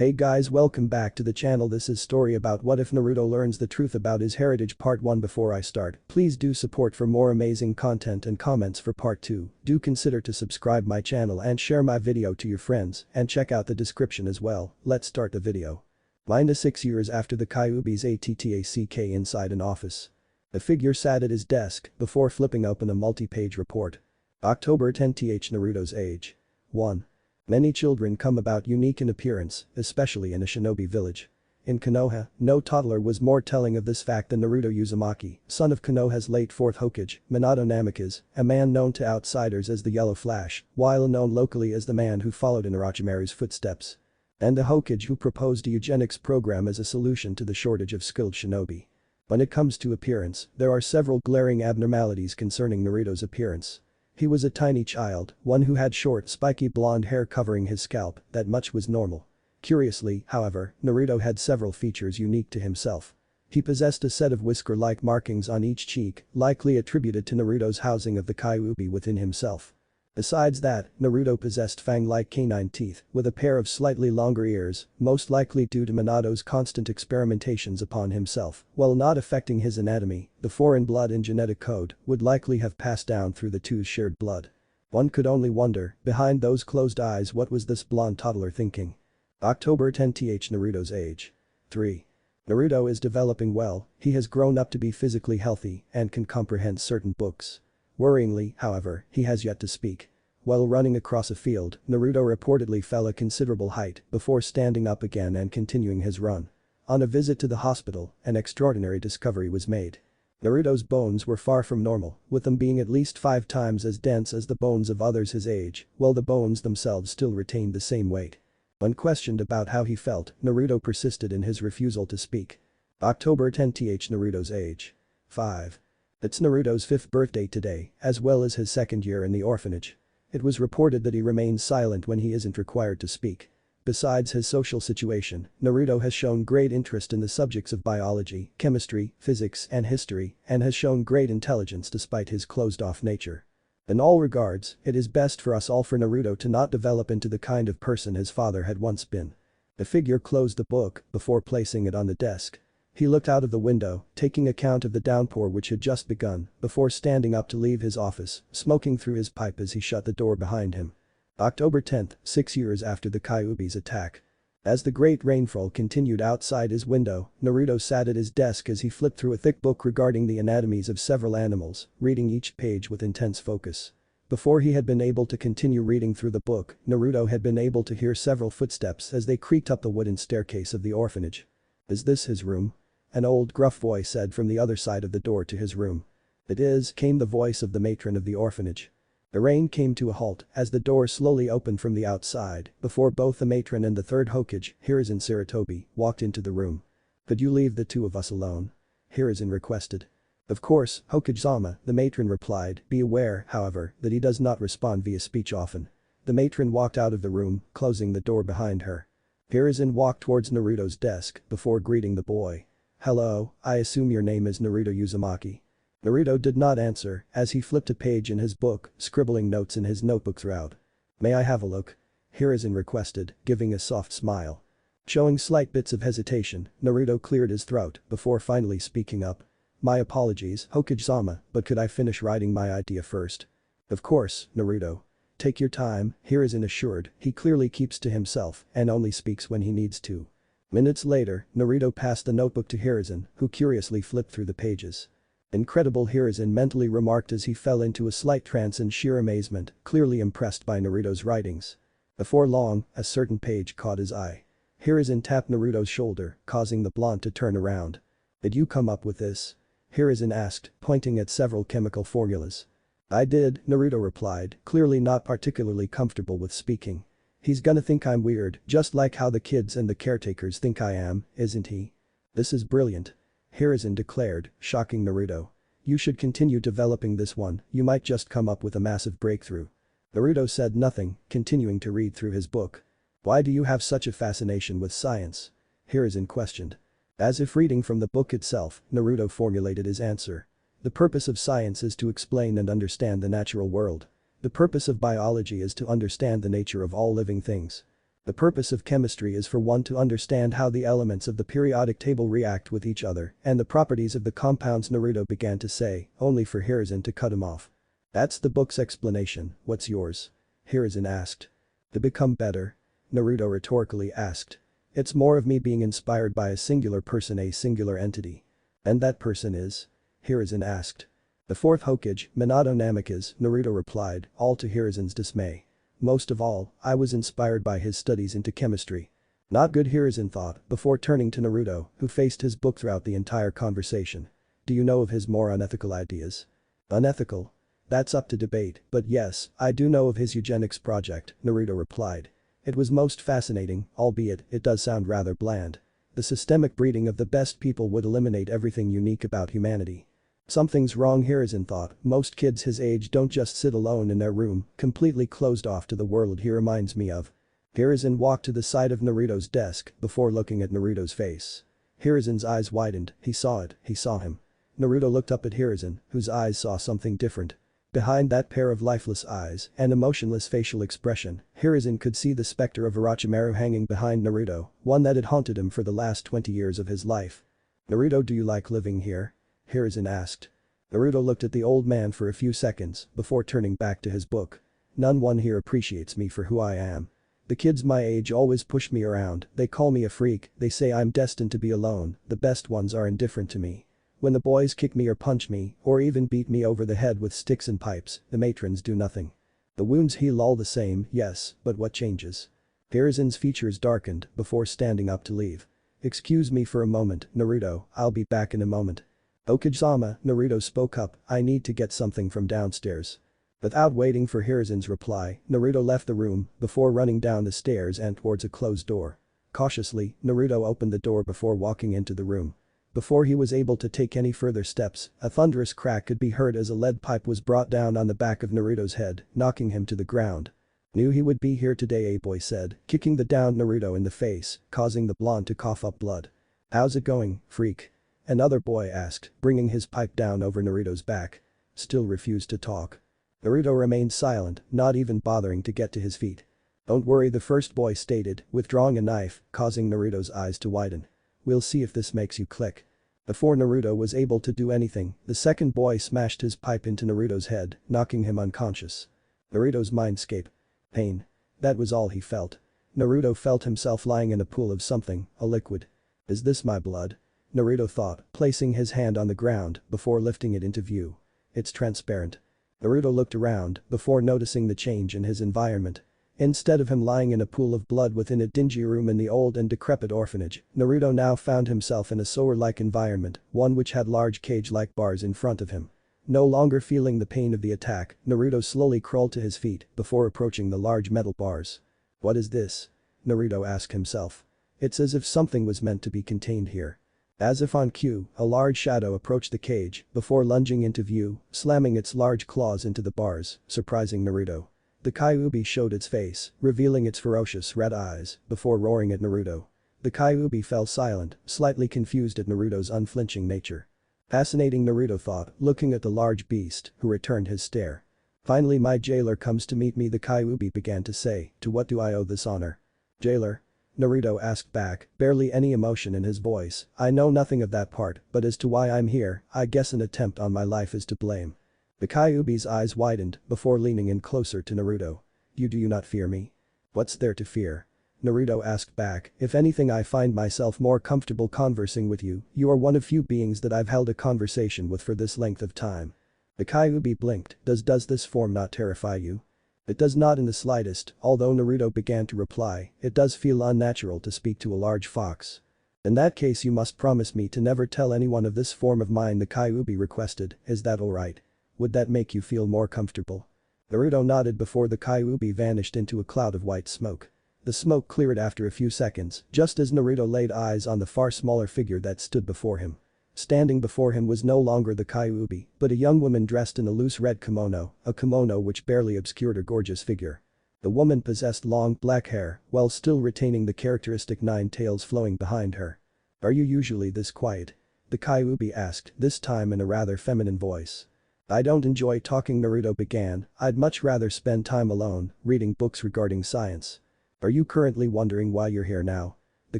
Hey guys, welcome back to the channel. This is story about what if Naruto learns the truth about his heritage part 1. Before I start, please do support for more amazing content and comments for part 2. Do consider to subscribe my channel and share my video to your friends and check out the description as well. Let's start the video. -6 years after the Kyuubi's attack inside an office. A figure sat at his desk before flipping open a multi-page report. October 10th Naruto's age. 1. Many children come about unique in appearance, especially in a shinobi village. In Konoha, no toddler was more telling of this fact than Naruto Uzumaki, son of Konoha's late 4th Hokage, Minato Namikaze, a man known to outsiders as the Yellow Flash, while known locally as the man who followed in Orochimaru's footsteps. And the Hokage who proposed a eugenics program as a solution to the shortage of skilled shinobi. When it comes to appearance, there are several glaring abnormalities concerning Naruto's appearance. He was a tiny child, one who had short spiky blonde hair covering his scalp, that much was normal. Curiously, however, Naruto had several features unique to himself. He possessed a set of whisker-like markings on each cheek, likely attributed to Naruto's housing of the Kyuubi within himself. Besides that, Naruto possessed fang-like canine teeth, with a pair of slightly longer ears, most likely due to Minato's constant experimentations upon himself. While not affecting his anatomy, the foreign blood and genetic code would likely have passed down through the two's shared blood. One could only wonder, behind those closed eyes, what was this blonde toddler thinking? October 10th Naruto's age. 3. Naruto is developing well, he has grown up to be physically healthy and can comprehend certain books. Worryingly, however, he has yet to speak. While running across a field, Naruto reportedly fell a considerable height before standing up again and continuing his run. On a visit to the hospital, an extraordinary discovery was made. Naruto's bones were far from normal, with them being at least 5 times as dense as the bones of others his age, while the bones themselves still retained the same weight. When questioned about how he felt, Naruto persisted in his refusal to speak. October 10th Naruto's age. 5. It's Naruto's 5th birthday today, as well as his 2nd year in the orphanage. It was reported that he remains silent when he isn't required to speak. Besides his social situation, Naruto has shown great interest in the subjects of biology, chemistry, physics, and history, and has shown great intelligence despite his closed-off nature. In all regards, it is best for us all for Naruto to not develop into the kind of person his father had once been. The figure closed the book before placing it on the desk. He looked out of the window, taking account of the downpour which had just begun, before standing up to leave his office, smoking through his pipe as he shut the door behind him. October 10th, 6 years after the Kyuubi's attack. As the great rainfall continued outside his window, Naruto sat at his desk as he flipped through a thick book regarding the anatomies of several animals, reading each page with intense focus. Before he had been able to continue reading through the book, Naruto had been able to hear several footsteps as they creaked up the wooden staircase of the orphanage. "Is this his room?" An old gruff voice said from the other side of the door to his room. "It is," came the voice of the matron of the orphanage. The rain came to a halt as the door slowly opened from the outside before both the matron and the 3rd Hokage, Hiruzen Sarutobi, walked into the room. "Could you leave the two of us alone?" Hiruzen requested. "Of course, Hokage-sama," the matron replied. Be aware, however, that he does not respond via speech often. The matron walked out of the room, closing the door behind her. Hiruzen walked towards Naruto's desk before greeting the boy. "Hello, I assume your name is Naruto Uzumaki." Naruto did not answer as he flipped a page in his book, scribbling notes in his notebook throughout. "May I have a look?" Hiruzen requested, giving a soft smile. Showing slight bits of hesitation, Naruto cleared his throat before finally speaking up. "My apologies, Hokage-sama, but could I finish writing my idea first?" "Of course, Naruto. Take your time," Hiruzen assured. He clearly keeps to himself and only speaks when he needs to. Minutes later, Naruto passed the notebook to Hiruzen, who curiously flipped through the pages. "Incredible," Hiruzen mentally remarked as he fell into a slight trance in sheer amazement, clearly impressed by Naruto's writings. Before long, a certain page caught his eye. Hiruzen tapped Naruto's shoulder, causing the blonde to turn around. "Did you come up with this?" Hiruzen asked, pointing at several chemical formulas. "I did," Naruto replied, clearly not particularly comfortable with speaking. "He's gonna think I'm weird, just like how the kids and the caretakers think I am, isn't he?" "This is brilliant," Hiruzen declared, shocking Naruto. "You should continue developing this one, you might just come up with a massive breakthrough." Naruto said nothing, continuing to read through his book. "Why do you have such a fascination with science?" Hiruzen questioned. As if reading from the book itself, Naruto formulated his answer. "The purpose of science is to explain and understand the natural world. The purpose of biology is to understand the nature of all living things. The purpose of chemistry is for one to understand how the elements of the periodic table react with each other and the properties of the compounds, Naruto began to say, only for Hiruzen to cut him off. That's the book's explanation, what's yours? Hiruzen asked. To become better? Naruto rhetorically asked. It's more of me being inspired by a singular person, a singular entity. And that person is? Hiruzen asked. The fourth Hokage, Minato Namikaze, Naruto replied, all to Hiruzen's dismay. Most of all, I was inspired by his studies into chemistry. Not good, Hiruzen thought, before turning to Naruto, who faced his book throughout the entire conversation. Do you know of his more unethical ideas? Unethical? That's up to debate, but yes, I do know of his eugenics project, Naruto replied. It was most fascinating, albeit it does sound rather bland. The systemic breeding of the best people would eliminate everything unique about humanity. Something's wrong, Hiruzen thought, most kids his age don't just sit alone in their room, completely closed off to the world he reminds me of. Hiruzen walked to the side of Naruto's desk before looking at Naruto's face. Hiruzen's eyes widened, he saw it, he saw him. Naruto looked up at Hiruzen, whose eyes saw something different. Behind that pair of lifeless eyes and emotionless facial expression, Hiruzen could see the specter of Orochimaru hanging behind Naruto, one that had haunted him for the last 20 years of his life. Naruto, do you like living here? Hiruzen asked. Naruto looked at the old man for a few seconds before turning back to his book. None one here appreciates me for who I am. The kids my age always push me around, they call me a freak, they say I'm destined to be alone, the best ones are indifferent to me. When the boys kick me or punch me, or even beat me over the head with sticks and pipes, the matrons do nothing. The wounds heal all the same, yes, but what changes? Hiruzen's features darkened before standing up to leave. Excuse me for a moment, Naruto, I'll be back in a moment. Hokage-sama, Naruto spoke up, I need to get something from downstairs. Without waiting for Hiruzen's reply, Naruto left the room before running down the stairs and towards a closed door. Cautiously, Naruto opened the door before walking into the room. Before he was able to take any further steps, a thunderous crack could be heard as a lead pipe was brought down on the back of Naruto's head, knocking him to the ground. Knew he would be here today, a boy said, kicking the downed Naruto in the face, causing the blonde to cough up blood. How's it going, freak? Another boy asked, bringing his pipe down over Naruto's back. Still refused to talk. Naruto remained silent, not even bothering to get to his feet. Don't worry, the first boy stated, withdrawing a knife, causing Naruto's eyes to widen. We'll see if this makes you click. Before Naruto was able to do anything, the second boy smashed his pipe into Naruto's head, knocking him unconscious. Naruto's mindscape. Pain. That was all he felt. Naruto felt himself lying in a pool of something, a liquid. Is this my blood? Naruto thought, placing his hand on the ground before lifting it into view. It's transparent. Naruto looked around before noticing the change in his environment. Instead of him lying in a pool of blood within a dingy room in the old and decrepit orphanage, Naruto now found himself in a sewer-like environment, one which had large cage-like bars in front of him. No longer feeling the pain of the attack, Naruto slowly crawled to his feet before approaching the large metal bars. What is this? Naruto asked himself. It's as if something was meant to be contained here. As if on cue, a large shadow approached the cage before lunging into view, slamming its large claws into the bars, surprising Naruto. The Kyuubi showed its face, revealing its ferocious red eyes, before roaring at Naruto. The Kyuubi fell silent, slightly confused at Naruto's unflinching nature. Fascinating, Naruto thought, looking at the large beast, who returned his stare. Finally my jailer comes to meet me, the Kyuubi began to say, to what do I owe this honor? Jailer? Naruto asked back, barely any emotion in his voice, I know nothing of that part, but as to why I'm here, I guess an attempt on my life is to blame. The Kyuubi's eyes widened before leaning in closer to Naruto. Do you not fear me? What's there to fear? Naruto asked back, if anything I find myself more comfortable conversing with you, you are one of few beings that I've held a conversation with for this length of time. The Kyuubi blinked, does this form not terrify you? It does not in the slightest, although Naruto began to reply, it does feel unnatural to speak to a large fox. In that case you must promise me to never tell anyone of this form of mine, the Kyuubi requested, is that alright? Would that make you feel more comfortable? Naruto nodded before the Kyuubi vanished into a cloud of white smoke. The smoke cleared after a few seconds, just as Naruto laid eyes on the far smaller figure that stood before him. Standing before him was no longer the Kyuubi, but a young woman dressed in a loose red kimono, a kimono which barely obscured her gorgeous figure. The woman possessed long black hair, while still retaining the characteristic 9 tails flowing behind her. Are you usually this quiet? The Kyuubi asked, this time in a rather feminine voice. I don't enjoy talking, Naruto began, I'd much rather spend time alone, reading books regarding science. Are you currently wondering why you're here now? The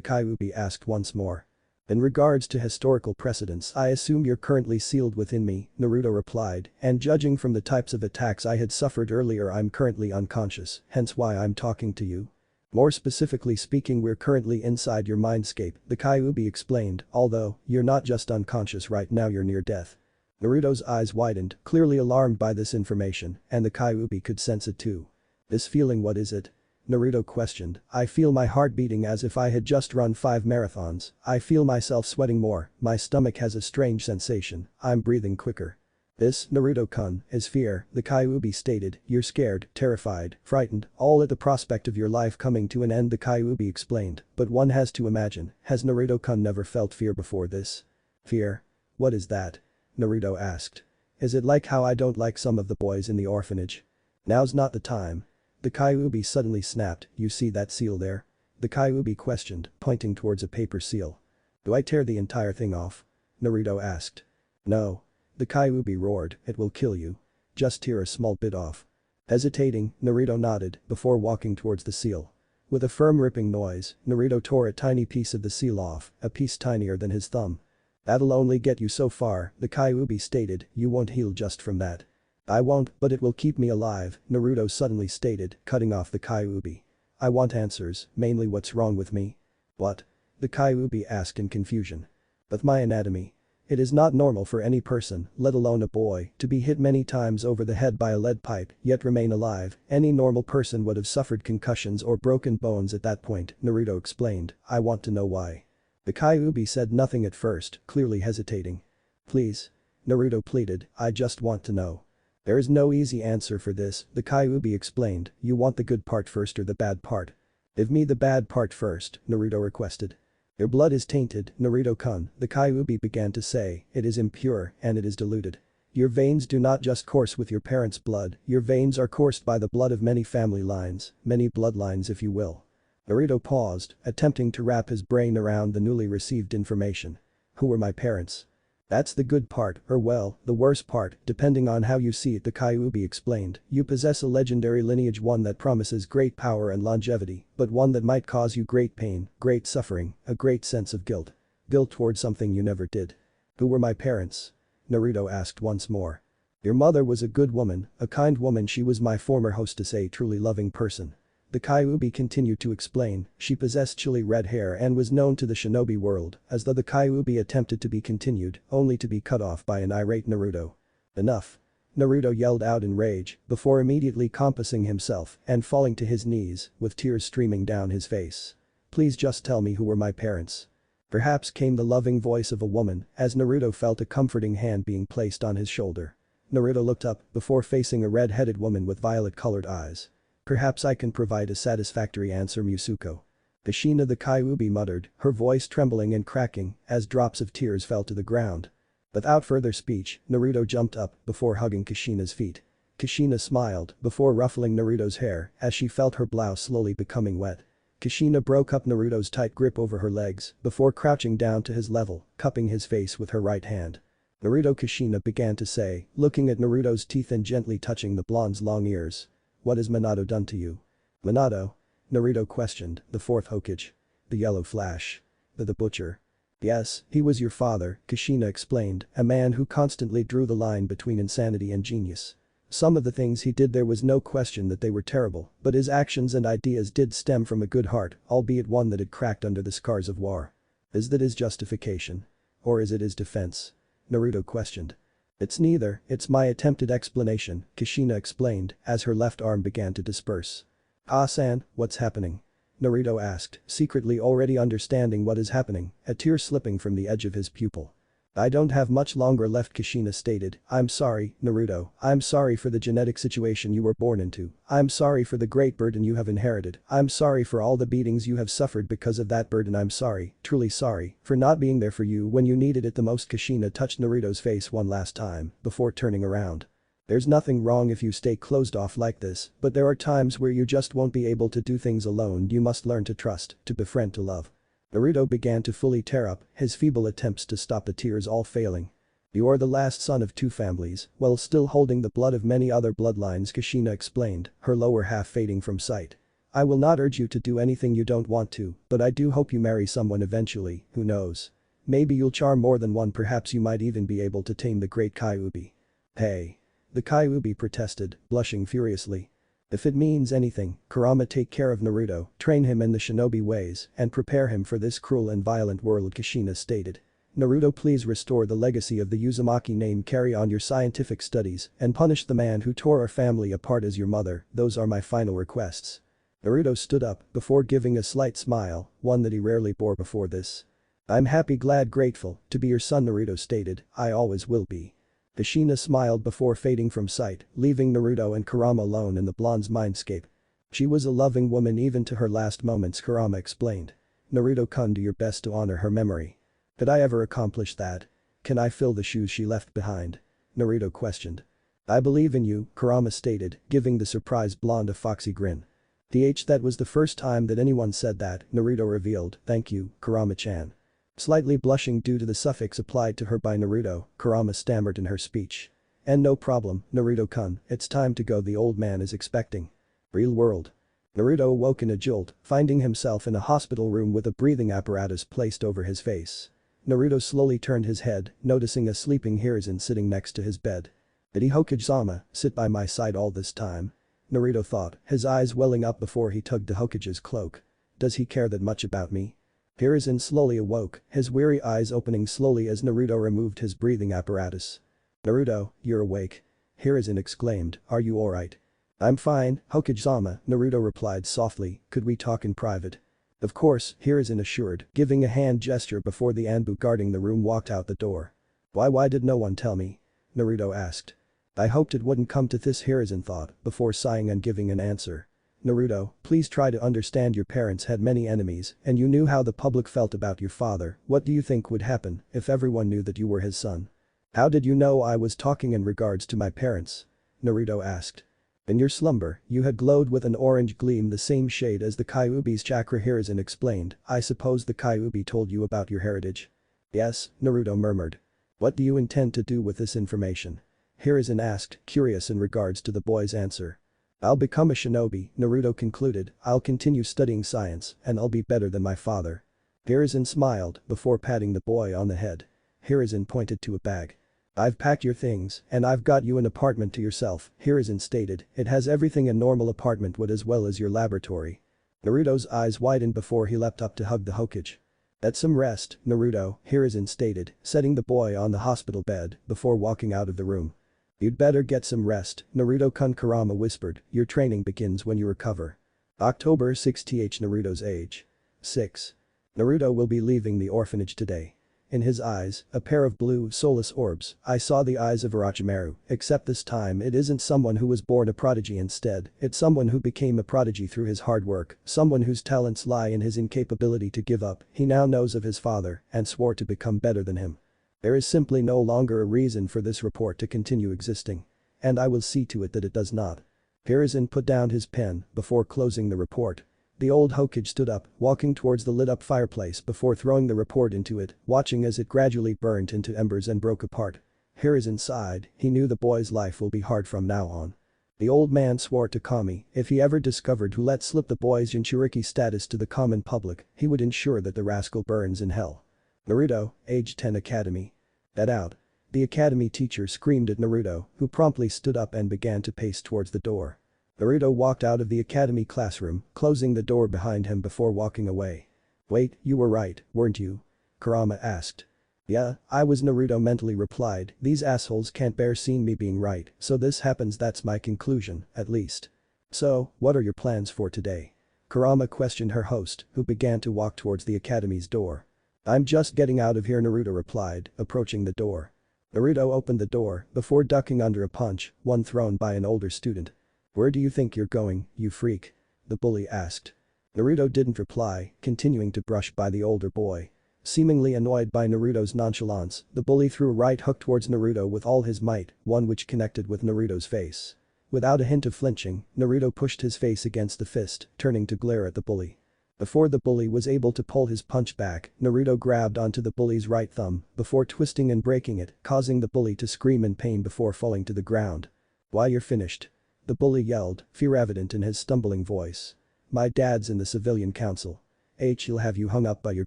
Kyuubi asked once more. In regards to historical precedents, I assume you're currently sealed within me, Naruto replied, and judging from the types of attacks I had suffered earlier, I'm currently unconscious, hence why I'm talking to you. More specifically speaking, we're currently inside your mindscape, the Kyuubi explained, although, you're not just unconscious right now, you're near death. Naruto's eyes widened, clearly alarmed by this information, and the Kyuubi could sense it too. This feeling, what is it? Naruto questioned. I feel my heart beating as if I had just run 5 marathons, I feel myself sweating more, my stomach has a strange sensation, I'm breathing quicker. This, Naruto-kun, is fear, the Kyuubi stated, you're scared, terrified, frightened, all at the prospect of your life coming to an end, the Kyuubi explained, but one has to imagine, has Naruto-kun never felt fear before this? Fear? What is that? Naruto asked. Is it like how I don't like some of the boys in the orphanage? Now's not the time. The Kyuubi suddenly snapped, you see that seal there? The Kyuubi questioned, pointing towards a paper seal. Do I tear the entire thing off? Naruto asked. No. The Kyuubi roared, it will kill you. Just tear a small bit off. Hesitating, Naruto nodded, before walking towards the seal. With a firm ripping noise, Naruto tore a tiny piece of the seal off, a piece tinier than his thumb. That'll only get you so far, the Kyuubi stated, you won't heal just from that. I won't, but it will keep me alive, Naruto suddenly stated, cutting off the Kyuubi. I want answers, mainly what's wrong with me? What? The Kyuubi asked in confusion. But my anatomy. It is not normal for any person, let alone a boy, to be hit many times over the head by a lead pipe, yet remain alive. Any normal person would have suffered concussions or broken bones at that point, Naruto explained, I want to know why. The Kyuubi said nothing at first, clearly hesitating. Please. Naruto pleaded, I just want to know. There is no easy answer for this, the Kyuubi explained, you want the good part first or the bad part? Give me the bad part first, Naruto requested. Your blood is tainted, Naruto-kun, the Kyuubi began to say, it is impure and it is diluted. Your veins do not just course with your parents' blood, your veins are coursed by the blood of many family lines, many bloodlines if you will. Naruto paused, attempting to wrap his brain around the newly received information. Who were my parents? That's the good part, or well, the worst part, depending on how you see it, the Kyuubi explained. You possess a legendary lineage, one that promises great power and longevity, but one that might cause you great pain, great suffering, a great sense of guilt. Guilt toward something you never did. Who were my parents? Naruto asked once more. Your mother was a good woman, a kind woman, she was my former hostess, a truly loving person. The Kyuubi continued to explain, she possessed chilly red hair and was known to the shinobi world, as though the Kyuubi attempted to be continued, only to be cut off by an irate Naruto. Enough. Naruto yelled out in rage, before immediately compassing himself and falling to his knees, with tears streaming down his face. Please just tell me who were my parents. Perhaps, came the loving voice of a woman, as Naruto felt a comforting hand being placed on his shoulder. Naruto looked up, before facing a red-headed woman with violet-colored eyes. Perhaps I can provide a satisfactory answer, Musuko. Kushina, the Kyuubi muttered, her voice trembling and cracking, as drops of tears fell to the ground. Without further speech, Naruto jumped up, before hugging Kushina's feet. Kushina smiled, before ruffling Naruto's hair, as she felt her blouse slowly becoming wet. Kushina broke up Naruto's tight grip over her legs, before crouching down to his level, cupping his face with her right hand. Naruto, Kushina began to say, looking at Naruto's teeth and gently touching the blonde's long ears. What has Minato done to you? Minato? Naruto questioned, the fourth Hokage. The yellow flash. The butcher. Yes, he was your father, Kushina explained, a man who constantly drew the line between insanity and genius. Some of the things he did, there was no question that they were terrible, but his actions and ideas did stem from a good heart, albeit one that had cracked under the scars of war. Is that his justification? Or is it his defense? Naruto questioned. It's neither, it's my attempted explanation, Kushina explained, as her left arm began to disperse. Ah-san, what's happening? Naruto asked, secretly already understanding what is happening, a tear slipping from the edge of his pupil. I don't have much longer left, Kushina stated. I'm sorry, Naruto, I'm sorry for the genetic situation you were born into. I'm sorry for the great burden you have inherited. I'm sorry for all the beatings you have suffered because of that burden. I'm sorry, truly sorry, for not being there for you when you needed it the most. Kushina touched Naruto's face one last time, before turning around. There's nothing wrong if you stay closed off like this, but there are times where you just won't be able to do things alone. You must learn to trust, to befriend, to love. Naruto began to fully tear up, his feeble attempts to stop the tears all failing. You are the last son of two families, while still holding the blood of many other bloodlines, Kushina explained, her lower half fading from sight. I will not urge you to do anything you don't want to, but I do hope you marry someone eventually, who knows. Maybe you'll charm more than one, perhaps you might even be able to tame the great Kyuubi. Hey. The Kyuubi protested, blushing furiously. If it means anything, Kurama, take care of Naruto, train him in the shinobi ways, and prepare him for this cruel and violent world, Kushina stated. Naruto, please restore the legacy of the Uzumaki name, carry on your scientific studies, and punish the man who tore our family apart as your mother, those are my final requests. Naruto stood up before giving a slight smile, one that he rarely bore before this. I'm happy, glad, grateful to be your son, Naruto stated, I always will be. Kushina smiled before fading from sight, leaving Naruto and Kurama alone in the blonde's mindscape. She was a loving woman even to her last moments, Kurama explained. Naruto-kun, do your best to honor her memory. Could I ever accomplish that? Can I fill the shoes she left behind? Naruto questioned. I believe in you, Kurama stated, giving the surprised blonde a foxy grin. That was the first time that anyone said that, Naruto revealed, thank you, Kurama-chan. Slightly blushing due to the suffix applied to her by Naruto, Kurama stammered in her speech. And no problem, Naruto-kun, it's time to go, the old man is expecting. Real world. Naruto awoke in a jolt, finding himself in a hospital room with a breathing apparatus placed over his face. Naruto slowly turned his head, noticing a sleeping Hiruzen sitting next to his bed. Did Hokage-sama sit by my side all this time? Naruto thought, his eyes welling up before he tugged the Hokage's cloak. Does he care that much about me? Hiruzen slowly awoke, his weary eyes opening slowly as Naruto removed his breathing apparatus. Naruto, you're awake. Hiruzen exclaimed, are you alright? I'm fine, Hokage-sama, Naruto replied softly, could we talk in private? Of course, Hiruzen assured, giving a hand gesture before the Anbu guarding the room walked out the door. Why did no one tell me? Naruto asked. I hoped it wouldn't come to this, Hiruzen thought, before sighing and giving an answer. Naruto, please try to understand, your parents had many enemies and you knew how the public felt about your father, what do you think would happen if everyone knew that you were his son? How did you know I was talking in regards to my parents? Naruto asked. In your slumber, you had glowed with an orange gleam, the same shade as the Kyuubi's chakra, Hiruzen explained, I suppose the Kyuubi told you about your heritage? Yes, Naruto murmured. What do you intend to do with this information? Hiruzen asked, curious in regards to the boy's answer. I'll become a shinobi, Naruto concluded, I'll continue studying science, and I'll be better than my father. Hiruzen smiled before patting the boy on the head. Hiruzen pointed to a bag. I've packed your things, and I've got you an apartment to yourself, Hiruzen stated, it has everything a normal apartment would as well as your laboratory. Naruto's eyes widened before he leapt up to hug the Hokage. Get some rest, Naruto, Hiruzen stated, setting the boy on the hospital bed before walking out of the room. You'd better get some rest, Naruto-kun, Kurama whispered, your training begins when you recover. October 6th, Naruto's age. 6. Naruto will be leaving the orphanage today. In his eyes, a pair of blue, soulless orbs, I saw the eyes of Orochimaru, except this time it isn't someone who was born a prodigy, instead, it's someone who became a prodigy through his hard work, someone whose talents lie in his incapability to give up, he now knows of his father and swore to become better than him. There is simply no longer a reason for this report to continue existing. And I will see to it that it does not. Hiruzen put down his pen before closing the report. The old Hokage stood up, walking towards the lit-up fireplace before throwing the report into it, watching as it gradually burnt into embers and broke apart. Hiruzen sighed, he knew the boy's life will be hard from now on. The old man swore to Kami, if he ever discovered who let slip the boy's Jinchuriki status to the common public, he would ensure that the rascal burns in hell. Naruto, age 10 Academy. Get out. The academy teacher screamed at Naruto, who promptly stood up and began to pace towards the door. Naruto walked out of the academy classroom, closing the door behind him before walking away. Wait, you were right, weren't you? Kurama asked. Yeah, I was, Naruto mentally replied, these assholes can't bear seeing me being right, so this happens, that's my conclusion, at least. So, what are your plans for today? Kurama questioned her host, who began to walk towards the academy's door. I'm just getting out of here, Naruto replied, approaching the door. Naruto opened the door before ducking under a punch, one thrown by an older student. Where do you think you're going, you freak? The bully asked. Naruto didn't reply, continuing to brush by the older boy. Seemingly annoyed by Naruto's nonchalance, the bully threw a right hook towards Naruto with all his might, one which connected with Naruto's face. Without a hint of flinching, Naruto pushed his face against the fist, turning to glare at the bully. Before the bully was able to pull his punch back, Naruto grabbed onto the bully's right thumb before twisting and breaking it, causing the bully to scream in pain before falling to the ground. Why, you're finished. The bully yelled, fear evident in his stumbling voice. my dad's in the civilian council. He'll have you hung up by your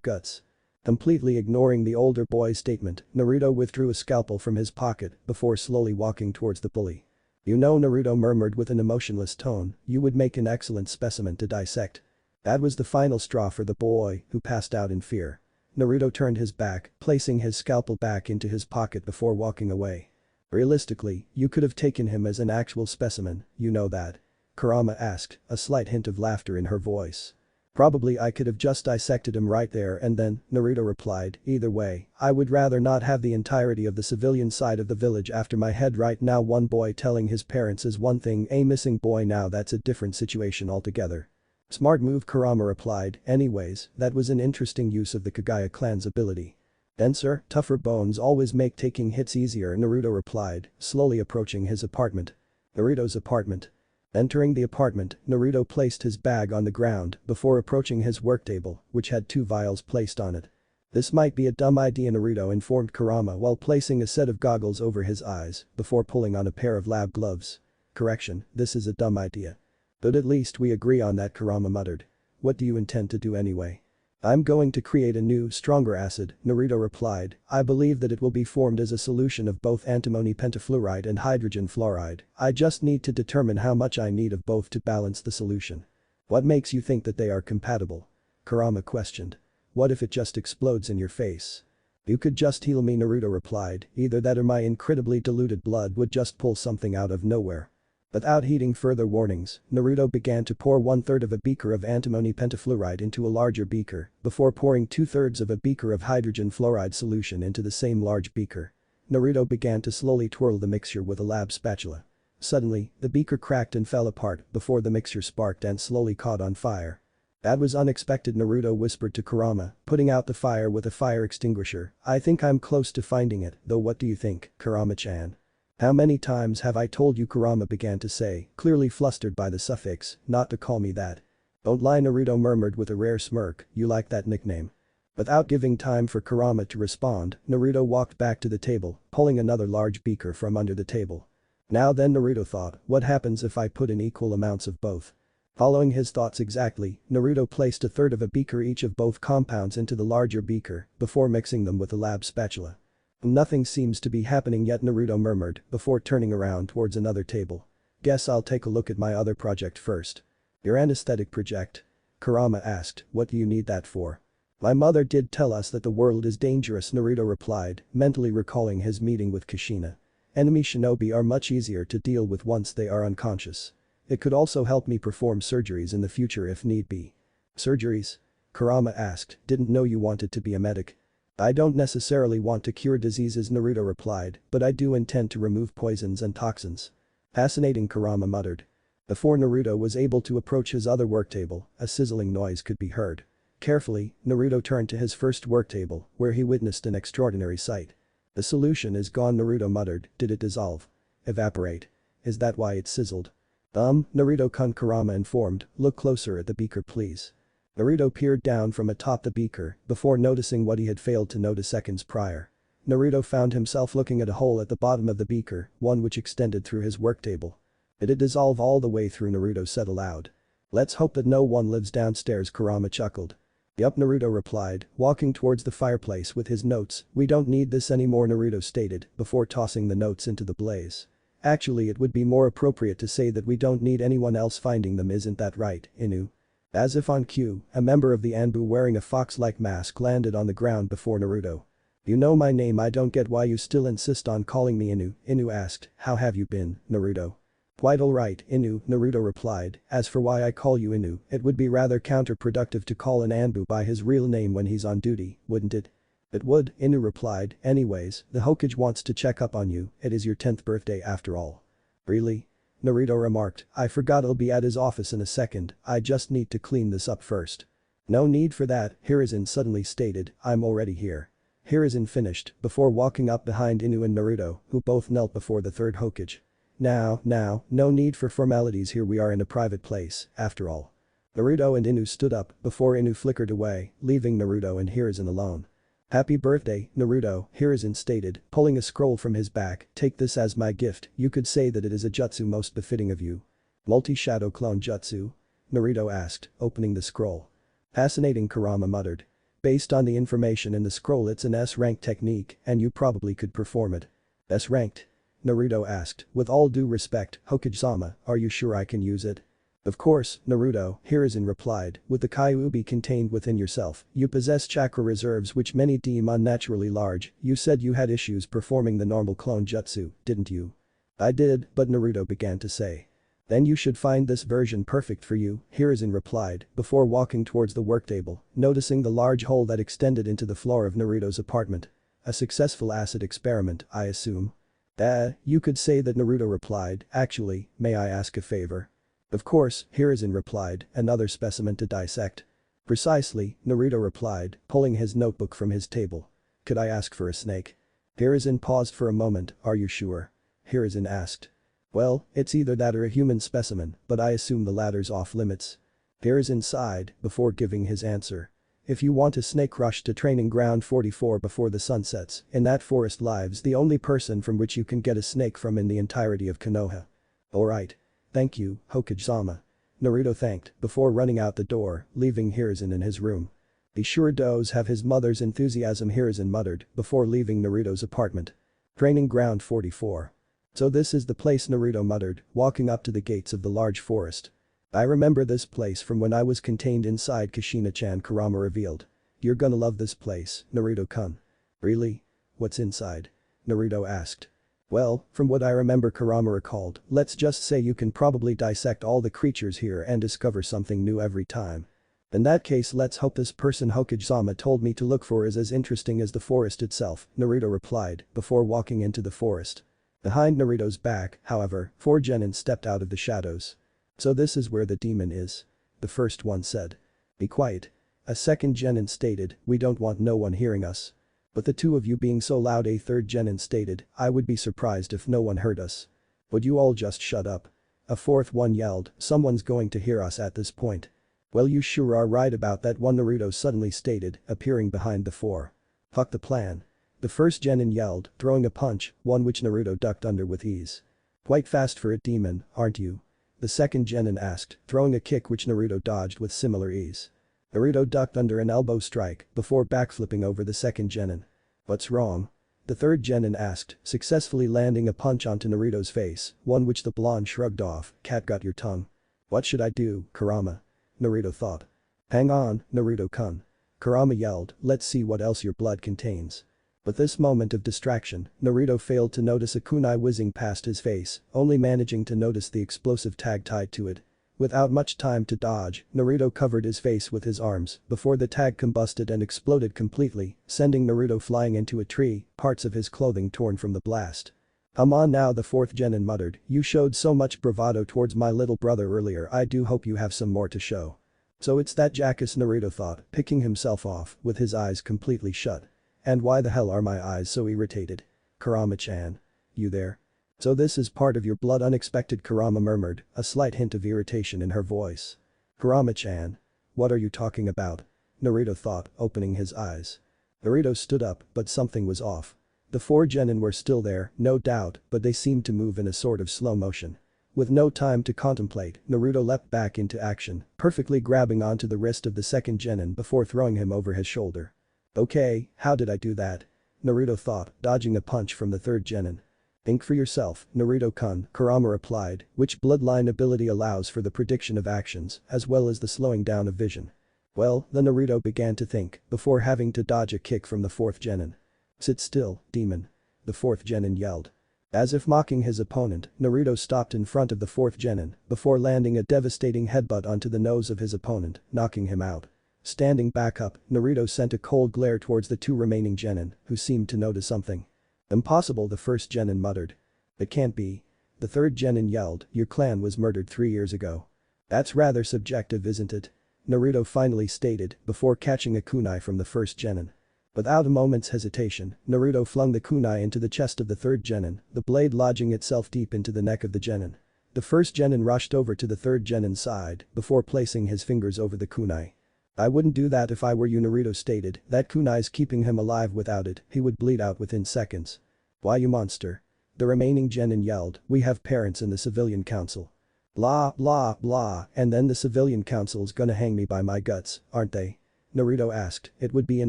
guts. Completely ignoring the older boy's statement, Naruto withdrew a scalpel from his pocket before slowly walking towards the bully. You know, Naruto murmured with an emotionless tone, you would make an excellent specimen to dissect. That was the final straw for the boy, who passed out in fear. Naruto turned his back, placing his scalpel back into his pocket before walking away. Realistically, you could have taken him as an actual specimen, you know that. Kurama asked, a slight hint of laughter in her voice. Probably I could have just dissected him right there and then, Naruto replied, either way, I would rather not have the entirety of the civilian side of the village after my head right now. One boy telling his parents is one thing, a missing boy now that's a different situation altogether. Smart move, Kurama replied, anyways, that was an interesting use of the Kagaya clan's ability. Denser, tougher bones always make taking hits easier, Naruto replied, slowly approaching his apartment. Naruto's apartment. Entering the apartment, Naruto placed his bag on the ground before approaching his work table, which had 2 vials placed on it. This might be a dumb idea, Naruto informed Kurama while placing a set of goggles over his eyes before pulling on a pair of lab gloves. Correction, this is a dumb idea. But at least we agree on that, Kurama muttered. What do you intend to do anyway? I'm going to create a new, stronger acid, Naruto replied. I believe that it will be formed as a solution of both antimony pentafluoride and hydrogen fluoride. I just need to determine how much I need of both to balance the solution. What makes you think that they are compatible? Kurama questioned. What if it just explodes in your face? You could just heal me, Naruto replied, either that or my incredibly diluted blood would just pull something out of nowhere. Without heeding further warnings, Naruto began to pour 1/3 of a beaker of antimony pentafluoride into a larger beaker, before pouring 2/3 of a beaker of hydrogen fluoride solution into the same large beaker. Naruto began to slowly twirl the mixture with a lab spatula. Suddenly, the beaker cracked and fell apart before the mixture sparked and slowly caught on fire. That was unexpected, Naruto whispered to Kurama, putting out the fire with a fire extinguisher. I think I'm close to finding it, though what do you think, Kurama-chan? How many times have I told you, Kurama began to say, clearly flustered by the suffix, not to call me that. Don't lie, Naruto murmured with a rare smirk, you like that nickname. Without giving time for Kurama to respond, Naruto walked back to the table, pulling another large beaker from under the table. Now then, Naruto thought, what happens if I put in equal amounts of both? Following his thoughts exactly, Naruto placed 1/3 of a beaker each of both compounds into the larger beaker before mixing them with a lab spatula. Nothing seems to be happening yet, Naruto murmured before turning around towards another table. Guess I'll take a look at my other project first. Your anesthetic project? Kurama asked, what do you need that for? My mother did tell us that the world is dangerous, Naruto replied, mentally recalling his meeting with Kushina. Enemy shinobi are much easier to deal with once they are unconscious. It could also help me perform surgeries in the future if need be. Surgeries? Kurama asked, didn't know you wanted to be a medic. I don't necessarily want to cure diseases, Naruto replied, but I do intend to remove poisons and toxins. Fascinating, Kurama muttered. Before Naruto was able to approach his other work table, a sizzling noise could be heard. Carefully, Naruto turned to his first work table, where he witnessed an extraordinary sight. The solution is gone, Naruto muttered. Did it dissolve? Evaporate? Is that why it sizzled? Naruto-kun, Kurama informed, look closer at the beaker please. Naruto peered down from atop the beaker before noticing what he had failed to notice seconds prior. Naruto found himself looking at a hole at the bottom of the beaker, one which extended through his work table. Did it dissolve all the way through? Naruto said aloud. Let's hope that no one lives downstairs, Kurama chuckled. Yup, Naruto replied, walking towards the fireplace with his notes. We don't need this anymore, Naruto stated before tossing the notes into the blaze. Actually, it would be more appropriate to say that we don't need anyone else finding them, isn't that right, Inu? As if on cue, a member of the Anbu wearing a fox-like mask landed on the ground before Naruto. You know my name, I don't get why you still insist on calling me Inu, Inu asked. How have you been, Naruto? Quite alright, Inu, Naruto replied. As for why I call you Inu, it would be rather counterproductive to call an Anbu by his real name when he's on duty, wouldn't it? It would, Inu replied. Anyways, the Hokage wants to check up on you, it is your 10th birthday after all. Really? Naruto remarked, I forgot I'll be at his office in a second, I just need to clean this up first. No need for that, Hiruzen suddenly stated, I'm already here. Hiruzen finished before walking up behind Inu and Naruto, who both knelt before the 3rd Hokage. Now, no need for formalities here, we are in a private place, after all. Naruto and Inu stood up before Inu flickered away, leaving Naruto and Hiruzen alone. Happy birthday, Naruto, Hiruzen stated, pulling a scroll from his back. Take this as my gift, you could say that it is a jutsu most befitting of you. Multi-shadow clone jutsu? Naruto asked, opening the scroll. Fascinating, Kurama muttered. Based on the information in the scroll, it's an S-rank technique and you probably could perform it. S-ranked? Naruto asked, with all due respect, Hokage-sama, are you sure I can use it? Of course, Naruto, Hiruzen replied, with the Kyuubi contained within yourself, you possess chakra reserves which many deem unnaturally large. You said you had issues performing the normal clone jutsu, didn't you? I did, but Naruto began to say. Then you should find this version perfect for you, Hiruzen replied, before walking towards the worktable, noticing the large hole that extended into the floor of Naruto's apartment. A successful acid experiment, I assume. You could say that, Naruto replied. Actually, may I ask a favor? Of course, Hiruzen replied, another specimen to dissect. Precisely, Naruto replied, pulling his notebook from his table. Could I ask for a snake? Hiruzen paused for a moment, are you sure? Hiruzen asked. Well, it's either that or a human specimen, but I assume the latter's off limits. Hiruzen sighed, before giving his answer. If you want a snake, rush to training ground 44 before the sun sets. In that forest lives the only person from which you can get a snake from in the entirety of Konoha. Alright. Thank you, Hokage-sama. Naruto thanked, before running out the door, leaving Hiruzen in his room. He sure does have his mother's enthusiasm, Hiruzen muttered, before leaving Naruto's apartment. Training ground 44. So this is the place, Naruto muttered, walking up to the gates of the large forest. I remember this place from when I was contained inside Kushina-chan, Kurama revealed. You're gonna love this place, Naruto-kun. Really? What's inside? Naruto asked. Well, from what I remember, Kurama recalled, let's just say you can probably dissect all the creatures here and discover something new every time. In that case, let's hope this person Hokage-sama told me to look for is as interesting as the forest itself, Naruto replied, before walking into the forest. Behind Naruto's back, however, 4 genin stepped out of the shadows. So this is where the demon is. The first one said. Be quiet. A second genin stated, we don't want no one hearing us. But the two of you being so loud, a third genin stated, I would be surprised if no one heard us. Would you all just shut up? A fourth one yelled, someone's going to hear us at this point. Well, you sure are right about that one, Naruto suddenly stated, appearing behind the 4. Fuck the plan. The first genin yelled, throwing a punch, one which Naruto ducked under with ease. Quite fast for a demon, aren't you? The second genin asked, throwing a kick which Naruto dodged with similar ease. Naruto ducked under an elbow strike before backflipping over the second genin. What's wrong? The third genin asked, successfully landing a punch onto Naruto's face, one which the blonde shrugged off, cat got your tongue. What should I do, Kurama? Naruto thought. Hang on, Naruto-kun. Kurama yelled, let's see what else your blood contains. But this moment of distraction, Naruto failed to notice a kunai whizzing past his face, only managing to notice the explosive tag tied to it. Without much time to dodge, Naruto covered his face with his arms before the tag combusted and exploded completely, sending Naruto flying into a tree, parts of his clothing torn from the blast. Come on now, the fourth genin muttered, you showed so much bravado towards my little brother earlier, I do hope you have some more to show. So it's that jackass, Naruto thought, picking himself off, with his eyes completely shut. And why the hell are my eyes so irritated? Kurama-chan. You there? So this is part of your blood, unexpected, Kurama murmured, a slight hint of irritation in her voice. Kurama-chan. What are you talking about? Naruto thought, opening his eyes. Naruto stood up, but something was off. The 4 genin were still there, no doubt, but they seemed to move in a sort of slow motion. With no time to contemplate, Naruto leapt back into action, perfectly grabbing onto the wrist of the second genin before throwing him over his shoulder. Okay, how did I do that? Naruto thought, dodging a punch from the third genin. Think for yourself, Naruto-kun, Kurama replied, which bloodline ability allows for the prediction of actions, as well as the slowing down of vision. Well, then Naruto began to think, before having to dodge a kick from the fourth genin. Sit still, demon. The fourth genin yelled. As if mocking his opponent, Naruto stopped in front of the fourth genin, before landing a devastating headbutt onto the nose of his opponent, knocking him out. Standing back up, Naruto sent a cold glare towards the 2 remaining genin, who seemed to notice something. Impossible, the first genin muttered. It can't be. The third genin yelled, your clan was murdered 3 years ago. That's rather subjective, isn't it? Naruto finally stated, before catching a kunai from the first genin. Without a moment's hesitation, Naruto flung the kunai into the chest of the third genin, the blade lodging itself deep into the neck of the genin. The first genin rushed over to the third genin's side, before placing his fingers over the kunai. I wouldn't do that if I were you, Naruto stated, that kunai's keeping him alive, without it, he would bleed out within seconds. Why, you monster? The remaining genin yelled, we have parents in the civilian council. Blah blah blah, and then the civilian council's gonna hang me by my guts, aren't they? Naruto asked, it would be an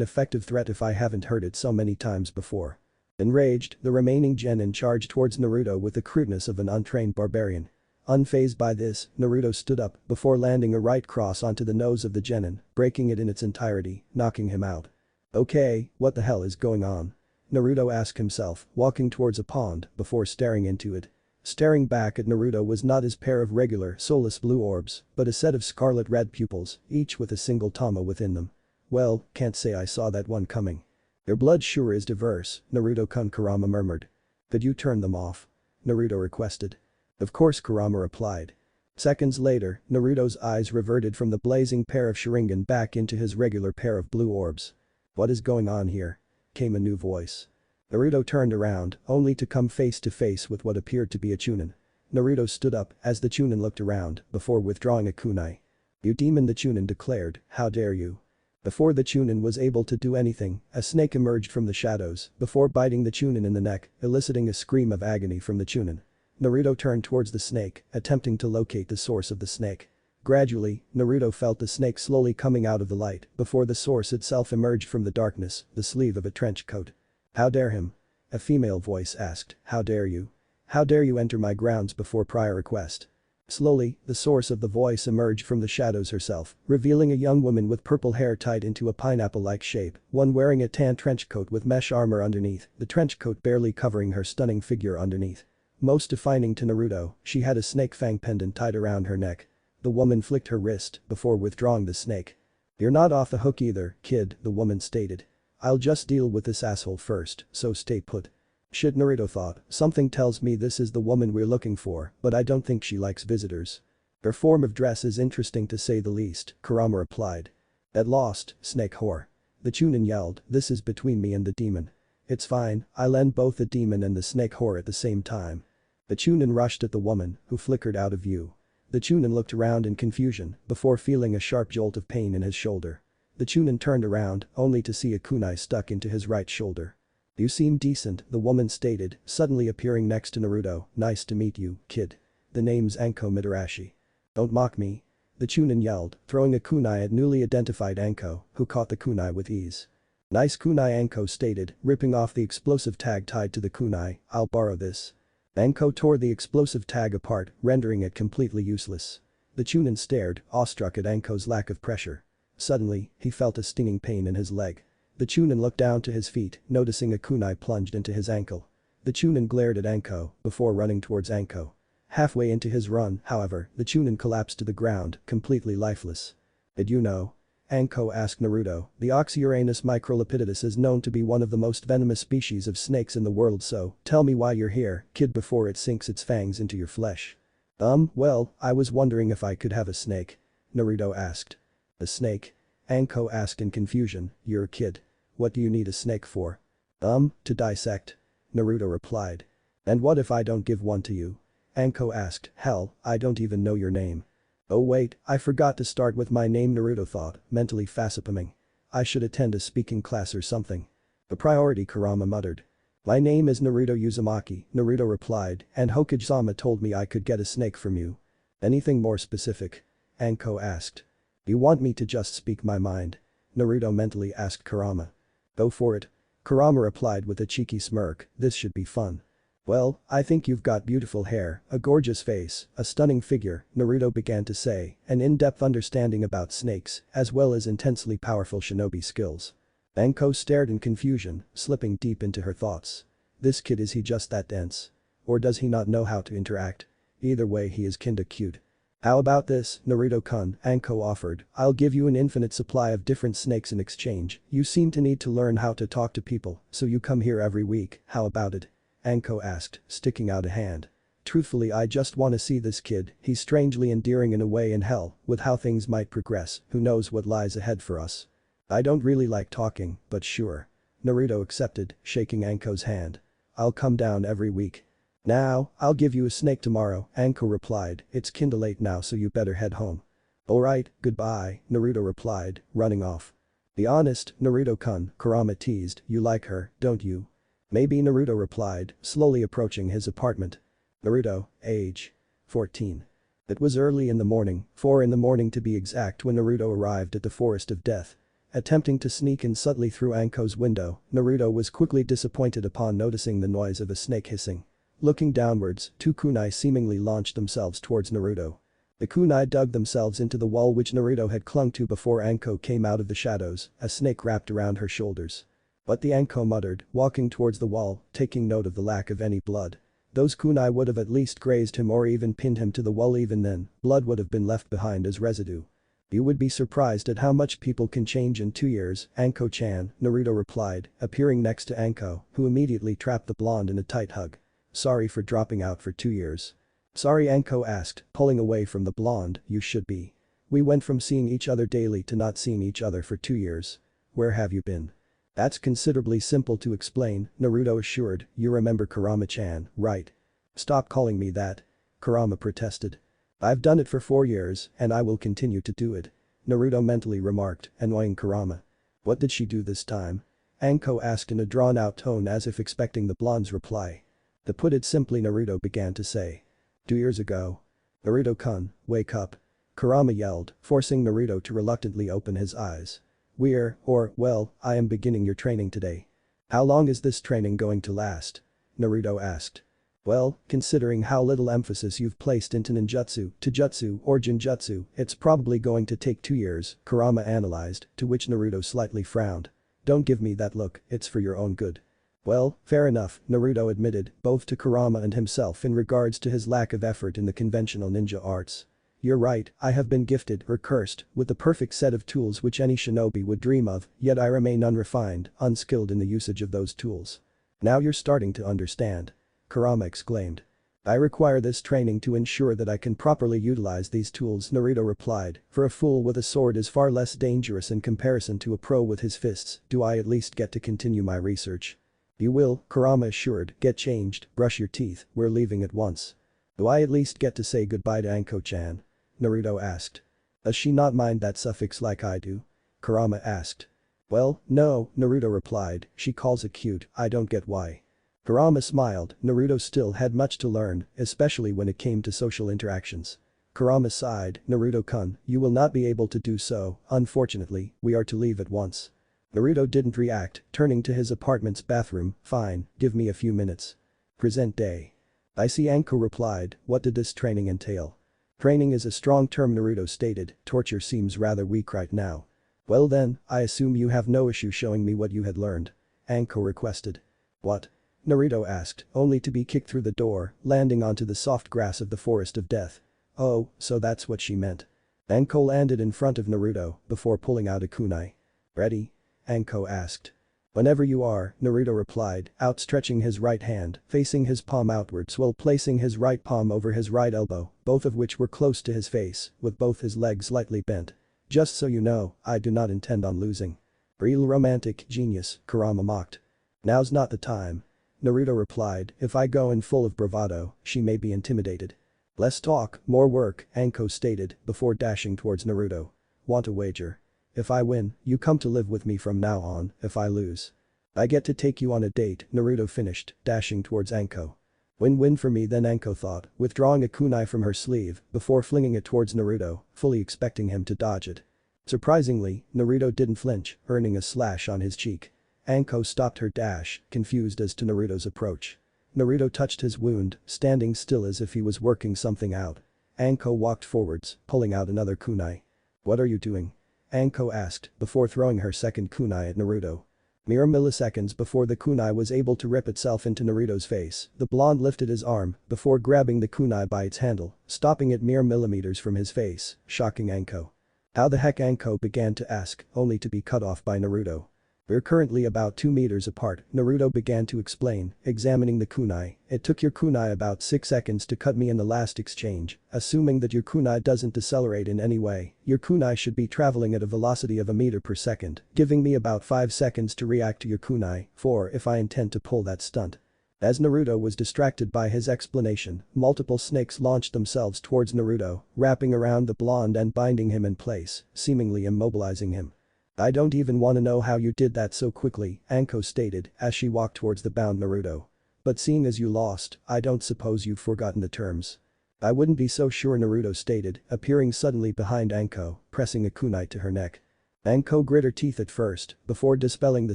effective threat if I haven't heard it so many times before. Enraged, the remaining genin charged towards Naruto with the crudeness of an untrained barbarian. Unfazed by this, Naruto stood up before landing a right cross onto the nose of the genin, breaking it in its entirety, knocking him out. Okay, what the hell is going on? Naruto asked himself, walking towards a pond before staring into it. Staring back at Naruto was not his pair of regular, soulless blue orbs, but a set of scarlet-red pupils, each with a single tama within them. Well, can't say I saw that one coming. Your blood sure is diverse, Naruto-kun, Kurama murmured. Could you turn them off? Naruto requested. Of course, Kurama replied. Seconds later, Naruto's eyes reverted from the blazing pair of Sharingan back into his regular pair of blue orbs. What is going on here? Came a new voice. Naruto turned around, only to come face to face with what appeared to be a Chunin. Naruto stood up as the Chunin looked around before withdrawing a kunai. You demon, the Chunin declared, how dare you? Before the Chunin was able to do anything, a snake emerged from the shadows before biting the Chunin in the neck, eliciting a scream of agony from the Chunin. Naruto turned towards the snake, attempting to locate the source of the snake. Gradually, Naruto felt the snake slowly coming out of the light before the source itself emerged from the darkness, the sleeve of a trench coat. How dare him? A female voice asked, how dare you? How dare you enter my grounds before prior request? Slowly, the source of the voice emerged from the shadows herself, revealing a young woman with purple hair tied into a pineapple-like shape, one wearing a tan trench coat with mesh armor underneath, the trench coat barely covering her stunning figure underneath. Most defining to Naruto, she had a snake fang pendant tied around her neck. The woman flicked her wrist before withdrawing the snake. You're not off the hook either, kid, the woman stated. I'll just deal with this asshole first, so stay put. Shit, Naruto thought, something tells me this is the woman we're looking for, but I don't think she likes visitors. Her form of dress is interesting to say the least, Kurama replied. At lost, snake whore. The Chunin yelled, this is between me and the demon. It's fine, I'll end both the demon and the snake whore at the same time. The Chunin rushed at the woman, who flickered out of view. The Chunin looked around in confusion before feeling a sharp jolt of pain in his shoulder. The Chunin turned around, only to see a kunai stuck into his right shoulder. You seem decent, the woman stated, suddenly appearing next to Naruto, nice to meet you, kid. The name's Anko Mitarashi. Don't mock me. The Chunin yelled, throwing a kunai at newly identified Anko, who caught the kunai with ease. Nice kunai, Anko stated, ripping off the explosive tag tied to the kunai, I'll borrow this. Anko tore the explosive tag apart, rendering it completely useless. The Chunin stared, awestruck at Anko's lack of pressure. Suddenly, he felt a stinging pain in his leg. The Chunin looked down to his feet, noticing a kunai plunged into his ankle. The Chunin glared at Anko before running towards Anko. Halfway into his run, however, the Chunin collapsed to the ground, completely lifeless. Did you know? Anko asked Naruto, the Oxyuranus microlepidus is known to be one of the most venomous species of snakes in the world, so tell me why you're here, kid, before it sinks its fangs into your flesh. Well, I was wondering if I could have a snake. Naruto asked. A snake? Anko asked in confusion, you're a kid. What do you need a snake for? To dissect. Naruto replied. And what if I don't give one to you? Anko asked, hell, I don't even know your name. Oh wait, I forgot to start with my name, Naruto thought, mentally facepalming. I should attend a speaking class or something. A priority, Kurama muttered. My name is Naruto Uzumaki, Naruto replied, and Hokage-sama told me I could get a snake from you. Anything more specific? Anko asked. You want me to just speak my mind? Naruto mentally asked Kurama. Go for it. Kurama replied with a cheeky smirk, this should be fun. Well, I think you've got beautiful hair, a gorgeous face, a stunning figure, Naruto began to say, an in-depth understanding about snakes, as well as intensely powerful shinobi skills. Anko stared in confusion, slipping deep into her thoughts. This kid, is he just that dense? Or does he not know how to interact? Either way, he is kinda cute. How about this, Naruto-kun, Anko offered, I'll give you an infinite supply of different snakes in exchange, you seem to need to learn how to talk to people, so you come here every week, how about it? Anko asked, sticking out a hand. Truthfully, I just wanna see this kid, he's strangely endearing in a way, and hell, with how things might progress, who knows what lies ahead for us. I don't really like talking, but sure. Naruto accepted, shaking Anko's hand. I'll come down every week. Now, I'll give you a snake tomorrow, Anko replied, it's kinda late now, so you better head home. Alright, goodbye, Naruto replied, running off. Be honest, Naruto-kun, Kurama teased, you like her, don't you? Maybe, Naruto replied, slowly approaching his apartment. Naruto, age 14. It was early in the morning, 4 in the morning to be exact, when Naruto arrived at the Forest of Death. Attempting to sneak in subtly through Anko's window, Naruto was quickly disappointed upon noticing the noise of a snake hissing. Looking downwards, 2 kunai seemingly launched themselves towards Naruto. The kunai dug themselves into the wall which Naruto had clung to before Anko came out of the shadows, a snake wrapped around her shoulders. But the Anko muttered, walking towards the wall, taking note of the lack of any blood. Those kunai would have at least grazed him or even pinned him to the wall. Even then, blood would have been left behind as residue. You would be surprised at how much people can change in 2 years, Anko-chan, Naruto replied, appearing next to Anko, who immediately trapped the blonde in a tight hug. Sorry for dropping out for 2 years. Sorry, Anko asked, pulling away from the blonde, you should be. We went from seeing each other daily to not seeing each other for 2 years. Where have you been? That's considerably simple to explain, Naruto assured, you remember Kurama-chan, right? Stop calling me that. Kurama protested. I've done it for 4 years, and I will continue to do it. Naruto mentally remarked, annoying Kurama. What did she do this time? Anko asked in a drawn-out tone as if expecting the blonde's reply. To put it simply, Naruto began to say. 2 years ago. Naruto-kun, wake up. Kurama yelled, forcing Naruto to reluctantly open his eyes. Well, I am beginning your training today. How long is this training going to last? Naruto asked. Well, considering how little emphasis you've placed into ninjutsu, taijutsu or genjutsu, it's probably going to take 2 years, Kurama analyzed, to which Naruto slightly frowned. Don't give me that look, it's for your own good. Well, fair enough, Naruto admitted, both to Kurama and himself in regards to his lack of effort in the conventional ninja arts. You're right, I have been gifted, or cursed, with the perfect set of tools which any shinobi would dream of, yet I remain unrefined, unskilled in the usage of those tools. Now you're starting to understand. Kurama exclaimed. I require this training to ensure that I can properly utilize these tools, Naruto replied, for a fool with a sword is far less dangerous in comparison to a pro with his fists. Do I at least get to continue my research? You will, Kurama assured, get changed, brush your teeth, we're leaving at once. Do I at least get to say goodbye to Anko-chan? Naruto asked. Does she not mind that suffix like I do? Kurama asked. Well, no, Naruto replied, she calls it cute, I don't get why. Kurama smiled, Naruto still had much to learn, especially when it came to social interactions. Kurama sighed, Naruto-kun, you will not be able to do so, unfortunately, we are to leave at once. Naruto didn't react, turning to his apartment's bathroom, fine, give me a few minutes. Present day. I see, Anko replied, what did this training entail? Training is a strong term, Naruto stated, torture seems rather weak right now. Well then, I assume you have no issue showing me what you had learned. Anko requested. What? Naruto asked, only to be kicked through the door, landing onto the soft grass of the Forest of Death. Oh, so that's what she meant. Anko landed in front of Naruto, before pulling out a kunai. Ready? Anko asked. Whenever you are, Naruto replied, outstretching his right hand, facing his palm outwards while placing his right palm over his right elbow, both of which were close to his face, with both his legs slightly bent. Just so you know, I do not intend on losing. Real romantic genius, Kurama mocked. Now's not the time. Naruto replied, if I go in full of bravado, she may be intimidated. Less talk, more work, Anko stated, before dashing towards Naruto. Want a wager? If I win, you come to live with me from now on, if I lose. I get to take you on a date, Naruto finished, dashing towards Anko. Win-win for me then, Anko thought, withdrawing a kunai from her sleeve, before flinging it towards Naruto, fully expecting him to dodge it. Surprisingly, Naruto didn't flinch, earning a slash on his cheek. Anko stopped her dash, confused as to Naruto's approach. Naruto touched his wound, standing still as if he was working something out. Anko walked forwards, pulling out another kunai. What are you doing? Anko asked, before throwing her second kunai at Naruto. Mere milliseconds before the kunai was able to rip itself into Naruto's face, the blonde lifted his arm, before grabbing the kunai by its handle, stopping it mere millimeters from his face, shocking Anko. How the heck, Anko began to ask, only to be cut off by Naruto. We're currently about 2 meters apart, Naruto began to explain, examining the kunai. It took your kunai about 6 seconds to cut me in the last exchange. Assuming that your kunai doesn't decelerate in any way, your kunai should be traveling at a velocity of a meter per second, giving me about 5 seconds to react to your kunai, 4 if I intend to pull that stunt. As Naruto was distracted by his explanation, multiple snakes launched themselves towards Naruto, wrapping around the blonde and binding him in place, seemingly immobilizing him. I don't even wanna know how you did that so quickly, Anko stated as she walked towards the bound Naruto. But seeing as you lost, I don't suppose you've forgotten the terms. I wouldn't be so sure, Naruto stated, appearing suddenly behind Anko, pressing a kunai to her neck. Anko grit her teeth at first, before dispelling the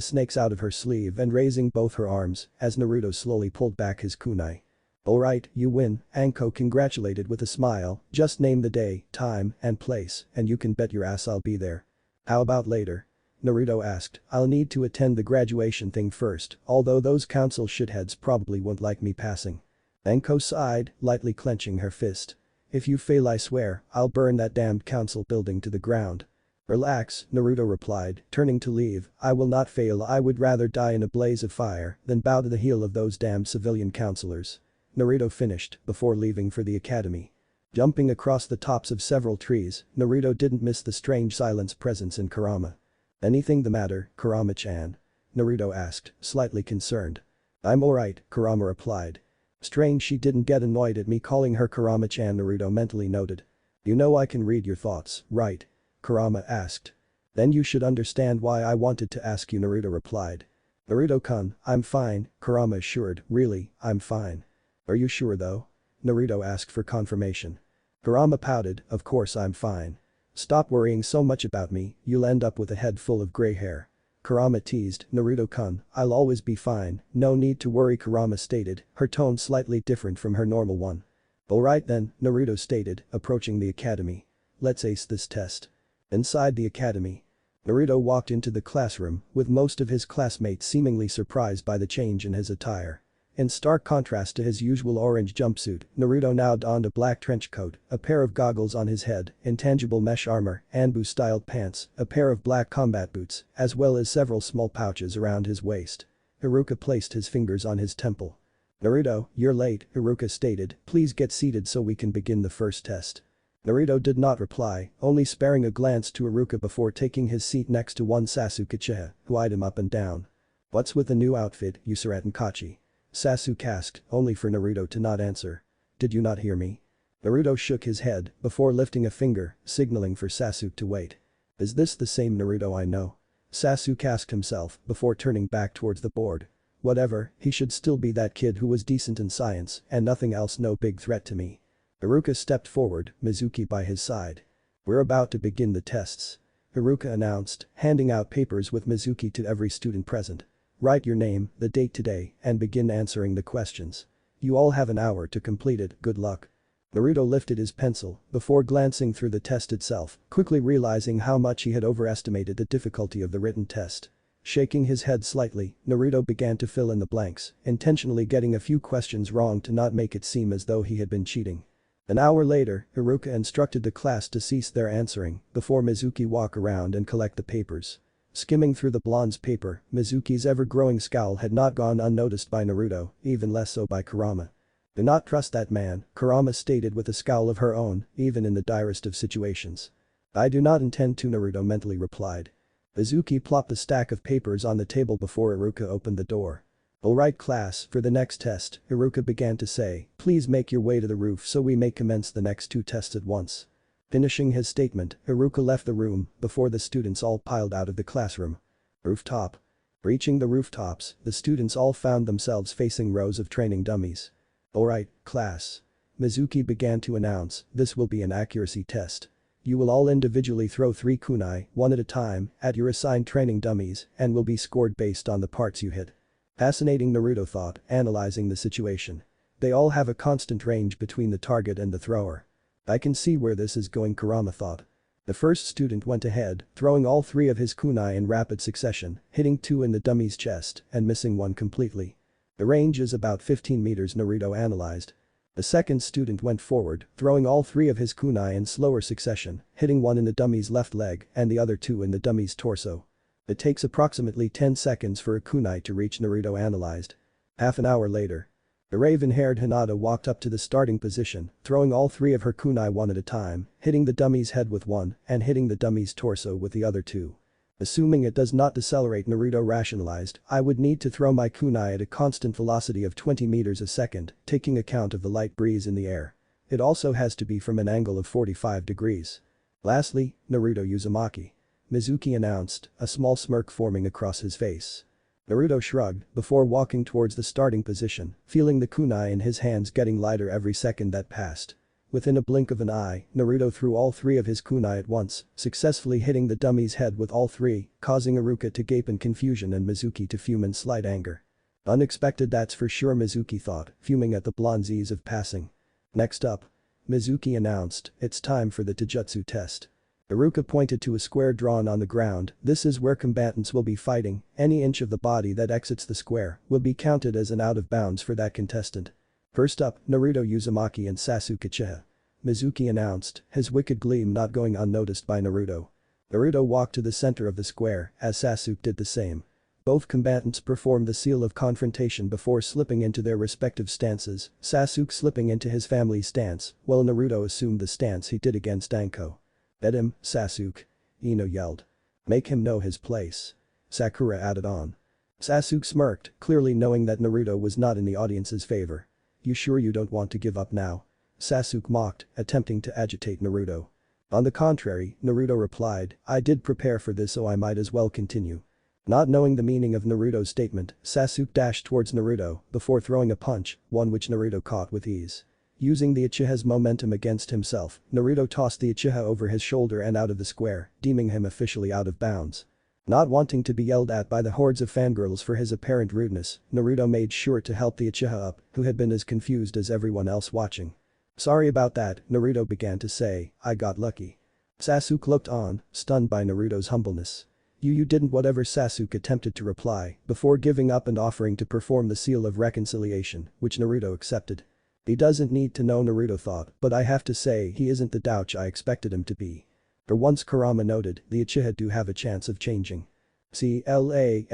snakes out of her sleeve and raising both her arms, as Naruto slowly pulled back his kunai. Alright, you win, Anko congratulated with a smile, just name the day, time, and place, and you can bet your ass I'll be there. How about later? Naruto asked, I'll need to attend the graduation thing first, although those council shitheads probably won't like me passing. Anko sighed, lightly clenching her fist. If you fail I swear, I'll burn that damned council building to the ground. Relax, Naruto replied, turning to leave, I will not fail. I would rather die in a blaze of fire than bow to the heel of those damned civilian counselors. Naruto finished, before leaving for the academy. Jumping across the tops of several trees, Naruto didn't miss the strange silence presence in Kurama. Anything the matter, Kurama-chan? Naruto asked, slightly concerned. I'm alright, Kurama replied. Strange she didn't get annoyed at me calling her Kurama-chan, Naruto mentally noted. You know I can read your thoughts, right? Kurama asked. Then you should understand why I wanted to ask you, Naruto replied. Naruto-kun, I'm fine, Kurama assured, really, I'm fine. Are you sure though? Naruto asked for confirmation. Kurama pouted, of course I'm fine. Stop worrying so much about me, you'll end up with a head full of gray hair. Kurama teased, Naruto-kun, I'll always be fine, no need to worry, Kurama stated, her tone slightly different from her normal one. Alright then, Naruto stated, approaching the academy. Let's ace this test. Inside the academy. Naruto walked into the classroom, with most of his classmates seemingly surprised by the change in his attire. In stark contrast to his usual orange jumpsuit, Naruto now donned a black trench coat, a pair of goggles on his head, intangible mesh armor, Anbu-styled pants, a pair of black combat boots, as well as several small pouches around his waist. Iruka placed his fingers on his temple. Naruto, you're late, Iruka stated, please get seated so we can begin the first test. Naruto did not reply, only sparing a glance to Iruka before taking his seat next to one Sasuke Uchiha, who eyed him up and down. What's with the new outfit, Usura Kachi? Sasuke asked, only for Naruto to not answer. Did you not hear me? Naruto shook his head, before lifting a finger, signaling for Sasuke to wait. Is this the same Naruto I know? Sasuke asked himself, before turning back towards the board. Whatever, he should still be that kid who was decent in science, and nothing else, no big threat to me. Iruka stepped forward, Mizuki by his side. We're about to begin the tests. Iruka announced, handing out papers with Mizuki to every student present. Write your name, the date today, and begin answering the questions. You all have an hour to complete it, good luck. Naruto lifted his pencil, before glancing through the test itself, quickly realizing how much he had overestimated the difficulty of the written test. Shaking his head slightly, Naruto began to fill in the blanks, intentionally getting a few questions wrong to not make it seem as though he had been cheating. An hour later, Iruka instructed the class to cease their answering, before Mizuki walk around and collect the papers. Skimming through the blonde's paper, Mizuki's ever-growing scowl had not gone unnoticed by Naruto, even less so by Kurama. Do not trust that man, Kurama stated with a scowl of her own, even in the direst of situations. I do not intend to, Naruto mentally replied. Mizuki plopped the stack of papers on the table before Iruka opened the door. Alright class, for the next test, Iruka began to say, please make your way to the roof so we may commence the next two tests at once. Finishing his statement, Iruka left the room, before the students all piled out of the classroom. Rooftop. Reaching the rooftops, the students all found themselves facing rows of training dummies. Alright, class. Mizuki began to announce, this will be an accuracy test. You will all individually throw 3 kunai, one at a time, at your assigned training dummies, and will be scored based on the parts you hit. Fascinating, Naruto thought, analyzing the situation. They all have a constant range between the target and the thrower. I can see where this is going, Kurama thought. The first student went ahead, throwing all 3 of his kunai in rapid succession, hitting 2 in the dummy's chest and missing 1 completely. The range is about 15 meters, Naruto analyzed. The second student went forward, throwing all 3 of his kunai in slower succession, hitting 1 in the dummy's left leg and the other 2 in the dummy's torso. It takes approximately 10 seconds for a kunai to reach, Naruto analyzed. Half an hour later. The raven-haired Hinata walked up to the starting position, throwing all 3 of her kunai one at a time, hitting the dummy's head with 1 and hitting the dummy's torso with the other 2. Assuming it does not decelerate, Naruto rationalized, I would need to throw my kunai at a constant velocity of 20 meters a second, taking account of the light breeze in the air. It also has to be from an angle of 45 degrees. Lastly, Naruto Uzumaki. Mizuki announced, a small smirk forming across his face. Naruto shrugged, before walking towards the starting position, feeling the kunai in his hands getting lighter every second that passed. Within a blink of an eye, Naruto threw all three of his kunai at once, successfully hitting the dummy's head with all three, causing Iruka to gape in confusion and Mizuki to fume in slight anger. Unexpected, that's for sure, Mizuki thought, fuming at the blonde's ease of passing. Next up. Mizuki announced, it's time for the Taijutsu test. Iruka pointed to a square drawn on the ground. This is where combatants will be fighting. Any inch of the body that exits the square will be counted as an out of bounds for that contestant. First up, Naruto Uzumaki and Sasuke Uchiha. Mizuki announced, his wicked gleam not going unnoticed by Naruto. Naruto walked to the center of the square, as Sasuke did the same. Both combatants performed the seal of confrontation before slipping into their respective stances, Sasuke slipping into his family's stance, while Naruto assumed the stance he did against Anko. Bet him, Sasuke. Ino yelled. Make him know his place. Sakura added on. Sasuke smirked, clearly knowing that Naruto was not in the audience's favor. You sure you don't want to give up now? Sasuke mocked, attempting to agitate Naruto. On the contrary, Naruto replied, I did prepare for this, so I might as well continue. Not knowing the meaning of Naruto's statement, Sasuke dashed towards Naruto before throwing a punch, one which Naruto caught with ease. Using the Uchiha's momentum against himself, Naruto tossed the Uchiha over his shoulder and out of the square, deeming him officially out of bounds. Not wanting to be yelled at by the hordes of fangirls for his apparent rudeness, Naruto made sure to help the Uchiha up, who had been as confused as everyone else watching. Sorry about that, Naruto began to say, I got lucky. Sasuke looked on, stunned by Naruto's humbleness. You didn't, whatever, Sasuke attempted to reply, before giving up and offering to perform the seal of reconciliation, which Naruto accepted. He doesn't need to know, Naruto thought, but I have to say he isn't the douche I expected him to be. For once, Kurama noted, the Uchiha do have a chance of changing. CLASSROOM.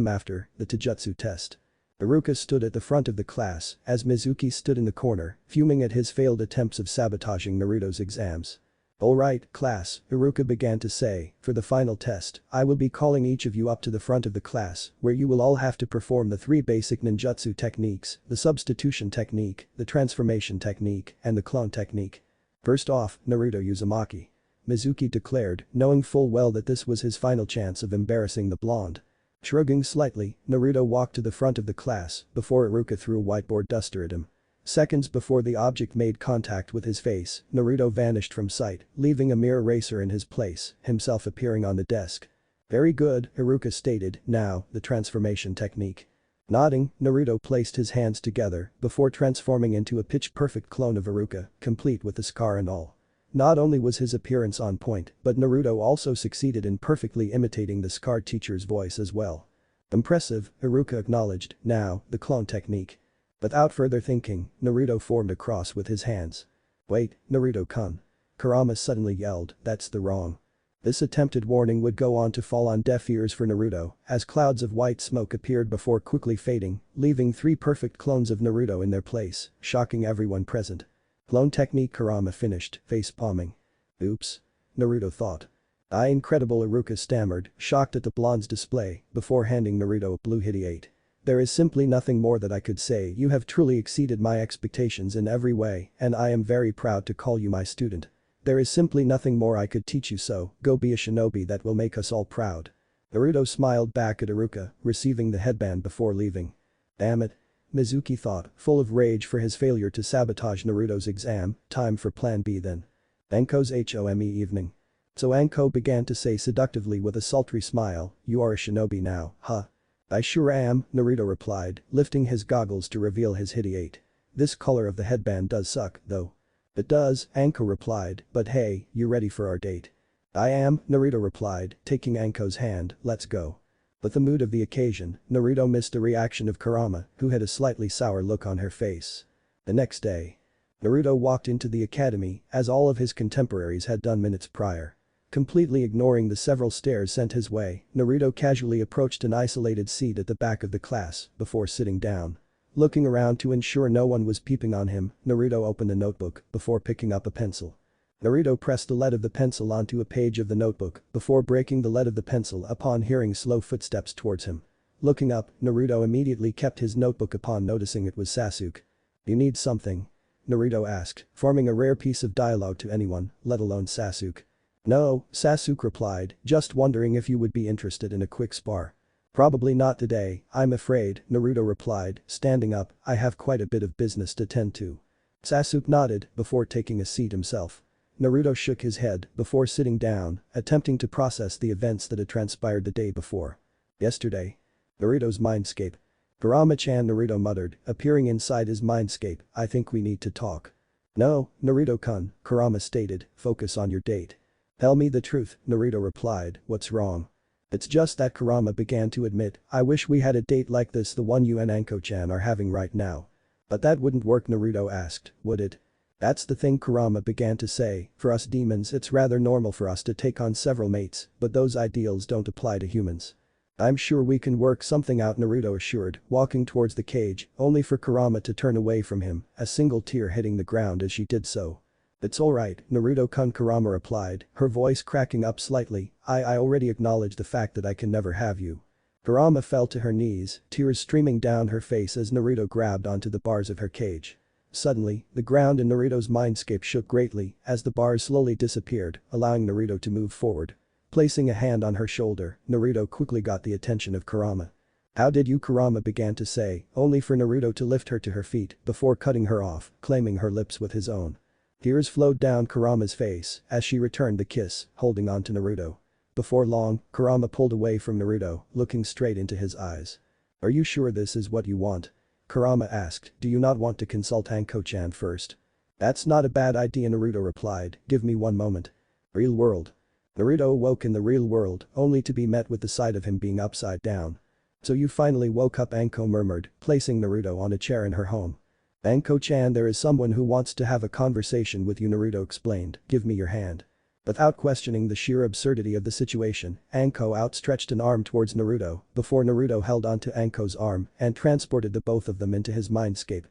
After the Taijutsu test. Iruka stood at the front of the class, as Mizuki stood in the corner, fuming at his failed attempts of sabotaging Naruto's exams. Alright, class, Iruka began to say, for the final test, I will be calling each of you up to the front of the class, where you will all have to perform the 3 basic ninjutsu techniques, the substitution technique, the transformation technique, and the clone technique. First off, Naruto Uzumaki. Mizuki declared, knowing full well that this was his final chance of embarrassing the blonde. Shrugging slightly, Naruto walked to the front of the class, before Iruka threw a whiteboard duster at him. Seconds before the object made contact with his face, Naruto vanished from sight, leaving a mere eraser in his place, himself appearing on the desk. Very good, Iruka stated, now, the transformation technique. Nodding, Naruto placed his hands together, before transforming into a pitch-perfect clone of Iruka, complete with the scar and all. Not only was his appearance on point, but Naruto also succeeded in perfectly imitating the scarred teacher's voice as well. Impressive, Iruka acknowledged, now, the clone technique. Without further thinking, Naruto formed a cross with his hands. Wait, Naruto-kun. Kurama suddenly yelled, that's the wrong. This attempted warning would go on to fall on deaf ears for Naruto, as clouds of white smoke appeared before quickly fading, leaving 3 perfect clones of Naruto in their place, shocking everyone present. Clone technique, Kurama finished, face-palming. Oops. Naruto thought. Incredible, Iruka stammered, shocked at the blonde's display, before handing Naruto a blue hitty-8. There is simply nothing more that I could say. You have truly exceeded my expectations in every way, and I am very proud to call you my student. There is simply nothing more I could teach you, so go be a shinobi that will make us all proud. Naruto smiled back at Iruka, receiving the headband before leaving. Damn it. Mizuki thought, full of rage for his failure to sabotage Naruto's exam, time for plan B then. Anko's HOME evening. So Anko began to say seductively with a sultry smile, you are a shinobi now, huh? I sure am, Naruto replied, lifting his goggles to reveal his hitty-8. This color of the headband does suck, though. It does, Anko replied, but hey, you ready for our date? I am, Naruto replied, taking Anko's hand, let's go. With the mood of the occasion, Naruto missed the reaction of Kurama, who had a slightly sour look on her face. The next day. Naruto walked into the academy, as all of his contemporaries had done minutes prior. Completely ignoring the several stares sent his way, Naruto casually approached an isolated seat at the back of the class, before sitting down. Looking around to ensure no one was peeping on him, Naruto opened a notebook, before picking up a pencil. Naruto pressed the lead of the pencil onto a page of the notebook, before breaking the lead of the pencil upon hearing slow footsteps towards him. Looking up, Naruto immediately kept his notebook upon noticing it was Sasuke. You need something? Naruto asked, forming a rare piece of dialogue to anyone, let alone Sasuke. No, Sasuke replied, just wondering if you would be interested in a quick spar. Probably not today, I'm afraid, Naruto replied, standing up, I have quite a bit of business to tend to. Sasuke nodded before taking a seat himself. Naruto shook his head before sitting down, attempting to process the events that had transpired the day before. Yesterday. Naruto's mindscape. Kurama-chan, Naruto muttered, appearing inside his mindscape, I think we need to talk. No, Naruto-kun, Kurama stated, focus on your date. Tell me the truth, Naruto replied, what's wrong? It's just that Kurama began to admit, I wish we had a date like this, the one you and Anko-chan are having right now. But that wouldn't work, Naruto asked, would it? That's the thing, Kurama began to say, for us demons it's rather normal for us to take on several mates, but those ideals don't apply to humans. I'm sure we can work something out, Naruto assured, walking towards the cage, only for Kurama to turn away from him, a single tear hitting the ground as she did so. It's alright, Naruto-kun, Kurama replied, her voice cracking up slightly, I already acknowledge the fact that I can never have you. Kurama fell to her knees, tears streaming down her face as Naruto grabbed onto the bars of her cage. Suddenly, the ground in Naruto's mindscape shook greatly as the bars slowly disappeared, allowing Naruto to move forward. Placing a hand on her shoulder, Naruto quickly got the attention of Kurama. How did you, Kurama began to say, only for Naruto to lift her to her feet before cutting her off, claiming her lips with his own. Tears flowed down Kurama's face as she returned the kiss, holding on to Naruto. Before long, Kurama pulled away from Naruto, looking straight into his eyes. Are you sure this is what you want? Kurama asked, do you not want to consult Anko-chan first? That's not a bad idea, Naruto replied, give me one moment. Real world. Naruto awoke in the real world, only to be met with the sight of him being upside down. So you finally woke up, Anko murmured, placing Naruto on a chair in her home. Anko-chan, there is someone who wants to have a conversation with you, Naruto explained, give me your hand. Without questioning the sheer absurdity of the situation, Anko outstretched an arm towards Naruto before Naruto held onto Anko's arm and transported the both of them into his mindscape.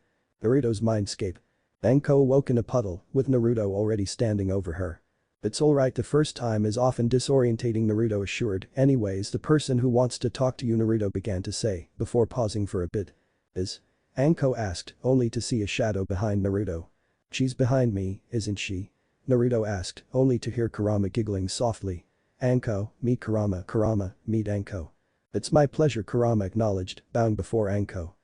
Naruto's mindscape. Anko awoke in a puddle, with Naruto already standing over her. It's alright, the first time is often disorientating, Naruto assured, anyways the person who wants to talk to you, Naruto began to say, before pausing for a bit. Is? Anko asked, only to see a shadow behind Naruto. She's behind me, isn't she? Naruto asked, only to hear Kurama giggling softly. Anko, meet Kurama, Kurama, meet Anko. It's my pleasure, Kurama acknowledged, bowing before Anko.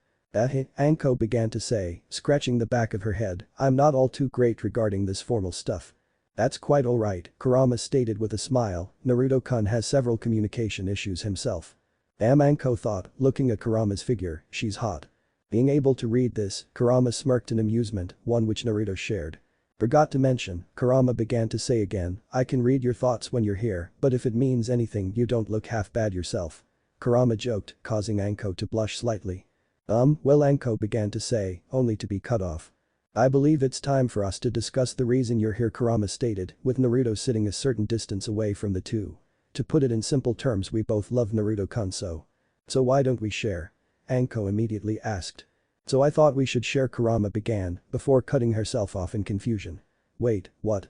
Anko began to say, scratching the back of her head, I'm not all too great regarding this formal stuff. That's quite alright, Kurama stated with a smile, Naruto-kun has several communication issues himself. Damn, Anko thought, looking at Kurama's figure, she's hot. Being able to read this, Kurama smirked in amusement, one which Naruto shared. Forgot to mention, Kurama began to say again, I can read your thoughts when you're here, but if it means anything you don't look half bad yourself. Kurama joked, causing Anko to blush slightly. Well, Anko began to say, only to be cut off. I believe it's time for us to discuss the reason you're here, Kurama stated, with Naruto sitting a certain distance away from the two. To put it in simple terms, we both love Naruto-kun, so why don't we share? Anko immediately asked. So I thought we should share, Kurama began, before cutting herself off in confusion. Wait, what?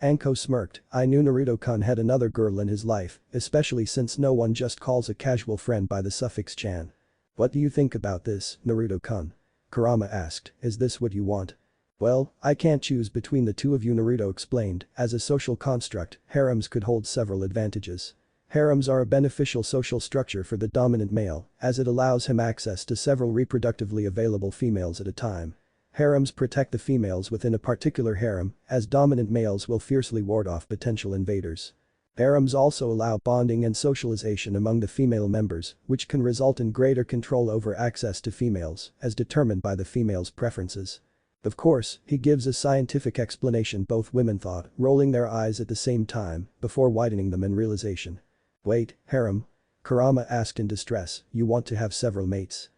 Anko smirked, I knew Naruto-kun had another girl in his life, especially since no one just calls a casual friend by the suffix chan. What do you think about this, Naruto-kun? Kurama asked, is this what you want? Well, I can't choose between the two of you, Naruto explained, as a social construct, harems could hold several advantages. Harems are a beneficial social structure for the dominant male, as it allows him access to several reproductively available females at a time. Harems protect the females within a particular harem, as dominant males will fiercely ward off potential invaders. Harems also allow bonding and socialization among the female members, which can result in greater control over access to females, as determined by the female's preferences. Of course, he gives a scientific explanation, both women thought, rolling their eyes at the same time, before widening them in realization. Wait, harem? Kurama asked in distress, you want to have several mates?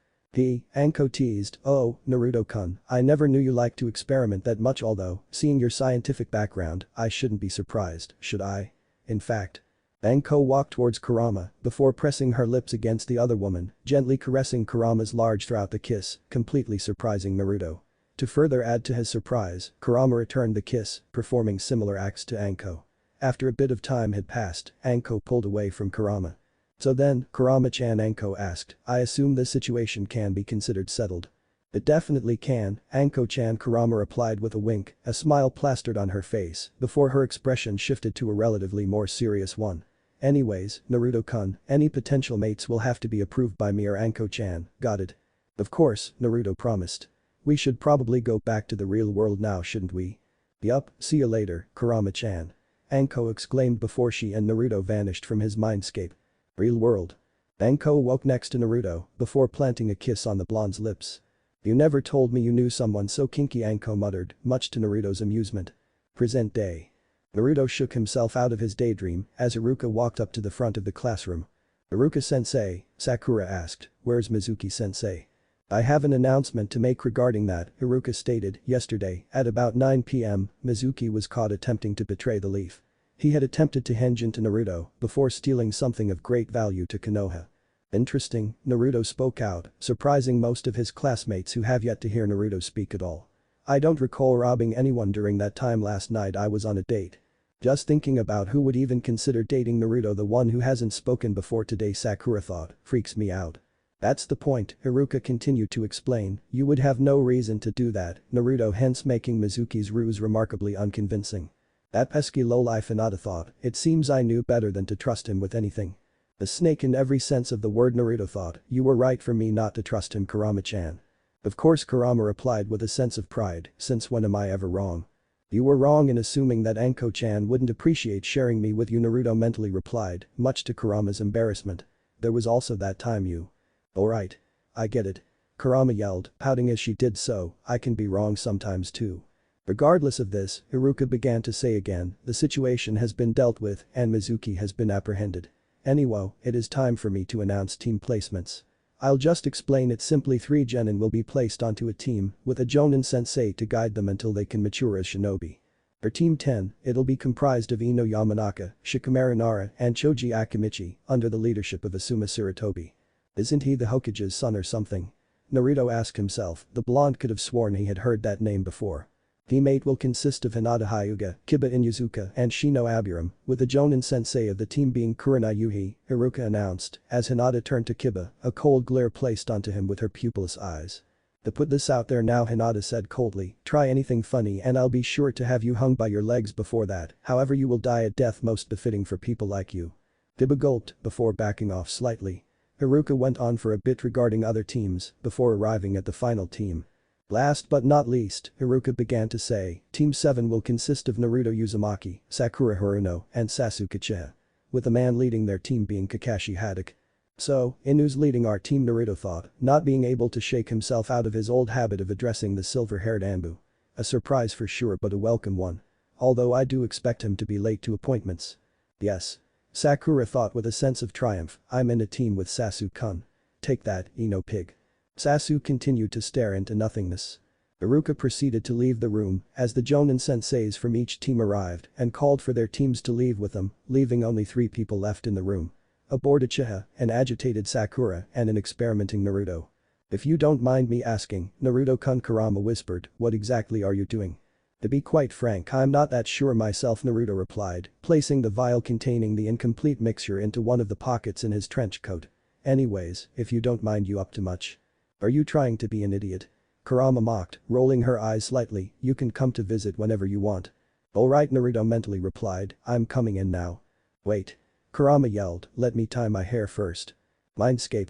Anko teased, oh, Naruto-kun, I never knew you liked to experiment that much, although, seeing your scientific background, I shouldn't be surprised, should I? In fact. Anko walked towards Kurama, before pressing her lips against the other woman, gently caressing Kurama's large throughout the kiss, completely surprising Naruto. To further add to his surprise, Kurama returned the kiss, performing similar acts to Anko. After a bit of time had passed, Anko pulled away from Kurama. So then, Kurama-chan, Anko asked, I assume this situation can be considered settled. It definitely can, Anko-chan, Kurama replied with a wink, a smile plastered on her face, before her expression shifted to a relatively more serious one. Anyways, Naruto-kun, any potential mates will have to be approved by me or Anko-chan, got it? Of course, Naruto promised. We should probably go back to the real world now, shouldn't we? Yup, see you later, Kurama-chan. Anko exclaimed before she and Naruto vanished from his mindscape. Real world. Anko woke next to Naruto before planting a kiss on the blonde's lips. You never told me you knew someone so kinky, Anko muttered, much to Naruto's amusement. Present day. Naruto shook himself out of his daydream as Haruka walked up to the front of the classroom. Haruka-sensei, Sakura asked, where's Mizuki-sensei? I have an announcement to make regarding that, Haruka stated. Yesterday, at about 9 p.m., Mizuki was caught attempting to betray the leaf. He had attempted to henge into Naruto before stealing something of great value to Konoha. Interesting, Naruto spoke out, surprising most of his classmates who have yet to hear Naruto speak at all. I don't recall robbing anyone during that time. Last night I was on a date. Just thinking about who would even consider dating Naruto, the one who hasn't spoken before today, Sakura thought, freaks me out. That's the point, Haruka continued to explain, you would have no reason to do that, Naruto, hence making Mizuki's ruse remarkably unconvincing. That pesky lowlife, Hinata thought, it seems I knew better than to trust him with anything. The snake in every sense of the word, Naruto thought, you were right for me not to trust him, Kurama-chan. Of course, Kurama replied with a sense of pride, since when am I ever wrong? You were wrong in assuming that Anko-chan wouldn't appreciate sharing me with you, Naruto mentally replied, much to Kurama's embarrassment. There was also that time you. Alright. I get it. Kurama yelled, pouting as she did so, I can be wrong sometimes too. Regardless of this, Haruka began to say again, the situation has been dealt with and Mizuki has been apprehended. Anyway, it is time for me to announce team placements. I'll just explain it simply. 3 genin will be placed onto a team with a Jonin sensei to guide them until they can mature as shinobi. For Team 10, it'll be comprised of Ino Yamanaka, Shikamaru Nara and Choji Akimichi under the leadership of Asuma Sarutobi. Isn't he the Hokage's son or something? Naruto asked himself, the blonde could have sworn he had heard that name before. Teammate will consist of Hinata Hyuga, Kiba Inuzuka and Shino Aburam, with the Jonin sensei of the team being Kurina Yuhi, Haruka announced, as Hinata turned to Kiba, a cold glare placed onto him with her pupilless eyes. To put this out there now, Hinata said coldly, try anything funny and I'll be sure to have you hung by your legs before that, however you will die a death most befitting for people like you. Kiba gulped before backing off slightly. Haruka went on for a bit regarding other teams before arriving at the final team. Last but not least, Haruka began to say, Team 7 will consist of Naruto Uzumaki, Sakura Haruno, and Sasuke Uchiha. With the man leading their team being Kakashi Hatake. So, Inu's leading our team, Naruto thought, not being able to shake himself out of his old habit of addressing the silver-haired Anbu. A surprise for sure, but a welcome one. Although I do expect him to be late to appointments. Yes. Sakura thought with a sense of triumph, I'm in a team with Sasuke-kun. Take that, Ino pig. Sasuke continued to stare into nothingness. Haruka proceeded to leave the room as the Jonin senseis from each team arrived and called for their teams to leave with them, leaving only 3 people left in the room. A bored Uchiha, an agitated Sakura and an experimenting Naruto. If you don't mind me asking, Naruto-kun, Kurama whispered, what exactly are you doing? To be quite frank, I'm not that sure myself, Naruto replied, placing the vial containing the incomplete mixture into one of the pockets in his trench coat. Anyways, if you don't mind, you up to much? Are you trying to be an idiot? Kurama mocked, rolling her eyes slightly, you can come to visit whenever you want. Alright, Naruto mentally replied, I'm coming in now. Wait. Kurama yelled, let me tie my hair first. Mindscape.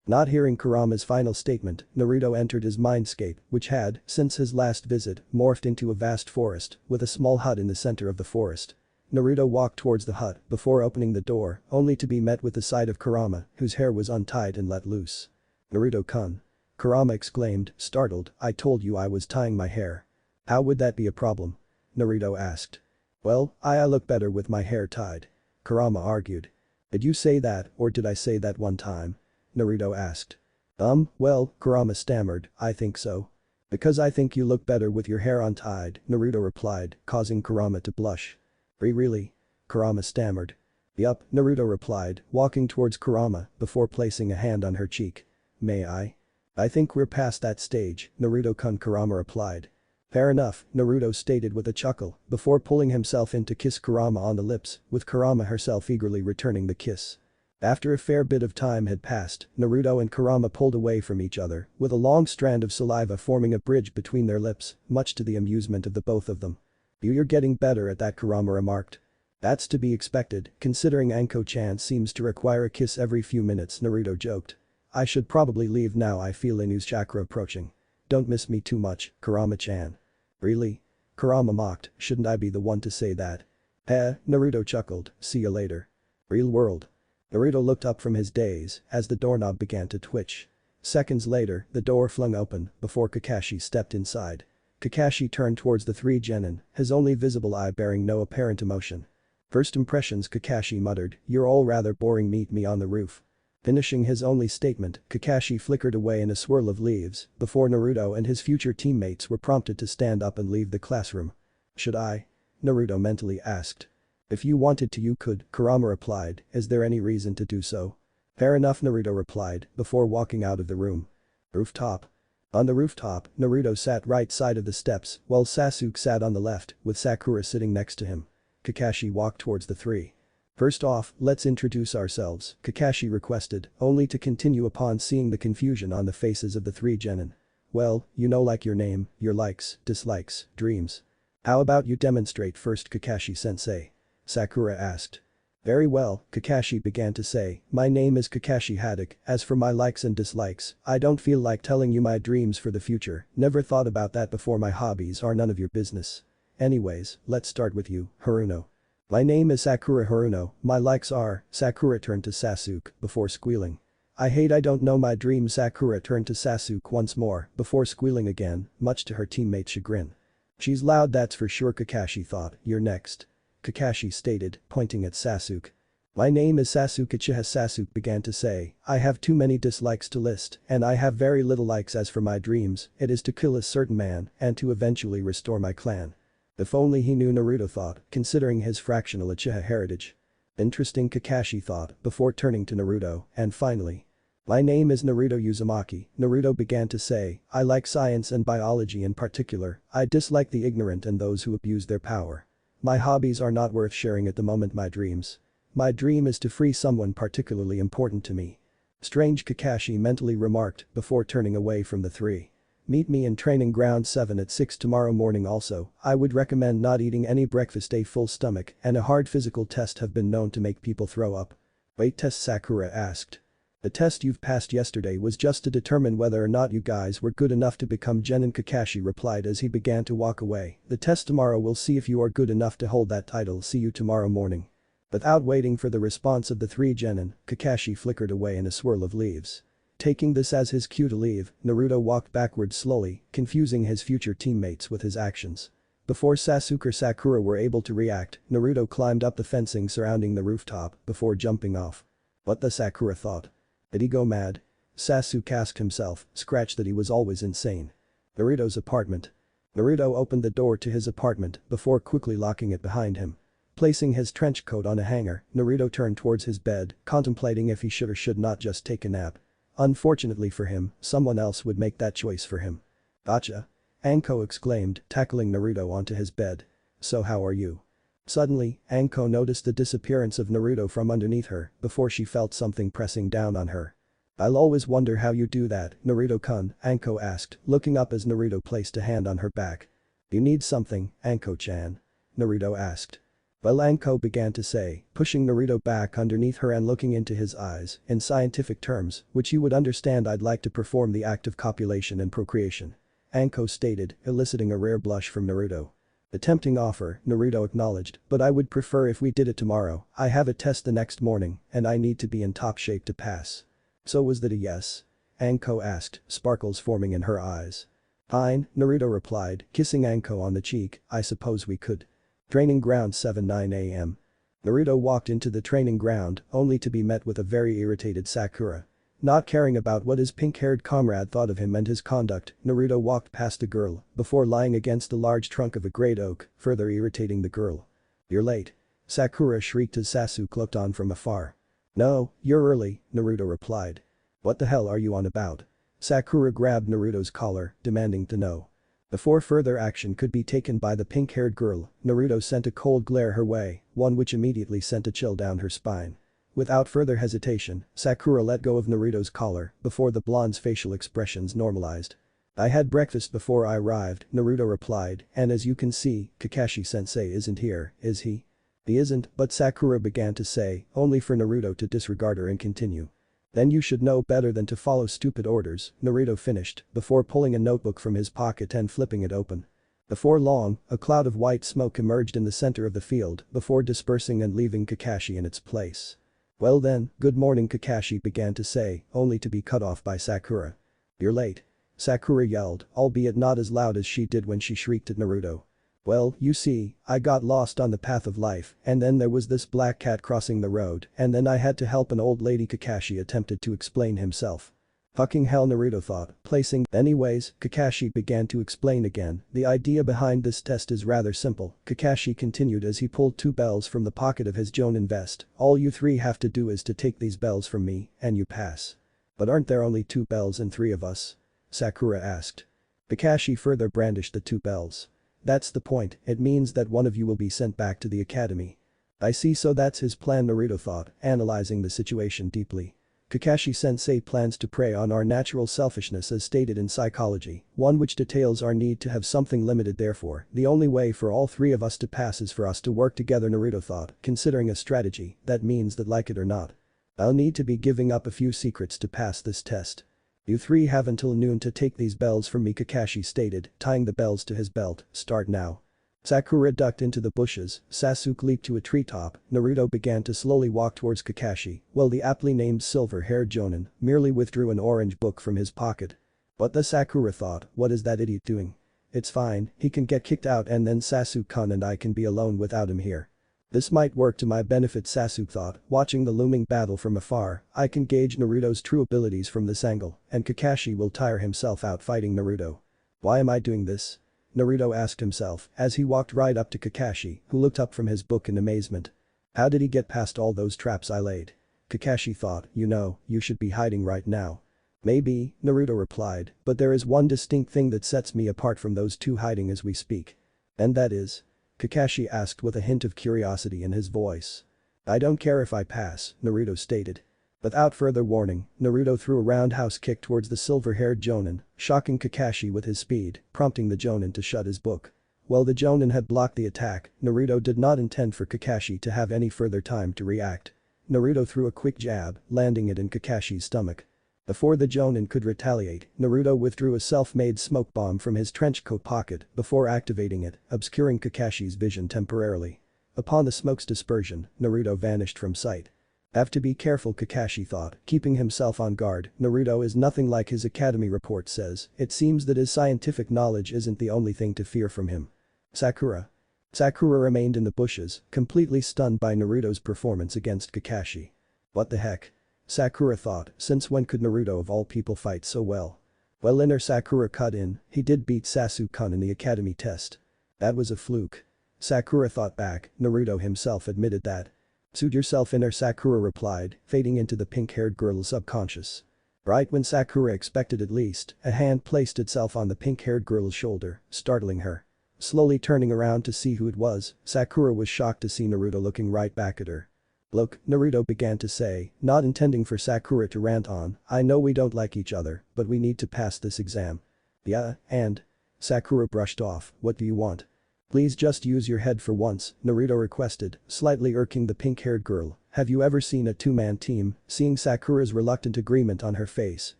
Not hearing Kurama's final statement, Naruto entered his mindscape, which had, since his last visit, morphed into a vast forest, with a small hut in the center of the forest. Naruto walked towards the hut before opening the door, only to be met with the sight of Kurama, whose hair was untied and let loose. Naruto-kun. Kurama exclaimed, startled, I told you I was tying my hair. How would that be a problem? Naruto asked. Well, I look better with my hair tied. Kurama argued. Did you say that or did I say that one time? Naruto asked. Well, Kurama stammered, I think so. Because I think you look better with your hair untied, Naruto replied, causing Kurama to blush. Really? Kurama stammered. Yup, Naruto replied, walking towards Kurama before placing a hand on her cheek. May I? I think we're past that stage, Naruto-kun, Kurama replied. Fair enough, Naruto stated with a chuckle, before pulling himself in to kiss Kurama on the lips, with Kurama herself eagerly returning the kiss. After a fair bit of time had passed, Naruto and Kurama pulled away from each other, with a long strand of saliva forming a bridge between their lips, much to the amusement of the both of them. You're getting better at that, Kurama remarked. That's to be expected, considering Anko-chan seems to require a kiss every few minutes, Naruto joked. I should probably leave now, I feel Inu's chakra approaching. don't miss me too much, Kurama-chan. Really? Kurama mocked, shouldn't I be the one to say that? Naruto chuckled, see you later. Real world. Naruto looked up from his daze as the doorknob began to twitch. Seconds later, the door flung open before Kakashi stepped inside. Kakashi turned towards the three genin, his only visible eye bearing no apparent emotion. First impressions, Kakashi muttered, you're all rather boring, meet me on the roof. Finishing his only statement, Kakashi flickered away in a swirl of leaves before Naruto and his future teammates were prompted to stand up and leave the classroom. Should I? Naruto mentally asked. If you wanted to you could, Kurama replied, is there any reason to do so? Fair enough, Naruto replied before walking out of the room. Rooftop. On the rooftop, Naruto sat right side of the steps while Sasuke sat on the left with Sakura sitting next to him. Kakashi walked towards the three. First off, let's introduce ourselves, Kakashi requested, only to continue upon seeing the confusion on the faces of the three genin. Well, you know, like your name, your likes, dislikes, dreams. How about you demonstrate first, Kakashi-sensei? Sakura asked. Very well, Kakashi began to say, my name is Kakashi Haddock, as for my likes and dislikes, I don't feel like telling you my dreams for the future, never thought about that before, my hobbies are none of your business. Anyways, let's start with you, Haruno. My name is Sakura Haruno, my likes are, Sakura turned to Sasuke before squealing. I don't know my dreams, Sakura turned to Sasuke once more before squealing again, much to her teammate's chagrin. She's loud, that's for sure, Kakashi thought, you're next. Kakashi stated, pointing at Sasuke. My name is Sasuke Uchiha, Sasuke began to say, I have too many dislikes to list and I have very little likes. As for my dreams, it is to kill a certain man and to eventually restore my clan. If only he knew, Naruto thought, considering his fractional Uchiha heritage. Interesting, Kakashi thought before turning to Naruto, and finally. My name is Naruto Uzumaki, Naruto began to say, I like science and biology in particular, I dislike the ignorant and those who abuse their power. My hobbies are not worth sharing at the moment. My dreams. My dream is to free someone particularly important to me. Strange, Kakashi mentally remarked before turning away from the three. Meet me in training ground 7 at 6 tomorrow morning. Also, I would recommend not eating any breakfast. A full stomach and a hard physical test have been known to make people throw up. Wait, test, Sakura asked. The test you've passed yesterday was just to determine whether or not you guys were good enough to become genin, Kakashi replied as he began to walk away. The test tomorrow will see if you are good enough to hold that title. See you tomorrow morning. Without waiting for the response of the three genin, Kakashi flickered away in a swirl of leaves. Taking this as his cue to leave, Naruto walked backwards slowly, confusing his future teammates with his actions. Before Sasuke or Sakura were able to react, Naruto climbed up the fencing surrounding the rooftop before jumping off. What the Sakura thought? Did he go mad? Sasuke asked himself, scratch that he was always insane. Naruto's apartment. Naruto opened the door to his apartment before quickly locking it behind him. Placing his trench coat on a hanger, Naruto turned towards his bed, contemplating if he should or should not just take a nap. Unfortunately for him, someone else would make that choice for him. Gotcha. Anko exclaimed, tackling Naruto onto his bed. So how are you? Suddenly, Anko noticed the disappearance of Naruto from underneath her before she felt something pressing down on her. I'll always wonder how you do that, Naruto-kun, Anko asked, looking up as Naruto placed a hand on her back. You need something, Anko-chan? Naruto asked. Well, Anko began to say, pushing Naruto back underneath her and looking into his eyes, in scientific terms, which you would understand, I'd like to perform the act of copulation and procreation. Anko stated, eliciting a rare blush from Naruto. The tempting offer, Naruto acknowledged, but I would prefer if we did it tomorrow. I have a test the next morning, and I need to be in top shape to pass. So was that a yes? Anko asked, sparkles forming in her eyes. Fine, Naruto replied, kissing Anko on the cheek, I suppose we could. Training ground 7 9 a.m. Naruto walked into the training ground only to be met with a very irritated Sakura. Not caring about what his pink-haired comrade thought of him and his conduct, Naruto walked past the girl before lying against the large trunk of a great oak, further irritating the girl. You're late. Sakura shrieked as Sasuke looked on from afar. No, you're early, Naruto replied. What the hell are you on about? Sakura grabbed Naruto's collar, demanding to know. Before further action could be taken by the pink-haired girl, Naruto sent a cold glare her way, one which immediately sent a chill down her spine. Without further hesitation, Sakura let go of Naruto's collar before the blonde's facial expressions normalized. I had breakfast before I arrived, Naruto replied, and as you can see, Kakashi-sensei isn't here, is he? He isn't, but Sakura began to say, only for Naruto to disregard her and continue. Then you should know better than to follow stupid orders, Naruto finished, before pulling a notebook from his pocket and flipping it open. Before long, a cloud of white smoke emerged in the center of the field before dispersing and leaving Kakashi in its place. Well then, good morning, Kakashi began to say, only to be cut off by Sakura. You're late. Sakura yelled, albeit not as loud as she did when she shrieked at Naruto. Well, you see, I got lost on the path of life, and then there was this black cat crossing the road, and then I had to help an old lady. Kakashi attempted to explain himself. Fucking hell, Naruto thought, placing. Anyways, Kakashi began to explain again, the idea behind this test is rather simple, Kakashi continued as he pulled 2 bells from the pocket of his Jonin vest, all you 3 have to do is to take these bells from me, and you pass. But aren't there only 2 bells and 3 of us? Sakura asked. Kakashi further brandished the 2 bells. That's the point, it means that one of you will be sent back to the academy. I see, so that's his plan, Naruto thought, analyzing the situation deeply. Kakashi-sensei plans to prey on our natural selfishness as stated in psychology, one which details our need to have something limited. Therefore, the only way for all 3 of us to pass is for us to work together, Naruto thought, considering a strategy, that means that like it or not, I'll need to be giving up a few secrets to pass this test. You 3 have until noon to take these bells from me, Kakashi stated, tying the bells to his belt. Start now. Sakura ducked into the bushes, Sasuke leaped to a treetop, Naruto began to slowly walk towards Kakashi, while the aptly named silver-haired Jonin merely withdrew an orange book from his pocket. What the Sakura thought, what is that idiot doing? It's fine, he can get kicked out and then Sasuke-kun and I can be alone without him here. This might work to my benefit, Sasuke thought, watching the looming battle from afar. I can gauge Naruto's true abilities from this angle, and Kakashi will tire himself out fighting Naruto. Why am I doing this? Naruto asked himself as he walked right up to Kakashi, who looked up from his book in amazement. How did he get past all those traps I laid? Kakashi thought, you should be hiding right now. Maybe, Naruto replied, but there is one distinct thing that sets me apart from those 2 hiding as we speak. And that is? Kakashi asked with a hint of curiosity in his voice. I don't care if I pass, Naruto stated. Without further warning, Naruto threw a roundhouse kick towards the silver-haired Jonin, shocking Kakashi with his speed, prompting the Jonin to shut his book. While the Jonin had blocked the attack, Naruto did not intend for Kakashi to have any further time to react. Naruto threw a quick jab, landing it in Kakashi's stomach. Before the Jonin could retaliate, Naruto withdrew a self-made smoke bomb from his trenchcoat pocket before activating it, obscuring Kakashi's vision temporarily. Upon the smoke's dispersion, Naruto vanished from sight. Have to be careful, Kakashi thought, keeping himself on guard. Naruto is nothing like his academy report says. It seems that his scientific knowledge isn't the only thing to fear from him. Sakura remained in the bushes, completely stunned by Naruto's performance against Kakashi. What the heck? Sakura thought, since when could Naruto of all people fight so well? Well, inner Sakura cut in, he did beat Sasuke-kun in the academy test. That was a fluke. Sakura thought back, Naruto himself admitted that. Suit yourself, inner Sakura replied, fading into the pink-haired girl's subconscious. Right when Sakura expected at least, a hand placed itself on the pink-haired girl's shoulder, startling her. Slowly turning around to see who it was, Sakura was shocked to see Naruto looking right back at her. Look, Naruto began to say, not intending for Sakura to rant on, I know we don't like each other, but we need to pass this exam. Yeah, and? Sakura brushed off, what do you want? Please just use your head for once, Naruto requested, slightly irking the pink-haired girl. Have you ever seen a 2-man team? Seeing Sakura's reluctant agreement on her face,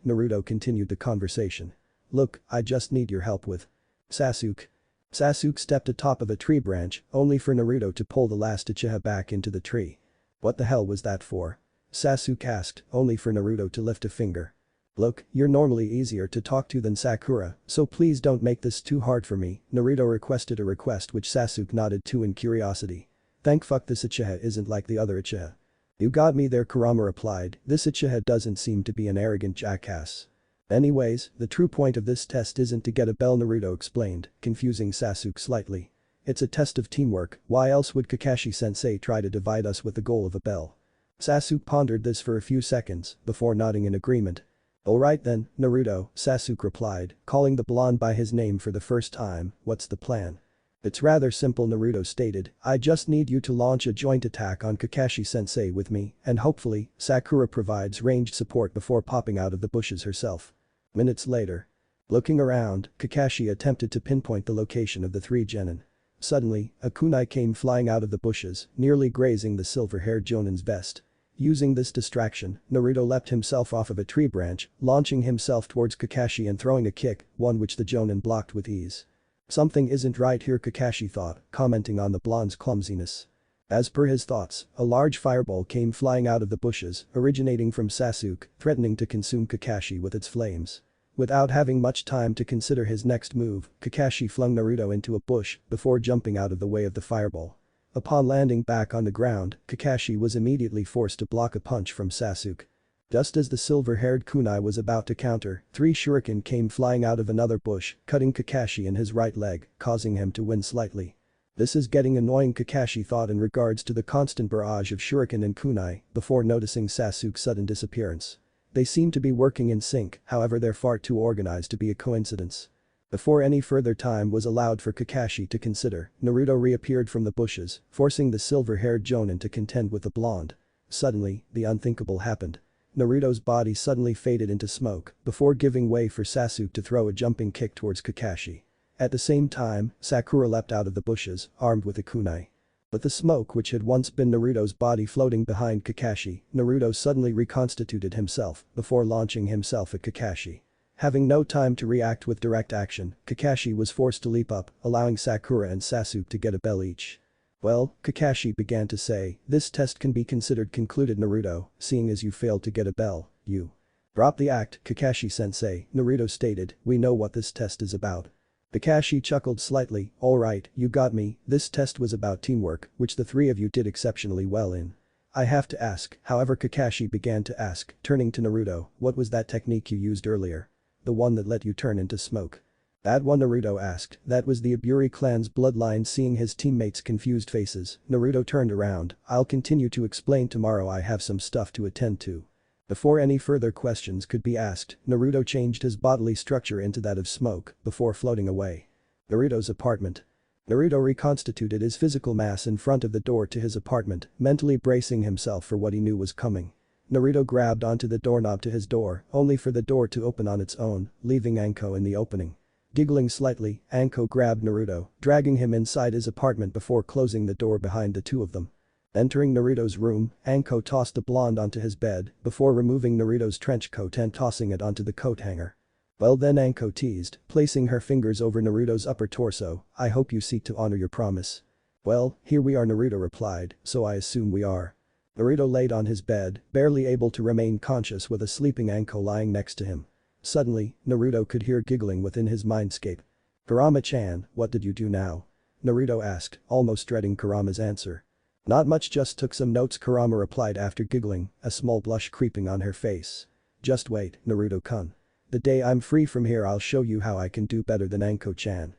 Naruto continued the conversation. Look, I just need your help with Sasuke. Sasuke stepped atop of a tree branch, only for Naruto to pull the last Uchiha back into the tree. What the hell was that for? Sasuke asked, only for Naruto to lift a finger. Look, you're normally easier to talk to than Sakura, so please don't make this too hard for me, Naruto requested, a request which Sasuke nodded to in curiosity. Thank fuck this Uchiha isn't like the other Uchiha. You got me there, Kurama replied, this Uchiha doesn't seem to be an arrogant jackass. Anyways, the true point of this test isn't to get a bell, Naruto explained, confusing Sasuke slightly. It's a test of teamwork, why else would Kakashi-sensei try to divide us with the goal of a bell? Sasuke pondered this for a few seconds before nodding in agreement. Alright then, Naruto, Sasuke replied, calling the blonde by his name for the first time, what's the plan? It's rather simple, Naruto stated, I just need you to launch a joint attack on Kakashi-sensei with me, and hopefully, Sakura provides ranged support before popping out of the bushes herself. Minutes later. Looking around, Kakashi attempted to pinpoint the location of the 3 genin. Suddenly, a kunai came flying out of the bushes, nearly grazing the silver-haired Jonin's vest. Using this distraction, Naruto leapt himself off of a tree branch, launching himself towards Kakashi and throwing a kick, one which the Jonin blocked with ease. Something isn't right here, Kakashi thought, commenting on the blonde's clumsiness. As per his thoughts, a large fireball came flying out of the bushes, originating from Sasuke, threatening to consume Kakashi with its flames. Without having much time to consider his next move, Kakashi flung Naruto into a bush before jumping out of the way of the fireball. Upon landing back on the ground, Kakashi was immediately forced to block a punch from Sasuke. Just as the silver-haired kunai was about to counter, 3 shuriken came flying out of another bush, cutting Kakashi in his right leg, causing him to wince slightly. This is getting annoying, Kakashi thought in regards to the constant barrage of shuriken and kunai before noticing Sasuke's sudden disappearance. They seem to be working in sync, however they're far too organized to be a coincidence. Before any further time was allowed for Kakashi to consider, Naruto reappeared from the bushes, forcing the silver-haired Jonin to contend with the blonde. Suddenly, the unthinkable happened. Naruto's body suddenly faded into smoke before giving way for Sasuke to throw a jumping kick towards Kakashi. At the same time, Sakura leapt out of the bushes, armed with a kunai. But the smoke which had once been Naruto's body floating behind Kakashi, Naruto suddenly reconstituted himself before launching himself at Kakashi. Having no time to react with direct action, Kakashi was forced to leap up, allowing Sakura and Sasuke to get a bell each. Well, Kakashi began to say, this test can be considered concluded, Naruto, seeing as you failed to get a bell, you. Drop the act, Kakashi-sensei, Naruto stated, we know what this test is about. Kakashi chuckled slightly, alright, you got me, this test was about teamwork, which the 3 of you did exceptionally well in. I have to ask, however Kakashi began to ask, turning to Naruto, what was that technique you used earlier? The one that let you turn into smoke. That one, Naruto asked, that was the Iburi clan's bloodline. Seeing his teammates' confused faces, Naruto turned around, I'll continue to explain tomorrow, I have some stuff to attend to. Before any further questions could be asked, Naruto changed his bodily structure into that of smoke before floating away. Naruto's apartment. Naruto reconstituted his physical mass in front of the door to his apartment, mentally bracing himself for what he knew was coming. Naruto grabbed onto the doorknob to his door, only for the door to open on its own, leaving Anko in the opening. Giggling slightly, Anko grabbed Naruto, dragging him inside his apartment before closing the door behind the two of them. Entering Naruto's room, Anko tossed the blonde onto his bed before removing Naruto's trench coat and tossing it onto the coat hanger. Well then, Anko teased, placing her fingers over Naruto's upper torso, I hope you seek to honor your promise. Well, here we are, Naruto replied, so I assume we are. Naruto laid on his bed, barely able to remain conscious with a sleeping Anko lying next to him. Suddenly, Naruto could hear giggling within his mindscape. Kurama-chan, what did you do now? Naruto asked, almost dreading Kurama's answer. Not much, just took some notes, Kurama replied after giggling, a small blush creeping on her face. Just wait, Naruto-kun. The day I'm free from here I'll show you how I can do better than Anko-chan.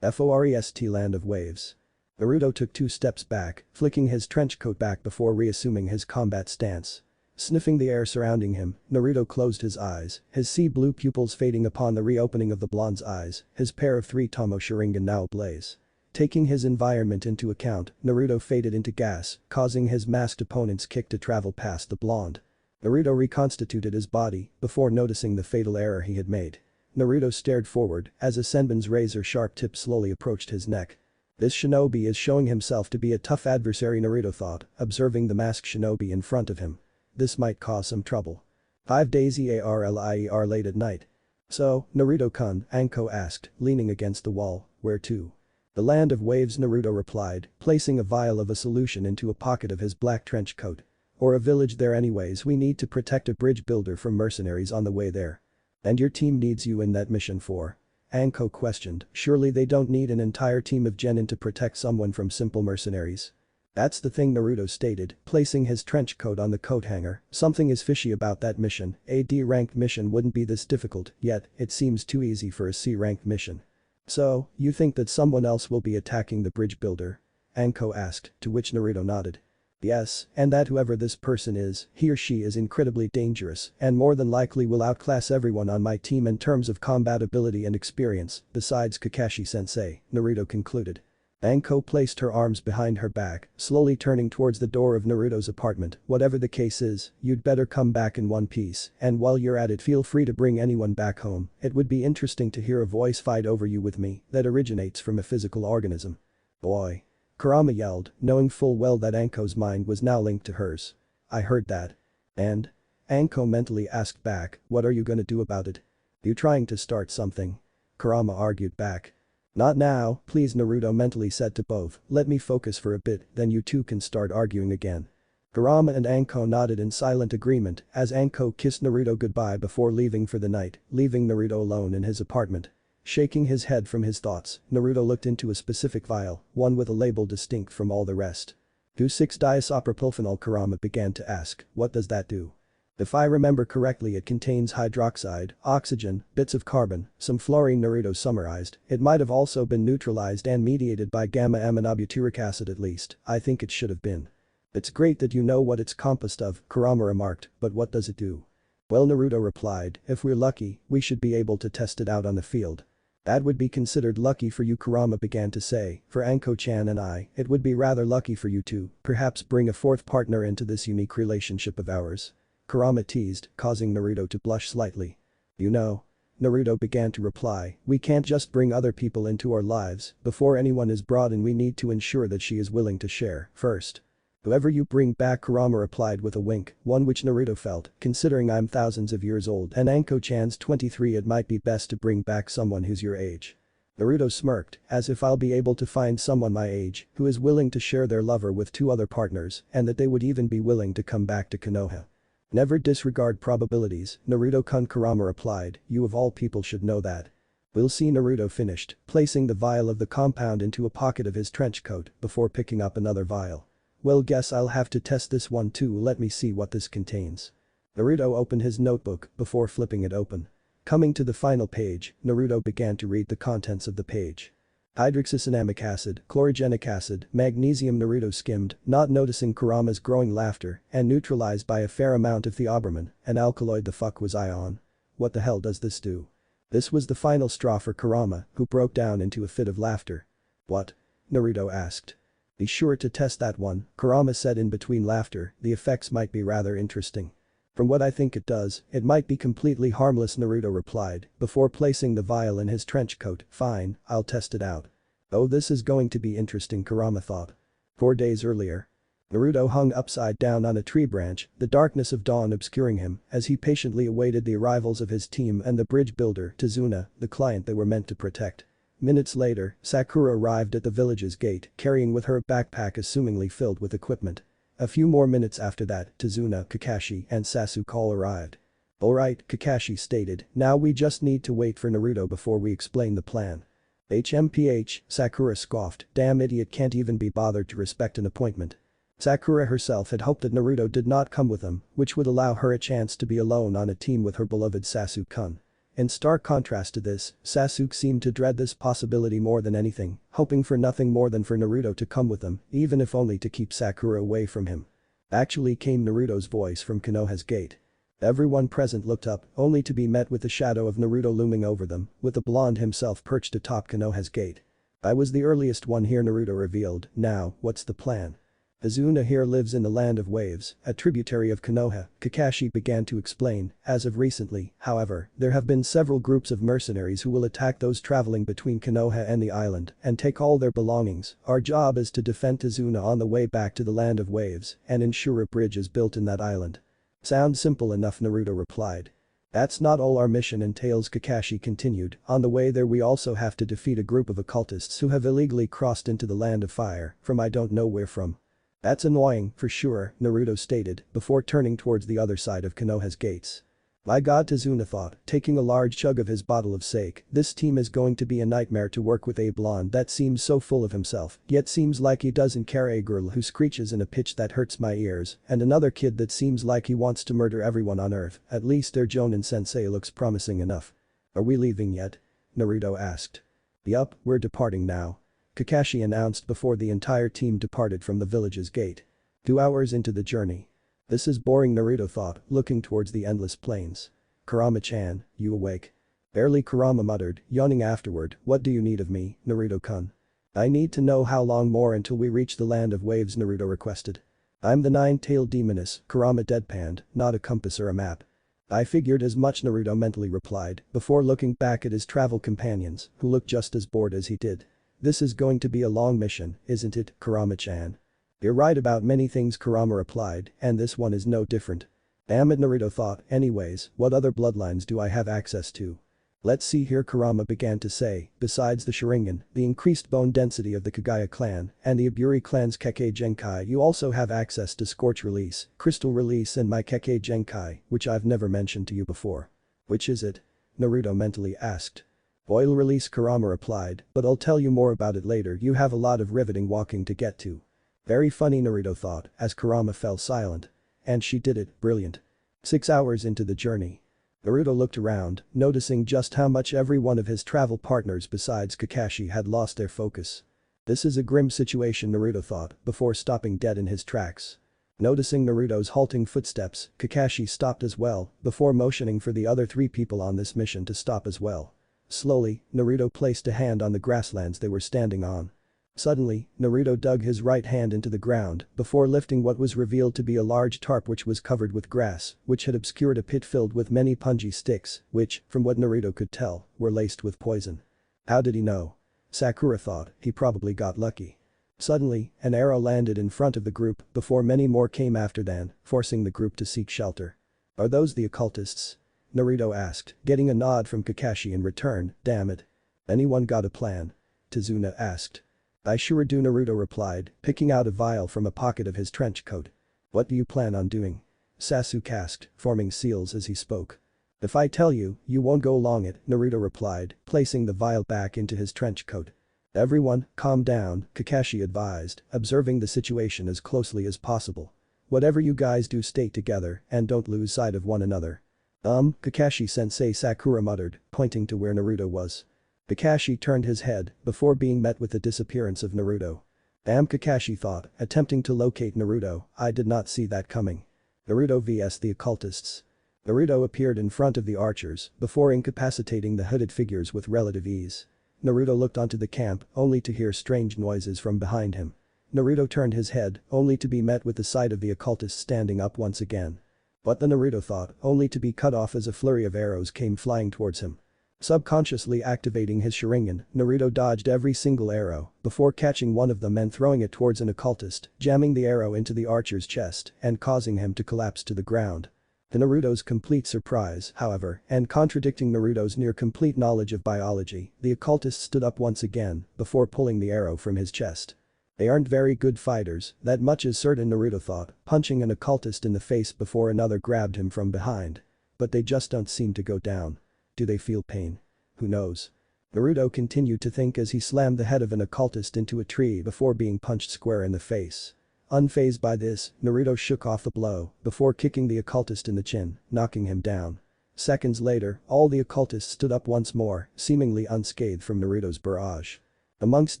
Forest land of waves. Naruto took 2 steps back, flicking his trench coat back before reassuming his combat stance. Sniffing the air surrounding him, Naruto closed his eyes, his sea blue pupils fading upon the reopening of the blonde's eyes, his pair of 3 Tomo Sharingan now ablaze. Taking his environment into account, Naruto faded into gas, causing his masked opponent's kick to travel past the blonde. Naruto reconstituted his body before noticing the fatal error he had made. Naruto stared forward as a Senbon's razor-sharp tip slowly approached his neck. This shinobi is showing himself to be a tough adversary, Naruto thought, observing the masked shinobi in front of him. This might cause some trouble. 5 days EARLIER late at night. So, Naruto-kun, Anko asked, leaning against the wall, where to? The land of waves, Naruto replied, placing a vial of a solution into a pocket of his black trench coat. Or a village there anyways, we need to protect a bridge builder from mercenaries on the way there. And your team needs you in that mission for? Anko questioned, surely they don't need an entire team of genin to protect someone from simple mercenaries. That's the thing, Naruto stated, placing his trench coat on the coat hanger, something is fishy about that mission, a D-ranked mission wouldn't be this difficult, yet, it seems too easy for a C-ranked mission. So, you think that someone else will be attacking the bridge builder? Anko asked, to which Naruto nodded. Yes, and that whoever this person is, he or she is incredibly dangerous and more than likely will outclass everyone on my team in terms of combat ability and experience, besides Kakashi-sensei, Naruto concluded. Anko placed her arms behind her back, slowly turning towards the door of Naruto's apartment. Whatever the case is, you'd better come back in one piece, and while you're at it feel free to bring anyone back home. It would be interesting to hear a voice fight over you with me that originates from a physical organism. Boy. Kurama yelled, knowing full well that Anko's mind was now linked to hers. I heard that. And? Anko mentally asked back, what are you gonna do about it? You trying to start something? Kurama argued back. Not now, please, Naruto mentally said to both, let me focus for a bit, then you two can start arguing again. Kurama and Anko nodded in silent agreement as Anko kissed Naruto goodbye before leaving for the night, leaving Naruto alone in his apartment. Shaking his head from his thoughts, Naruto looked into a specific vial, one with a label distinct from all the rest. 2,6-diisopropylphenol, Kurama began to ask, what does that do? If I remember correctly, it contains hydroxide, oxygen, bits of carbon, some fluorine. Naruto summarized. It might have also been neutralized and mediated by gamma-aminobutyric acid, at least, I think it should have been. It's great that you know what it's composed of, Kurama remarked, but what does it do? Well, Naruto replied, if we're lucky, we should be able to test it out on the field. That would be considered lucky for you, Kurama began to say. For Anko-chan and I, it would be rather lucky for you to, perhaps bring a fourth partner into this unique relationship of ours. Kurama teased, causing Naruto to blush slightly. You know. Naruto began to reply, we can't just bring other people into our lives, before anyone is brought in we need to ensure that she is willing to share, first. Whoever you bring back, Kurama replied with a wink, one which Naruto felt, considering I'm thousands of years old and Anko-chan's 23, it might be best to bring back someone who's your age. Naruto smirked, as if I'll be able to find someone my age who is willing to share their lover with two other partners and that they would even be willing to come back to Konoha. Never disregard probabilities, Naruto-kun, Kurama replied, you of all people should know that. We'll see, Naruto finished, placing the vial of the compound into a pocket of his trench coat before picking up another vial. Well, guess I'll have to test this one too, let me see what this contains. Naruto opened his notebook before flipping it open. Coming to the final page, Naruto began to read the contents of the page. Hydroxycinnamic acid, chlorogenic acid, magnesium. Naruto skimmed, not noticing Kurama's growing laughter, and neutralized by a fair amount of theobromine, an alkaloid. The fuck was I on? What the hell does this do? This was the final straw for Kurama, who broke down into a fit of laughter. What? Naruto asked. Be sure to test that one, Kurama said in between laughter, the effects might be rather interesting. From what I think it does, it might be completely harmless, Naruto replied, before placing the vial in his trench coat. Fine, I'll test it out. Oh, this is going to be interesting, Kurama thought. 4 days earlier. Naruto hung upside down on a tree branch, the darkness of dawn obscuring him as he patiently awaited the arrivals of his team and the bridge builder, Tazuna, the client they were meant to protect. Minutes later, Sakura arrived at the village's gate, carrying with her a backpack assumingly filled with equipment. A few more minutes after that, Tazuna, Kakashi, and Sasuke all arrived. Alright, Kakashi stated, now we just need to wait for Naruto before we explain the plan. HMPH, Sakura scoffed, damn idiot can't even be bothered to respect an appointment. Sakura herself had hoped that Naruto did not come with them, which would allow her a chance to be alone on a team with her beloved Sasuke-kun. In stark contrast to this, Sasuke seemed to dread this possibility more than anything, hoping for nothing more than for Naruto to come with them, even if only to keep Sakura away from him. Actually came Naruto's voice from Konoha's gate. Everyone present looked up, only to be met with the shadow of Naruto looming over them, with the blonde himself perched atop Konoha's gate. I was the earliest one here, Naruto revealed. Now, what's the plan? Azuna here lives in the Land of Waves, a tributary of Konoha, Kakashi began to explain. As of recently, however, there have been several groups of mercenaries who will attack those traveling between Konoha and the island and take all their belongings. Our job is to defend Azuna on the way back to the Land of Waves and ensure a bridge is built in that island. Sounds simple enough, Naruto replied. That's not all our mission entails, Kakashi continued. On the way there we also have to defeat a group of occultists who have illegally crossed into the Land of Fire, from I don't know where from. That's annoying, for sure, Naruto stated, before turning towards the other side of Konoha's gates. My god, Tazuna thought, taking a large chug of his bottle of sake, this team is going to be a nightmare to work with. A blonde that seems so full of himself, yet seems like he doesn't care, a girl who screeches in a pitch that hurts my ears, and another kid that seems like he wants to murder everyone on earth. At least their Jonin-sensei looks promising enough. Are we leaving yet? Naruto asked. Yup, we're departing now. Kakashi announced before the entire team departed from the village's gate. 2 hours into the journey. This is boring, Naruto thought, looking towards the endless plains. Kurama-chan, you awake? Barely, Kurama muttered, yawning afterward. What do you need of me, Naruto-kun? I need to know how long more until we reach the Land of Waves, Naruto requested. I'm the nine-tailed demoness, Kurama deadpanned, not a compass or a map. I figured as much, Naruto mentally replied, before looking back at his travel companions, who looked just as bored as he did. This is going to be a long mission, isn't it, Kurama-chan? You're right about many things, Kurama replied, and this one is no different. Damn it, Naruto thought, anyways, what other bloodlines do I have access to? Let's see here, Kurama began to say, besides the Sharingan, the increased bone density of the Kagaya clan, and the Iburi clan's Kekkei Genkai, you also have access to Scorch Release, Crystal Release and my Kekkei Genkai, which I've never mentioned to you before. Which is it? Naruto mentally asked. Oil Release, Kurama replied, but I'll tell you more about it later, you have a lot of riveting walking to get to. Very funny, Naruto thought, as Kurama fell silent. And she did it, brilliant. 6 hours into the journey. Naruto looked around, noticing just how much every one of his travel partners besides Kakashi had lost their focus. This is a grim situation, Naruto thought, before stopping dead in his tracks. Noticing Naruto's halting footsteps, Kakashi stopped as well, before motioning for the other 3 people on this mission to stop as well. Slowly, Naruto placed a hand on the grasslands they were standing on. Suddenly, Naruto dug his right hand into the ground before lifting what was revealed to be a large tarp which was covered with grass, which had obscured a pit filled with many punji sticks, which, from what Naruto could tell, were laced with poison. How did he know? Sakura thought, he probably got lucky. Suddenly, an arrow landed in front of the group before many more came after them, forcing the group to seek shelter. Are those the occultists? Naruto asked, getting a nod from Kakashi in return, damn it. Anyone got a plan? Tazuna asked. I sure do, Naruto replied, picking out a vial from a pocket of his trench coat. What do you plan on doing? Sasuke asked, forming seals as he spoke. If I tell you, you won't go along it, Naruto replied, placing the vial back into his trench coat. Everyone, calm down, Kakashi advised, observing the situation as closely as possible. Whatever you guys do, stay together and don't lose sight of one another. Kakashi-sensei, Sakura muttered, pointing to where Naruto was. Kakashi turned his head before being met with the disappearance of Naruto. Damn, Kakashi thought, attempting to locate Naruto, I did not see that coming. Naruto vs the occultists. Naruto appeared in front of the archers before incapacitating the hooded figures with relative ease. Naruto looked onto the camp only to hear strange noises from behind him. Naruto turned his head only to be met with the sight of the occultists standing up once again. What the Naruto thought, only to be cut off as a flurry of arrows came flying towards him. Subconsciously activating his Sharingan, Naruto dodged every single arrow before catching one of them and throwing it towards an occultist, jamming the arrow into the archer's chest and causing him to collapse to the ground. To Naruto's complete surprise, however, and contradicting Naruto's near-complete knowledge of biology, the occultist stood up once again before pulling the arrow from his chest. They aren't very good fighters, that much is certain, Naruto thought, punching an occultist in the face before another grabbed him from behind. But they just don't seem to go down. Do they feel pain? Who knows? Naruto continued to think as he slammed the head of an occultist into a tree before being punched square in the face. Unfazed by this, Naruto shook off the blow before kicking the occultist in the chin, knocking him down. Seconds later, all the occultists stood up once more, seemingly unscathed from Naruto's barrage. Amongst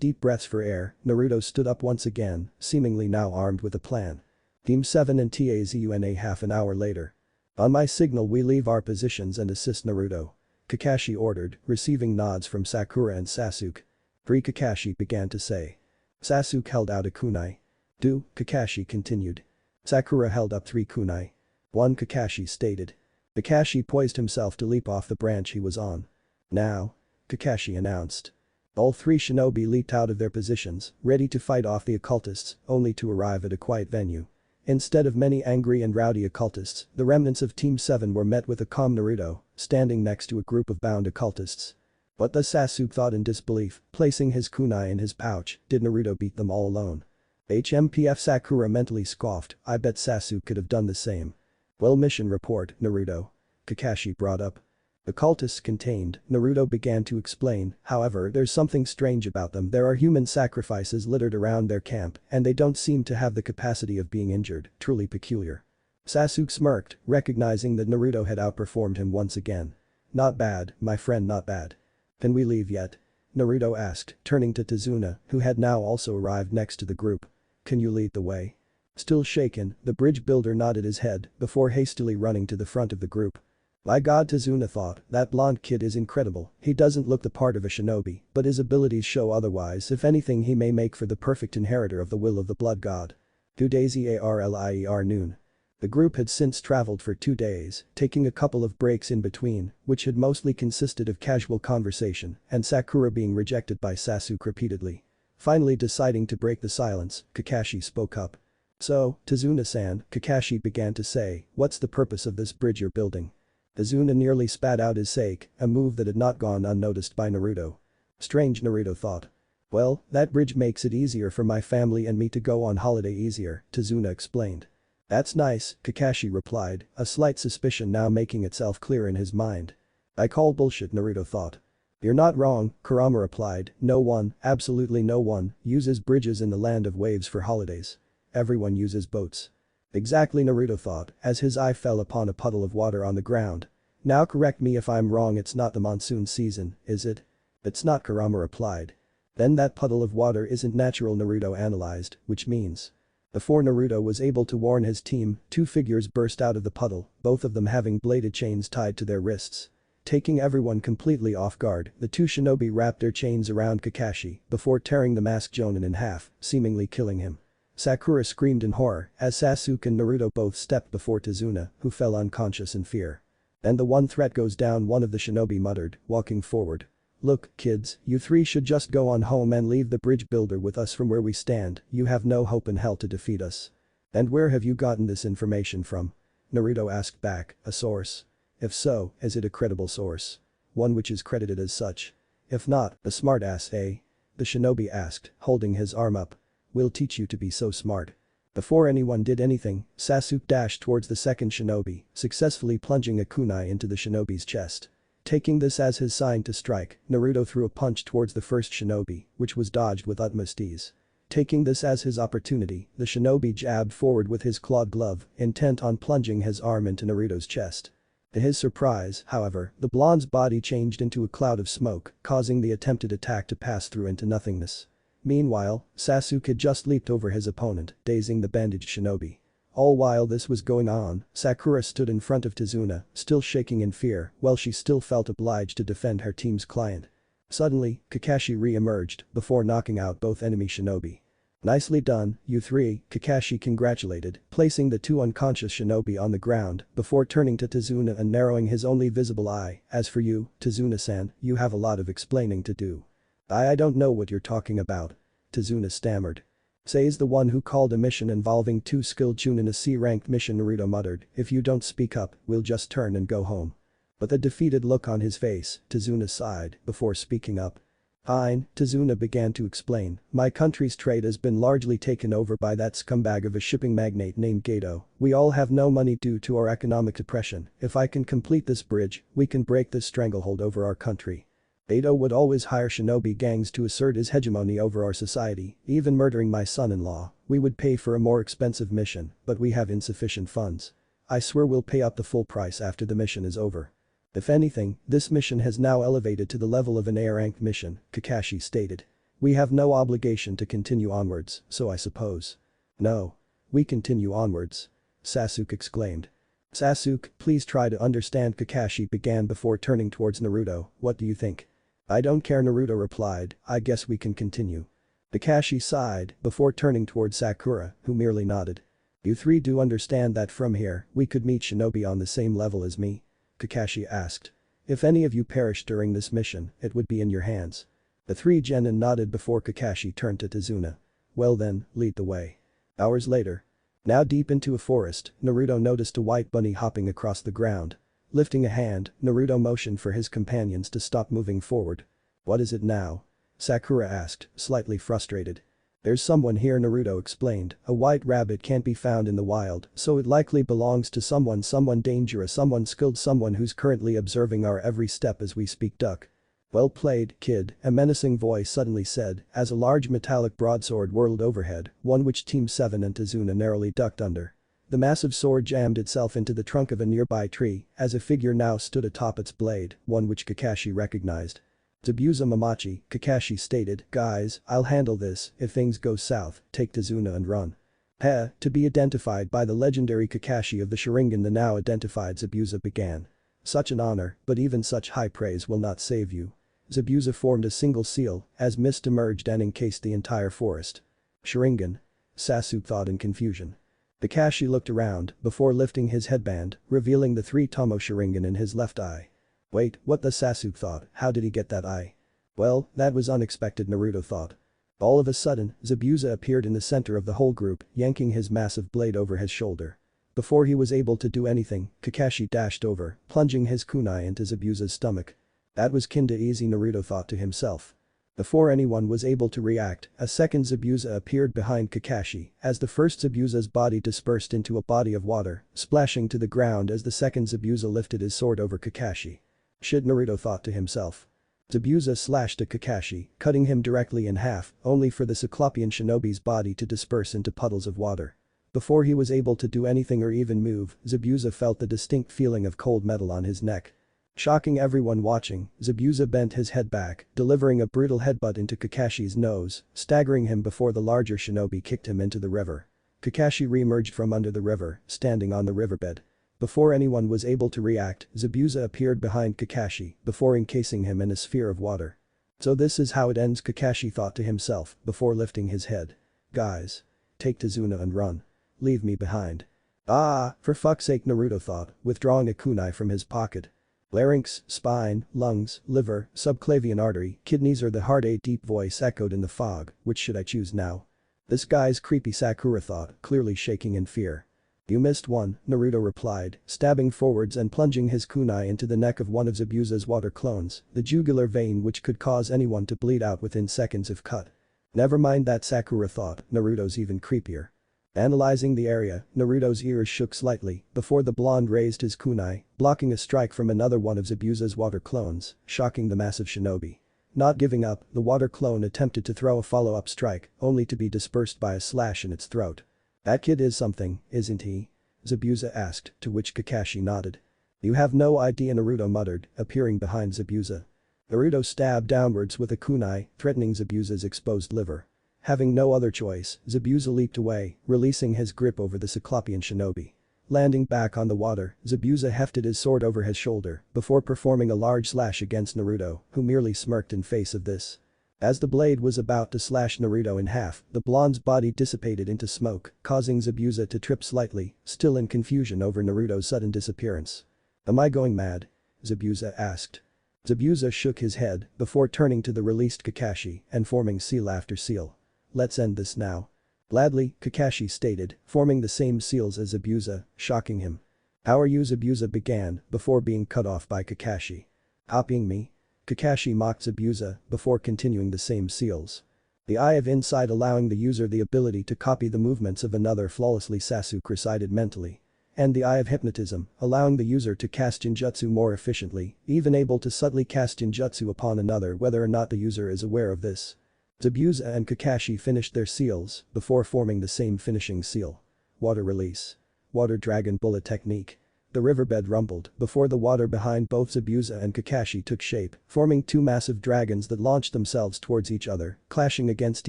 deep breaths for air, Naruto stood up once again, seemingly now armed with a plan. Team 7 and Tazuna half an hour later. On my signal we leave our positions and assist Naruto. Kakashi ordered, receiving nods from Sakura and Sasuke. Free, Kakashi began to say. Sasuke held out a kunai. Do, Kakashi continued. Sakura held up 3 kunai. 1, Kakashi stated. Kakashi poised himself to leap off the branch he was on. Now. Kakashi announced. All 3 shinobi leaped out of their positions, ready to fight off the occultists, only to arrive at a quiet venue. Instead of many angry and rowdy occultists, the remnants of Team 7 were met with a calm Naruto, standing next to a group of bound occultists. What the Sasuke thought in disbelief, placing his kunai in his pouch, did Naruto beat them all alone? HMPF, Sakura mentally scoffed, I bet Sasuke could have done the same. Well, mission report, Naruto. Kakashi brought up. Occultists contained, Naruto began to explain, however there's something strange about them, there are human sacrifices littered around their camp and they don't seem to have the capacity of being injured, truly peculiar. Sasuke smirked, recognizing that Naruto had outperformed him once again. Not bad, my friend, not bad. Can we leave yet? Naruto asked, turning to Tazuna, who had now also arrived next to the group. Can you lead the way? Still shaken, the bridge builder nodded his head before hastily running to the front of the group. My god, Tazuna thought, that blonde kid is incredible, he doesn't look the part of a shinobi, but his abilities show otherwise, if anything he may make for the perfect inheritor of the will of the blood god. 2 days earlier noon. The group had since traveled for 2 days, taking a couple of breaks in between, which had mostly consisted of casual conversation and Sakura being rejected by Sasuke repeatedly. Finally deciding to break the silence, Kakashi spoke up. "So, Tazuna-san," Kakashi began to say, "what's the purpose of this bridge you're building?" Tazuna nearly spat out his sake, a move that had not gone unnoticed by Naruto. Strange, Naruto thought. "Well, that bridge makes it easier for my family and me to go on holiday easier," Tazuna explained. "That's nice," Kakashi replied, a slight suspicion now making itself clear in his mind. "I call bullshit," Naruto thought. "You're not wrong," Kurama replied, "no one, absolutely no one, uses bridges in the land of waves for holidays. Everyone uses boats." Exactly, Naruto thought, as his eye fell upon a puddle of water on the ground. "Now correct me if I'm wrong, it's not the monsoon season, is it?" "It's not," Kurama replied. "Then that puddle of water isn't natural," Naruto analyzed, which means. Before Naruto was able to warn his team, two figures burst out of the puddle, both of them having bladed chains tied to their wrists. Taking everyone completely off guard, the two shinobi wrapped their chains around Kakashi before tearing the masked Jonin in half, seemingly killing him. Sakura screamed in horror as Sasuke and Naruto both stepped before Tazuna, who fell unconscious in fear. "And the one threat goes down," one of the shinobi muttered, walking forward. "Look, kids, you three should just go on home and leave the bridge builder with us. From where we stand, you have no hope in hell to defeat us." "And where have you gotten this information from?" Naruto asked back, "A source? If so, is it a credible source? One which is credited as such? If not, a smartass, eh?" the shinobi asked, holding his arm up. "We'll teach you to be so smart." Before anyone did anything, Sasuke dashed towards the second shinobi, successfully plunging a kunai into the shinobi's chest. Taking this as his sign to strike, Naruto threw a punch towards the first shinobi, which was dodged with utmost ease. Taking this as his opportunity, the shinobi jabbed forward with his clawed glove, intent on plunging his arm into Naruto's chest. To his surprise, however, the blonde's body changed into a cloud of smoke, causing the attempted attack to pass through into nothingness. Meanwhile, Sasuke had just leaped over his opponent, dazing the bandaged shinobi. All while this was going on, Sakura stood in front of Tazuna, still shaking in fear, while she still felt obliged to defend her team's client. Suddenly, Kakashi re-emerged, before knocking out both enemy shinobi. "Nicely done, you three," Kakashi congratulated, placing the two unconscious shinobi on the ground, before turning to Tazuna and narrowing his only visible eye. "As for you, Tazuna-san, you have a lot of explaining to do." I don't know what you're talking about," Tazuna stammered. "Says the one who called a mission involving two skilled chunin a C-ranked mission," Naruto muttered. "If you don't speak up, we'll just turn and go home." With a defeated look on his face, Tazuna sighed, before speaking up. "Fine," Tazuna began to explain, "my country's trade has been largely taken over by that scumbag of a shipping magnate named Gato. We all have no money due to our economic depression. If I can complete this bridge, we can break this stranglehold over our country. Gato would always hire shinobi gangs to assert his hegemony over our society, even murdering my son-in-law. We would pay for a more expensive mission, but we have insufficient funds. I swear we'll pay up the full price after the mission is over." "If anything, this mission has now elevated to the level of an A-ranked mission," Kakashi stated. "We have no obligation to continue onwards, so I suppose." "No. We continue onwards," Sasuke exclaimed. "Sasuke, please try to understand," Kakashi began before turning towards Naruto. "What do you think?" "I don't care," Naruto replied. "I guess we can continue." Kakashi sighed, before turning towards Sakura, who merely nodded. "You three do understand that from here, we could meet shinobi on the same level as me?" Kakashi asked. "If any of you perish during this mission, it would be in your hands." The three genin nodded before Kakashi turned to Tazuna. "Well then, lead the way." Hours later. Now deep into a forest, Naruto noticed a white bunny hopping across the ground. Lifting a hand, Naruto motioned for his companions to stop moving forward. "What is it now?" Sakura asked, slightly frustrated. "There's someone here," Naruto explained. "A white rabbit can't be found in the wild, so it likely belongs to someone dangerous, someone skilled, someone who's currently observing our every step as we speak. Duck." "Well played, kid," a menacing voice suddenly said, as a large metallic broadsword whirled overhead, one which Team 7 and Tazuna narrowly ducked under. The massive sword jammed itself into the trunk of a nearby tree, as a figure now stood atop its blade, one which Kakashi recognized. "Zabuza Mamachi," Kakashi stated. "Guys, I'll handle this. If things go south, take Tazuna and run." To be identified by the legendary Kakashi of the Sharingan, the now identified Zabuza began. "Such an honor, but even such high praise will not save you." Zabuza formed a single seal, as mist emerged and encased the entire forest. "Sharingan?" Sasuke thought in confusion. Kakashi looked around, before lifting his headband, revealing the 3-Tomo Sharingan in his left eye. "Wait, what?" the Sasuke thought. "How did he get that eye?" "Well, that was unexpected," Naruto thought. All of a sudden, Zabuza appeared in the center of the whole group, yanking his massive blade over his shoulder. Before he was able to do anything, Kakashi dashed over, plunging his kunai into Zabuza's stomach. That was kinda easy, Naruto thought to himself. Before anyone was able to react, a second Zabuza appeared behind Kakashi as the first Zabuza's body dispersed into a body of water, splashing to the ground as the second Zabuza lifted his sword over Kakashi. Shit, Naruto thought to himself. Zabuza slashed at Kakashi, cutting him directly in half, only for the Cyclopean shinobi's body to disperse into puddles of water. Before he was able to do anything or even move, Zabuza felt the distinct feeling of cold metal on his neck. Shocking everyone watching, Zabuza bent his head back, delivering a brutal headbutt into Kakashi's nose, staggering him before the larger shinobi kicked him into the river. Kakashi re-emerged from under the river, standing on the riverbed. Before anyone was able to react, Zabuza appeared behind Kakashi, before encasing him in a sphere of water. So this is how it ends, Kakashi thought to himself, before lifting his head. Guys. Take Tazuna and run. Leave me behind. Ah, for fuck's sake, Naruto thought, withdrawing a kunai from his pocket. Larynx, spine, lungs, liver, subclavian artery, kidneys or the heart, a deep voice echoed in the fog. Which should I choose now? This guy's creepy, Sakura thought, clearly shaking in fear. You missed one, Naruto replied, stabbing forwards and plunging his kunai into the neck of one of Zabuza's water clones, the jugular vein which could cause anyone to bleed out within seconds if cut. Never mind that, Sakura thought, Naruto's even creepier. Analyzing the area, Naruto's ears shook slightly before the blonde raised his kunai, blocking a strike from another one of Zabuza's water clones, shocking the massive shinobi. Not giving up, the water clone attempted to throw a follow-up strike, only to be dispersed by a slash in its throat. That kid is something, isn't he? Zabuza asked, to which Kakashi nodded. You have no idea, Naruto muttered, appearing behind Zabuza. Naruto stabbed downwards with a kunai, threatening Zabuza's exposed liver. Having no other choice, Zabuza leaped away, releasing his grip over the Cyclopean shinobi. Landing back on the water, Zabuza hefted his sword over his shoulder before performing a large slash against Naruto, who merely smirked in face of this. As the blade was about to slash Naruto in half, the blonde's body dissipated into smoke, causing Zabuza to trip slightly, still in confusion over Naruto's sudden disappearance. Am I going mad? Zabuza asked. Zabuza shook his head before turning to the released Kakashi and forming seal after seal. Let's end this now. Gladly, Kakashi stated, forming the same seals as Zabuza, shocking him. How are you? Zabuza began, before being cut off by Kakashi. Copying me? Kakashi mocked Zabuza, before continuing the same seals. The Eye of Insight allowing the user the ability to copy the movements of another flawlessly, Sasuke recited mentally. And the Eye of Hypnotism, allowing the user to cast Jinjutsu more efficiently, even able to subtly cast Jinjutsu upon another whether or not the user is aware of this. Zabuza and Kakashi finished their seals before forming the same finishing seal. Water release. Water dragon bullet technique. The riverbed rumbled before the water behind both Zabuza and Kakashi took shape, forming two massive dragons that launched themselves towards each other, clashing against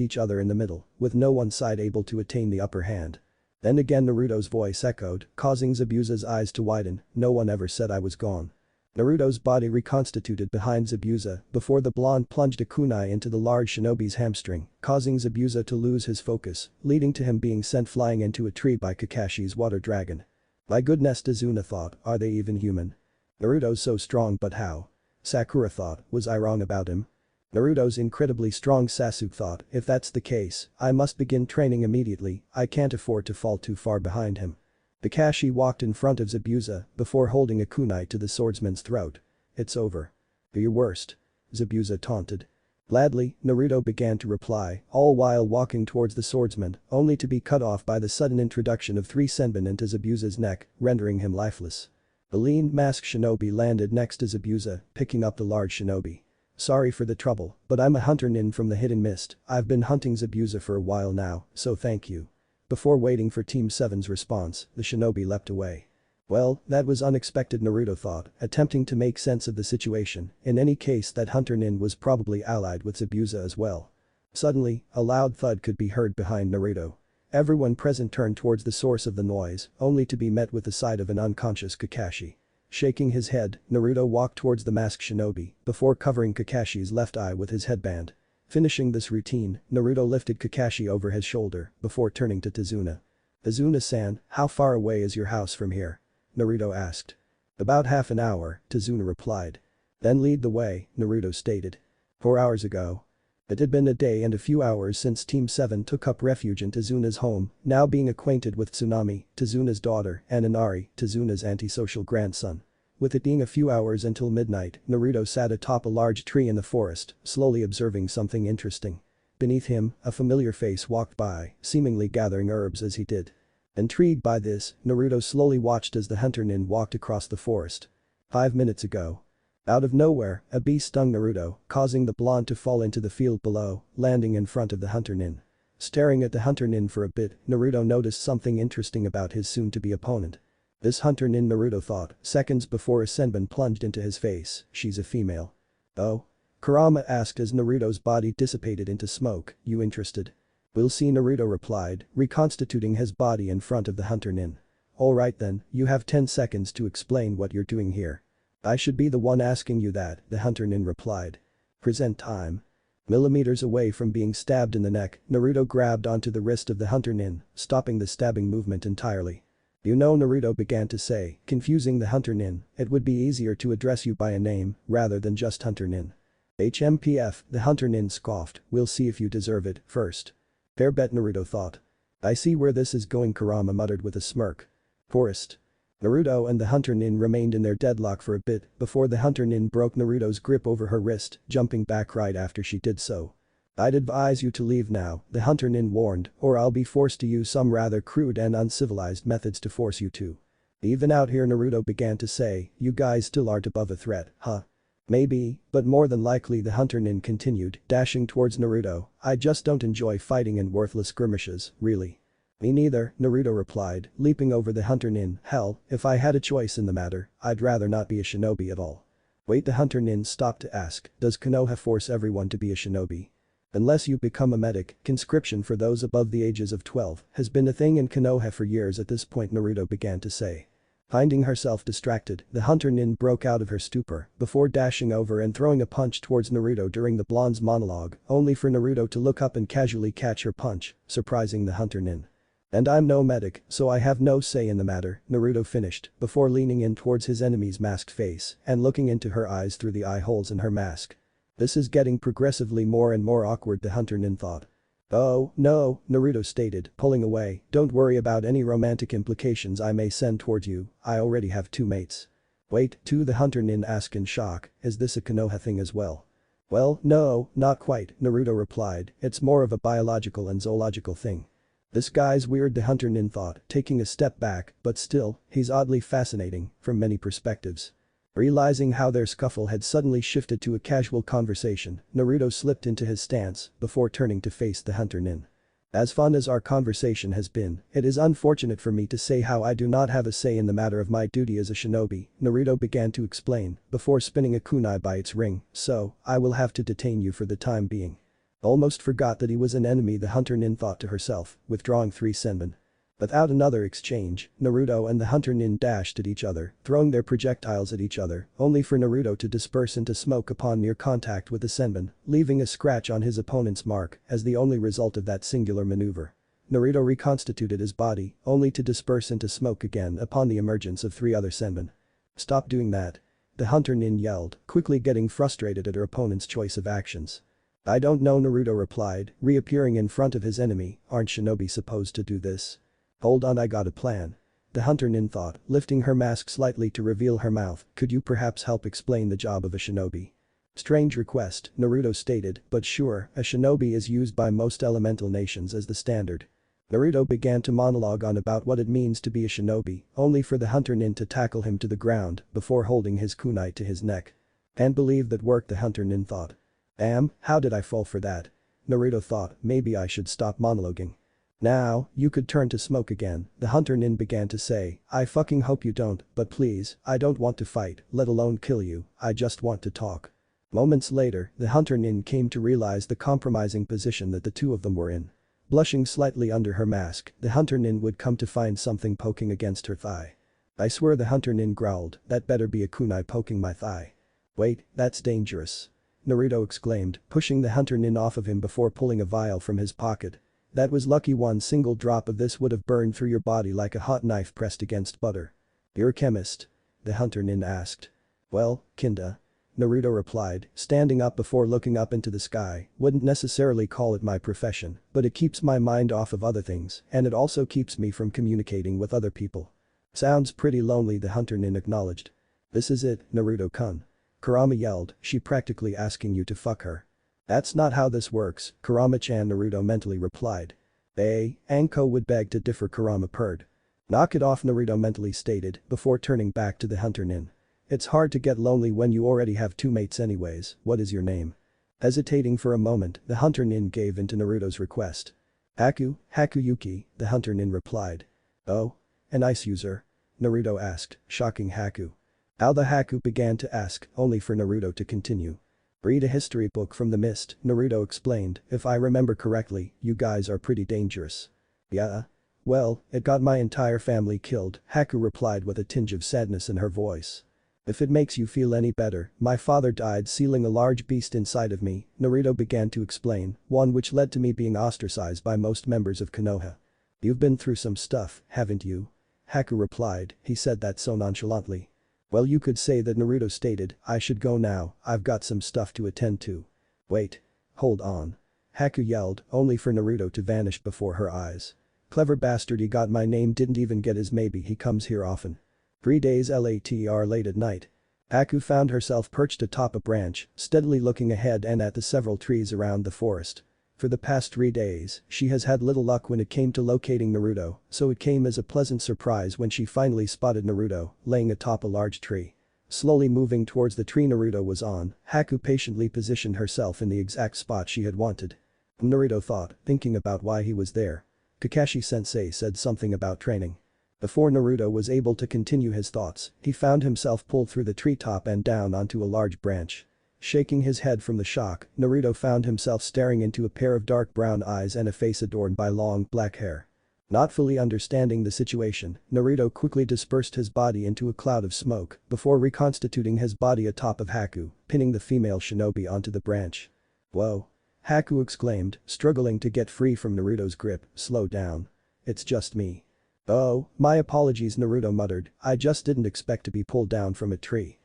each other in the middle, with no one side able to attain the upper hand. Then again Naruto's voice echoed, causing Zabuza's eyes to widen. No one ever said I was gone. Naruto's body reconstituted behind Zabuza before the blonde plunged a kunai into the large shinobi's hamstring, causing Zabuza to lose his focus, leading to him being sent flying into a tree by Kakashi's water dragon. My goodness, Tazuna thought, are they even human? Naruto's so strong, but how? Sakura thought, was I wrong about him? Naruto's incredibly strong, Sasuke thought, if that's the case, I must begin training immediately, I can't afford to fall too far behind him. Kakashi walked in front of Zabuza before holding a kunai to the swordsman's throat. It's over. Do your worst. Zabuza taunted. Gladly, Naruto began to reply, all while walking towards the swordsman, only to be cut off by the sudden introduction of 3 senbon into Zabuza's neck, rendering him lifeless. The lean, masked shinobi landed next to Zabuza, picking up the large shinobi. Sorry for the trouble, but I'm a hunter nin from the hidden mist, I've been hunting Zabuza for a while now, so thank you. Before waiting for Team 7's response, the shinobi leapt away. Well, that was unexpected, Naruto thought, attempting to make sense of the situation. In any case, that hunter nin was probably allied with Zabuza as well. Suddenly, a loud thud could be heard behind Naruto. Everyone present turned towards the source of the noise, only to be met with the sight of an unconscious Kakashi. Shaking his head, Naruto walked towards the masked shinobi before covering Kakashi's left eye with his headband. Finishing this routine, Naruto lifted Kakashi over his shoulder before turning to Tazuna. Tazuna-san, how far away is your house from here? Naruto asked. About half an hour, Tazuna replied. Then lead the way, Naruto stated. 4 hours ago. It had been a day and a few hours since Team 7 took up refuge in Tazuna's home, now being acquainted with Tsunami, Tazuna's daughter, and Inari, Tazuna's antisocial grandson. With it being a few hours until midnight, Naruto sat atop a large tree in the forest, slowly observing something interesting. Beneath him, a familiar face walked by, seemingly gathering herbs as he did. Intrigued by this, Naruto slowly watched as the hunter Nin walked across the forest. 5 minutes ago. Out of nowhere, a bee stung Naruto, causing the blonde to fall into the field below, landing in front of the hunter Nin. Staring at the hunter Nin for a bit, Naruto noticed something interesting about his soon-to-be opponent. This hunter Nin, Naruto thought, seconds before a senbon plunged into his face, she's a female. Oh? Kurama asked as Naruto's body dissipated into smoke, you interested? We'll see, Naruto replied, reconstituting his body in front of the hunter Nin. Alright then, you have 10 seconds to explain what you're doing here. I should be the one asking you that, the hunter Nin replied. Present time. Millimeters away from being stabbed in the neck, Naruto grabbed onto the wrist of the hunter Nin, stopping the stabbing movement entirely. You know, Naruto began to say, confusing the hunter Nin, it would be easier to address you by a name, rather than just hunter Nin. HMPF, the hunter Nin scoffed, we'll see if you deserve it, first. Fair bet, Naruto thought. I see where this is going, Kurama muttered with a smirk. Forest. Naruto and the hunter Nin remained in their deadlock for a bit before the hunter Nin broke Naruto's grip over her wrist, jumping back right after she did so. I'd advise you to leave now, the hunter Nin warned, or I'll be forced to use some rather crude and uncivilized methods to force you to. Even out here, Naruto began to say, you guys still aren't above a threat, huh? Maybe, but more than likely, the hunter Nin continued, dashing towards Naruto, I just don't enjoy fighting in worthless skirmishes, really. Me neither, Naruto replied, leaping over the hunter Nin, hell, if I had a choice in the matter, I'd rather not be a shinobi at all. Wait, the hunter Nin stopped to ask, does Konoha force everyone to be a shinobi? Unless you become a medic, conscription for those above the ages of 12 has been a thing in Konoha for years at this point, Naruto began to say. Finding herself distracted, the hunter Nin broke out of her stupor before dashing over and throwing a punch towards Naruto during the blonde's monologue, only for Naruto to look up and casually catch her punch, surprising the hunter Nin. And I'm no medic, so I have no say in the matter, Naruto finished, before leaning in towards his enemy's masked face and looking into her eyes through the eye holes in her mask. This is getting progressively more and more awkward, the hunter Nin thought. Oh, no, Naruto stated, pulling away, don't worry about any romantic implications I may send towards you, I already have 2 mates. Wait, 2, the hunter Nin asked in shock, is this a Konoha thing as well? Well, no, not quite, Naruto replied, it's more of a biological and zoological thing. This guy's weird, the hunter Nin thought, taking a step back, but still, he's oddly fascinating, from many perspectives. Realizing how their scuffle had suddenly shifted to a casual conversation, Naruto slipped into his stance before turning to face the hunter Nin. As fun as our conversation has been, it is unfortunate for me to say how I do not have a say in the matter of my duty as a shinobi, Naruto began to explain, before spinning a kunai by its ring, so, I will have to detain you for the time being. Almost forgot that he was an enemy, the hunter Nin thought to herself, withdrawing 3 senbon. Without another exchange, Naruto and the hunter Nin dashed at each other, throwing their projectiles at each other, only for Naruto to disperse into smoke upon near contact with the senbon, leaving a scratch on his opponent's mark as the only result of that singular maneuver. Naruto reconstituted his body, only to disperse into smoke again upon the emergence of 3 other senbon. Stop doing that. The hunter Nin yelled, quickly getting frustrated at her opponent's choice of actions. I don't know, Naruto replied, reappearing in front of his enemy, aren't shinobi supposed to do this? Hold on, I got a plan. The hunter Nin thought, lifting her mask slightly to reveal her mouth, could you perhaps help explain the job of a shinobi? Strange request, Naruto stated, but sure, a shinobi is used by most elemental nations as the standard. Naruto began to monologue on about what it means to be a shinobi, only for the hunter Nin to tackle him to the ground before holding his kunai to his neck. Can't believe that worked, the hunter Nin thought. How did I fall for that? Naruto thought, maybe I should stop monologuing. Now, you could turn to smoke again, the hunter Nin began to say, I fucking hope you don't, but please, I don't want to fight, let alone kill you, I just want to talk. Moments later, the hunter Nin came to realize the compromising position that the 2 of them were in. Blushing slightly under her mask, the hunter Nin would come to find something poking against her thigh. I swear, the hunter Nin growled, that better be a kunai poking my thigh. Wait, that's dangerous. Naruto exclaimed, pushing the hunter Nin off of him before pulling a vial from his pocket. That was lucky, 1 single drop of this would have burned through your body like a hot knife pressed against butter. You're a chemist? The hunter Nin asked. Well, kinda. Naruto replied, standing up before looking up into the sky. Wouldn't necessarily call it my profession, but it keeps my mind off of other things, and it also keeps me from communicating with other people. Sounds pretty lonely, the hunter nin acknowledged. This is it, Naruto-kun. Kurama yelled, she practically asking you to fuck her. That's not how this works, Kurama-chan, Naruto mentally replied. Anko would beg to differ, Kurama purred. Knock it off, Naruto mentally stated, before turning back to the hunter nin. It's hard to get lonely when you already have two mates anyways, what is your name? Hesitating for a moment, the hunter nin gave in to Naruto's request. Hakuyuki, the hunter nin replied. Oh? An ice user? Naruto asked, shocking Haku. How the Haku began to ask, only for Naruto to continue. Read a history book from the mist, Naruto explained, if I remember correctly, you guys are pretty dangerous. Yeah? Well, it got my entire family killed, Haku replied with a tinge of sadness in her voice. If it makes you feel any better, my father died sealing a large beast inside of me, Naruto began to explain, one which led to me being ostracized by most members of Konoha. You've been through some stuff, haven't you? Haku replied, he said that so nonchalantly. Well, you could say that, Naruto stated, I should go now, I've got some stuff to attend to. Wait. Hold on. Haku yelled, only for Naruto to vanish before her eyes. Clever bastard, he got my name, didn't even get his maybe, he comes here often. 3 days later late at night. Haku found herself perched atop a branch, steadily looking ahead and at the several trees around the forest. For the past 3 days, she has had little luck when it came to locating Naruto, so it came as a pleasant surprise when she finally spotted Naruto, laying atop a large tree. Slowly moving towards the tree Naruto was on, Haku patiently positioned herself in the exact spot she had wanted. Naruto thought, thinking about why he was there. Kakashi-sensei said something about training. Before Naruto was able to continue his thoughts, he found himself pulled through the treetop and down onto a large branch. Shaking his head from the shock, Naruto found himself staring into a pair of dark brown eyes and a face adorned by long, black hair. Not fully understanding the situation, Naruto quickly dispersed his body into a cloud of smoke before reconstituting his body atop of Haku, pinning the female shinobi onto the branch. Whoa! Haku exclaimed, struggling to get free from Naruto's grip, slow down. It's just me. Oh, my apologies, Naruto muttered, I just didn't expect to be pulled down from a tree.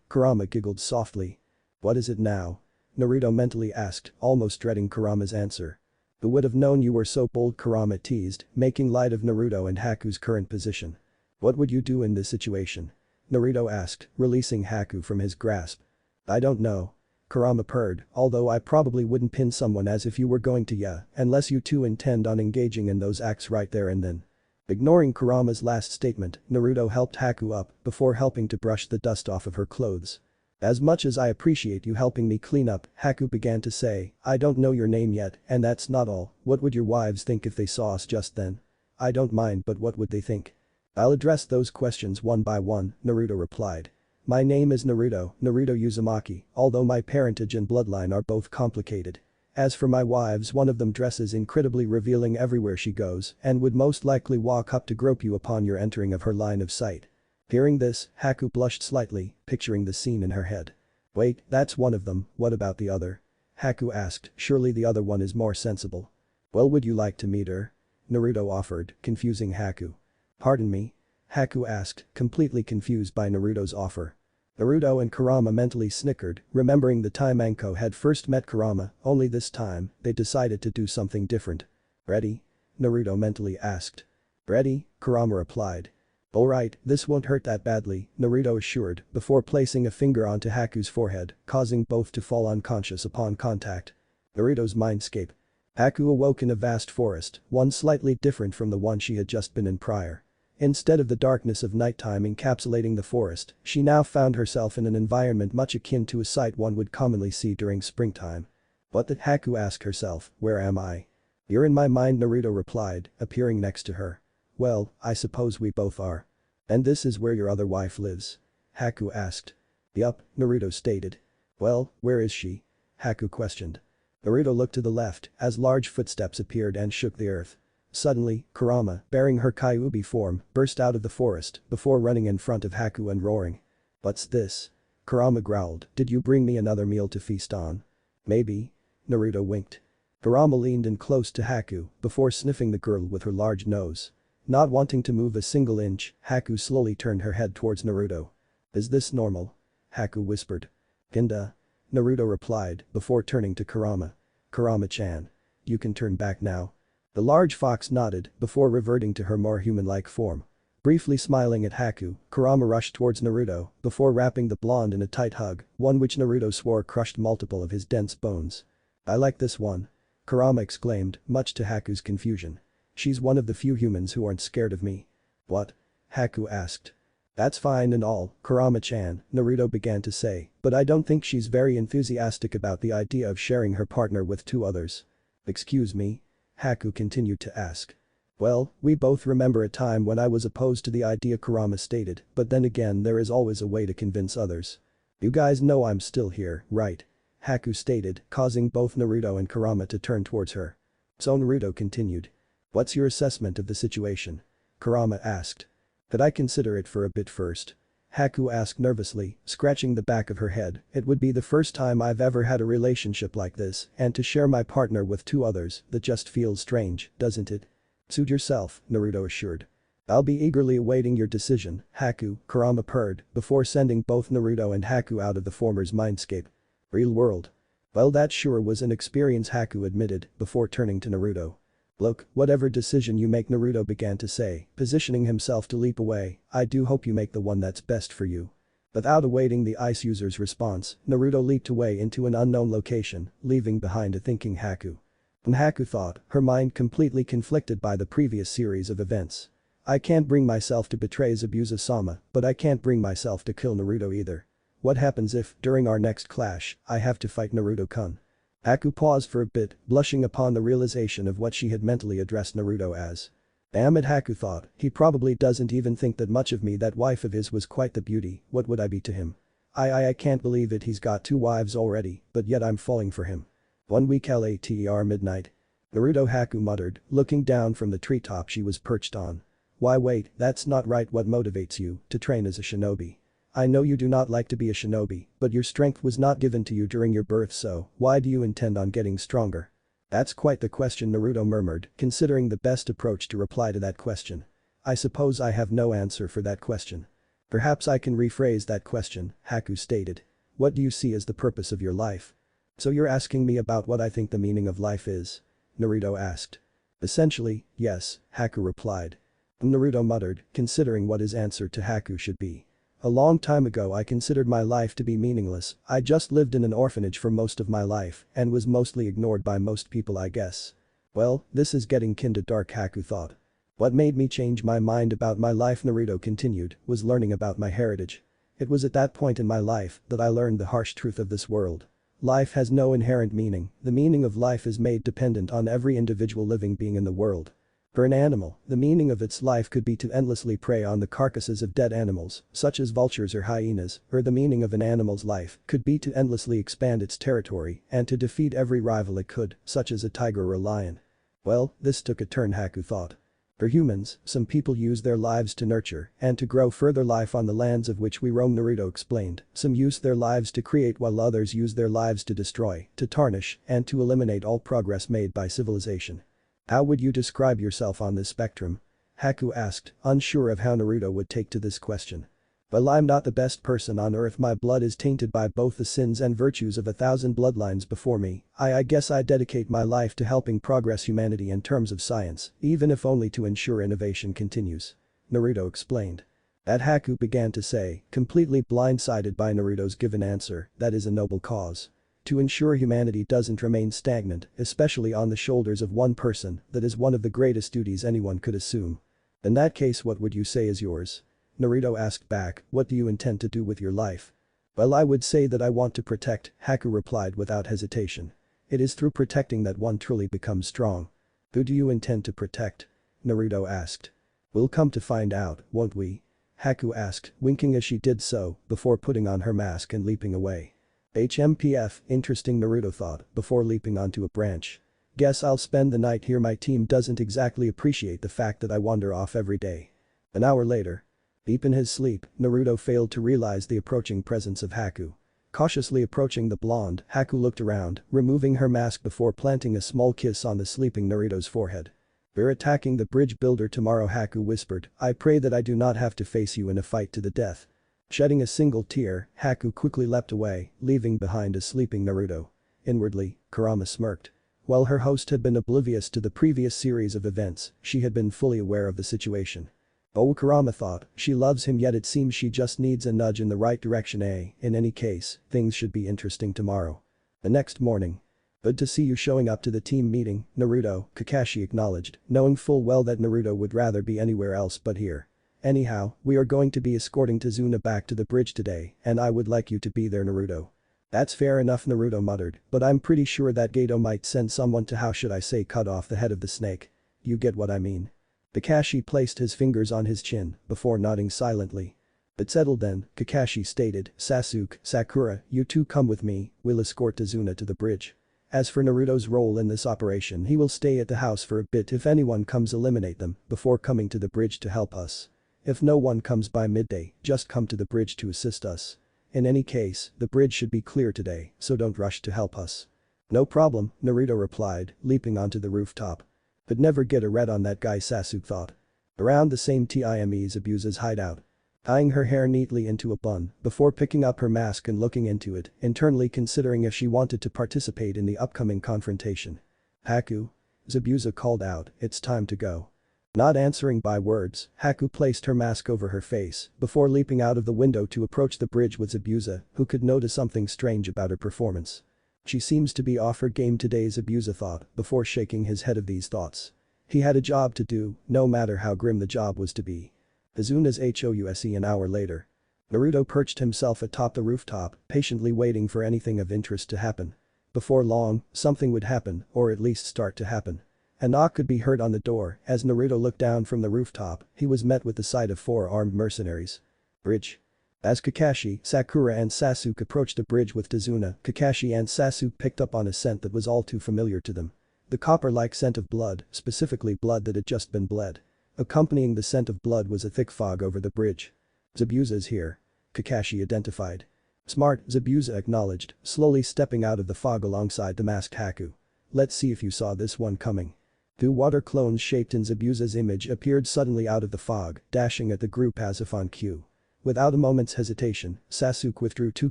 Kurama giggled softly. What is it now? Naruto mentally asked, almost dreading Kurama's answer. Who would have known you were so bold, Kurama teased, making light of Naruto and Haku's current position. What would you do in this situation? Naruto asked, releasing Haku from his grasp. I don't know. Kurama purred, although I probably wouldn't pin someone as if you were going to, unless you two intend on engaging in those acts right there and then. Ignoring Kurama's last statement, Naruto helped Haku up before helping to brush the dust off of her clothes. As much as I appreciate you helping me clean up, Haku began to say, I don't know your name yet, and that's not all, what would your wives think if they saw us just then? I don't mind, but what would they think? I'll address those questions one by one, Naruto replied. My name is Naruto Uzumaki, although my parentage and bloodline are both complicated. As for my wives, one of them dresses incredibly revealing everywhere she goes and would most likely walk up to grope you upon your entering of her line of sight. Hearing this, Haku blushed slightly, picturing the scene in her head. Wait, that's one of them, what about the other? Haku asked, surely the other one is more sensible. Well, would you like to meet her? Naruto offered, confusing Haku. Pardon me? Haku asked, completely confused by Naruto's offer. Naruto and Kurama mentally snickered, remembering the time Anko had first met Kurama, only this time, they decided to do something different. Ready? Naruto mentally asked. Ready? Kurama replied. Alright, this won't hurt that badly, Naruto assured, before placing a finger onto Haku's forehead, causing both to fall unconscious upon contact. Naruto's mindscape. Haku awoke in a vast forest, one slightly different from the one she had just been in prior. Instead of the darkness of nighttime encapsulating the forest, she now found herself in an environment much akin to a sight one would commonly see during springtime. What the Haku asked herself, where am I? You're in my mind, Naruto replied, appearing next to her. Well, I suppose we both are. And this is where your other wife lives? Haku asked. Yup, Naruto stated. Well, where is she? Haku questioned. Naruto looked to the left as large footsteps appeared and shook the earth. Suddenly, Kurama, bearing her Kyuubi form, burst out of the forest before running in front of Haku and roaring. What's this? Kurama growled, did you bring me another meal to feast on? Maybe. Naruto winked. Kurama leaned in close to Haku before sniffing the girl with her large nose. Not wanting to move a single inch, Haku slowly turned her head towards Naruto. Is this normal? Haku whispered. Kinda. Naruto replied before turning to Kurama. Kurama-chan. You can turn back now. The large fox nodded before reverting to her more human-like form. Briefly smiling at Haku, Kurama rushed towards Naruto before wrapping the blonde in a tight hug, one which Naruto swore crushed multiple of his dense bones. I like this one. Kurama exclaimed, much to Haku's confusion. She's one of the few humans who aren't scared of me. What? Haku asked. That's fine and all, Kurama-chan, Naruto began to say, but I don't think she's very enthusiastic about the idea of sharing her partner with two others. Excuse me? Haku continued to ask. Well, we both remember a time when I was opposed to the idea, Kurama stated, but then again there is always a way to convince others. You guys know I'm still here, right? Haku stated, causing both Naruto and Kurama to turn towards her. So Naruto continued. What's your assessment of the situation? Kurama asked. Could I consider it for a bit first? Haku asked nervously, scratching the back of her head. It would be the first time I've ever had a relationship like this, and to share my partner with two others, that just feels strange, doesn't it? Suit yourself, Naruto assured. I'll be eagerly awaiting your decision, Haku, Kurama purred, before sending both Naruto and Haku out of the former's mindscape. Real world. Well, that sure was an experience, Haku admitted, before turning to Naruto. Look, whatever decision you make, Naruto began to say, positioning himself to leap away, I do hope you make the one that's best for you. Without awaiting the ice user's response, Naruto leaped away into an unknown location, leaving behind a thinking Haku. And Haku thought, her mind completely conflicted by the previous series of events. I can't bring myself to betray Zabuza-sama, but I can't bring myself to kill Naruto either. What happens if, during our next clash, I have to fight Naruto-kun? Haku paused for a bit, blushing upon the realization of what she had mentally addressed Naruto as. Damn it, Haku thought, he probably doesn't even think that much of me. That wife of his was quite the beauty, what would I be to him? I can't believe it, he's got two wives already, but yet I'm falling for him. 1 week later midnight. Naruto, Haku muttered, looking down from the treetop she was perched on. Why wait, that's not right. What motivates you to train as a shinobi? I know you do not like to be a shinobi, but your strength was not given to you during your birth, so why do you intend on getting stronger? That's quite the question, Naruto murmured, considering the best approach to reply to that question. I suppose I have no answer for that question. Perhaps I can rephrase that question, Haku stated. What do you see as the purpose of your life? So you're asking me about what I think the meaning of life is? Naruto asked. Essentially, yes, Haku replied. Naruto muttered, considering what his answer to Haku should be. A long time ago I considered my life to be meaningless. I just lived in an orphanage for most of my life and was mostly ignored by most people, I guess. Well, this is getting kinda dark, Haku thought. What made me change my mind about my life, Naruto continued, was learning about my heritage. It was at that point in my life that I learned the harsh truth of this world. Life has no inherent meaning. The meaning of life is made dependent on every individual living being in the world. For an animal, the meaning of its life could be to endlessly prey on the carcasses of dead animals, such as vultures or hyenas, or the meaning of an animal's life could be to endlessly expand its territory and to defeat every rival it could, such as a tiger or a lion. Well, this took a turn, Haku thought. For humans, some people use their lives to nurture and to grow further life on the lands of which we roam, Naruto explained. Some use their lives to create while others use their lives to destroy, to tarnish, and to eliminate all progress made by civilization. How would you describe yourself on this spectrum? Haku asked, unsure of how Naruto would take to this question. Well, I'm not the best person on earth. My blood is tainted by both the sins and virtues of 1,000 bloodlines before me. I guess I dedicate my life to helping progress humanity in terms of science, even if only to ensure innovation continues. Naruto explained. That, Haku began to say, completely blindsided by Naruto's given answer, that is a noble cause. To ensure humanity doesn't remain stagnant, especially on the shoulders of one person, that is one of the greatest duties anyone could assume. In that case, what would you say is yours? Naruto asked back, what do you intend to do with your life? Well, I would say that I want to protect, Haku replied without hesitation. It is through protecting that one truly becomes strong. Who do you intend to protect? Naruto asked. We'll come to find out, won't we? Haku asked, winking as she did so, before putting on her mask and leaping away. HMPF, interesting, Naruto thought, before leaping onto a branch. Guess I'll spend the night here. My team doesn't exactly appreciate the fact that I wander off every day. An hour later. Deep in his sleep, Naruto failed to realize the approaching presence of Haku. Cautiously approaching the blonde, Haku looked around, removing her mask before planting a small kiss on the sleeping Naruto's forehead. We're attacking the bridge builder tomorrow, Haku whispered. I pray that I do not have to face you in a fight to the death. Shedding a single tear, Haku quickly leapt away, leaving behind a sleeping Naruto. Inwardly, Kurama smirked. While her host had been oblivious to the previous series of events, she had been fully aware of the situation. Oh, Kurama thought, she loves him, yet it seems she just needs a nudge in the right direction. In any case, things should be interesting tomorrow. The next morning. Good to see you showing up to the team meeting, Naruto, Kakashi acknowledged, knowing full well that Naruto would rather be anywhere else but here. Anyhow, we are going to be escorting Tazuna back to the bridge today, and I would like you to be there, Naruto. That's fair enough, Naruto muttered, but I'm pretty sure that Gato might send someone to, how should I say, cut off the head of the snake. You get what I mean. Kakashi placed his fingers on his chin, before nodding silently. But settled then, Kakashi stated, Sasuke, Sakura, you two come with me, we'll escort Tazuna to the bridge. As for Naruto's role in this operation, he will stay at the house for a bit. If anyone comes, eliminate them, before coming to the bridge to help us. If no one comes by midday, just come to the bridge to assist us. In any case, the bridge should be clear today, so don't rush to help us. No problem, Naruto replied, leaping onto the rooftop. But never get a red on that guy, Sasuke thought. Around the same time is Zabuza's hideout. Tying her hair neatly into a bun, before picking up her mask and looking into it, internally considering if she wanted to participate in the upcoming confrontation. Haku? Zabuza called out, it's time to go. Not answering by words, Haku placed her mask over her face, before leaping out of the window to approach the bridge with Zabuza, who could notice something strange about her performance. She seems to be off her game today, Zabuza thought, before shaking his head of these thoughts. He had a job to do, no matter how grim the job was to be. Tazuna's house an hour later. Naruto perched himself atop the rooftop, patiently waiting for anything of interest to happen. Before long, something would happen, or at least start to happen. A knock could be heard on the door. As Naruto looked down from the rooftop, he was met with the sight of 4 armed mercenaries. Bridge. As Kakashi, Sakura and Sasuke approached the bridge with Tazuna, Kakashi and Sasuke picked up on a scent that was all too familiar to them. The copper-like scent of blood, specifically blood that had just been bled. Accompanying the scent of blood was a thick fog over the bridge. Zabuza's here. Kakashi identified. Smart, Zabuza acknowledged, slowly stepping out of the fog alongside the masked Haku. Let's see if you saw this one coming. 2 water clones shaped in Zabuza's image appeared suddenly out of the fog, dashing at the group as if on cue. Without a moment's hesitation, Sasuke withdrew 2